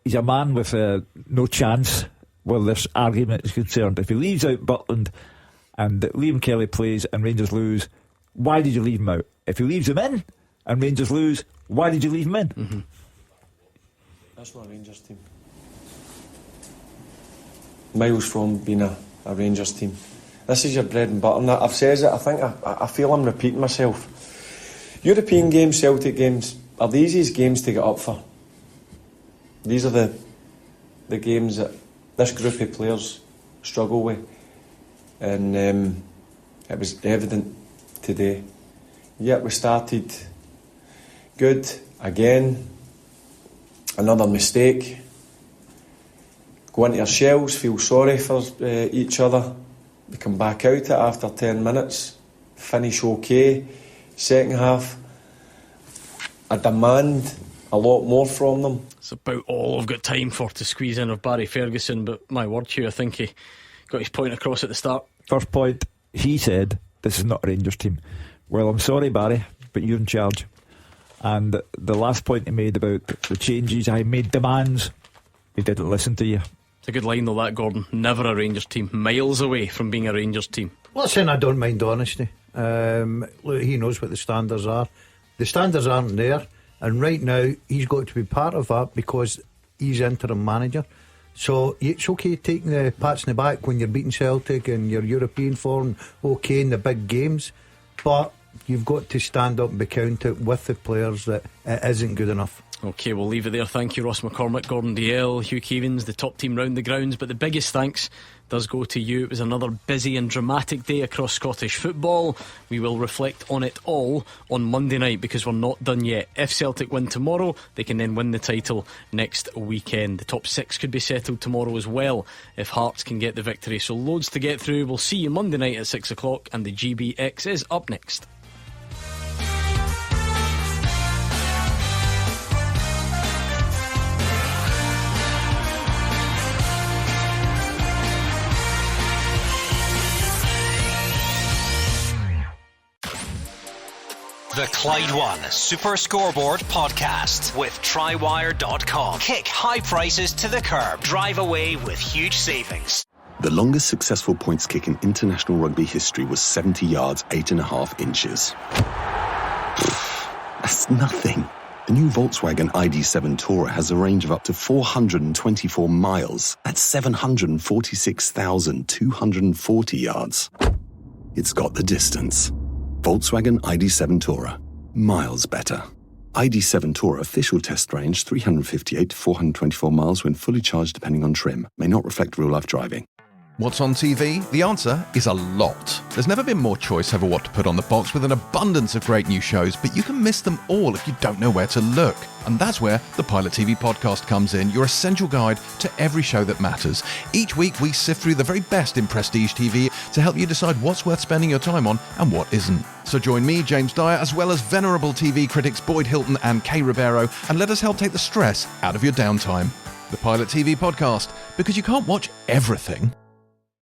he's a man with no chance where this argument is concerned. If he leaves out Butland and Liam Kelly plays and Rangers lose, why did you leave him out? If he leaves him in and Rangers lose, why did you leave him in? Mm-hmm. That's not a Rangers team. Miles from being a Rangers team. This is your bread and butter. And I've said it, I feel I'm repeating myself. European games, Celtic games, are the easiest games to get up for. These are the games that this group of players struggle with. And it was evident today. Yet we started good again. Another mistake. Go into our shells, feel sorry for each other. We come back out it after 10 minutes. Finish okay. Second half, I demand a lot more from them. It's about all I've got time for to squeeze in of Barry Ferguson, but my word, Hugh, I think he got his point across at the start. First point, he said, this is not a Rangers team. Well, I'm sorry, Barry, but you're in charge. And the last point he made about the changes, I made demands. He didn't listen to you. It's a good line though, that, Gordon. Never a Rangers team. Miles away from being a Rangers team. Listen, I don't mind honesty. Look, he knows what the standards are. The standards aren't there, and right now he's got to be part of that because he's interim manager. So it's okay taking the pats in the back when you're beating Celtic and your European form, okay, in the big games, but you've got to stand up and be counted with the players that it isn't good enough. OK, we'll leave it there. Thank you, Ross McCormack, Gordon Dalziel, Hugh Keevins, the top team round the grounds. But the biggest thanks does go to you. It was another busy and dramatic day across Scottish football. We will reflect on it all on Monday night because we're not done yet. If Celtic win tomorrow, they can then win the title next weekend. The top 6 could be settled tomorrow as well if Hearts can get the victory. So loads to get through. We'll see you Monday night at 6 o'clock, and the GBX is up next. The Clyde One Super Scoreboard Podcast with Trywire.com. Kick high prices to the curb. Drive away with huge savings. The longest successful points kick in international rugby history was 70 yards, 8.5 inches. That's nothing. The new Volkswagen ID7 Tourer has a range of up to 424 miles. That's 746,240 yards. It's got the distance. Volkswagen ID7 Tourer. Miles better. ID7 Tourer official test range 358 to 424 miles when fully charged depending on trim. May not reflect real-life driving. What's on TV? The answer is a lot. There's never been more choice over what to put on the box with an abundance of great new shows, but you can miss them all if you don't know where to look. And that's where the Pilot TV podcast comes in, your essential guide to every show that matters. Each week we sift through the very best in prestige TV to help you decide what's worth spending your time on and what isn't. So join me, James Dyer, as well as venerable TV critics Boyd Hilton and Kay Ribeiro, and let us help take the stress out of your downtime. The Pilot TV podcast, because you can't watch everything.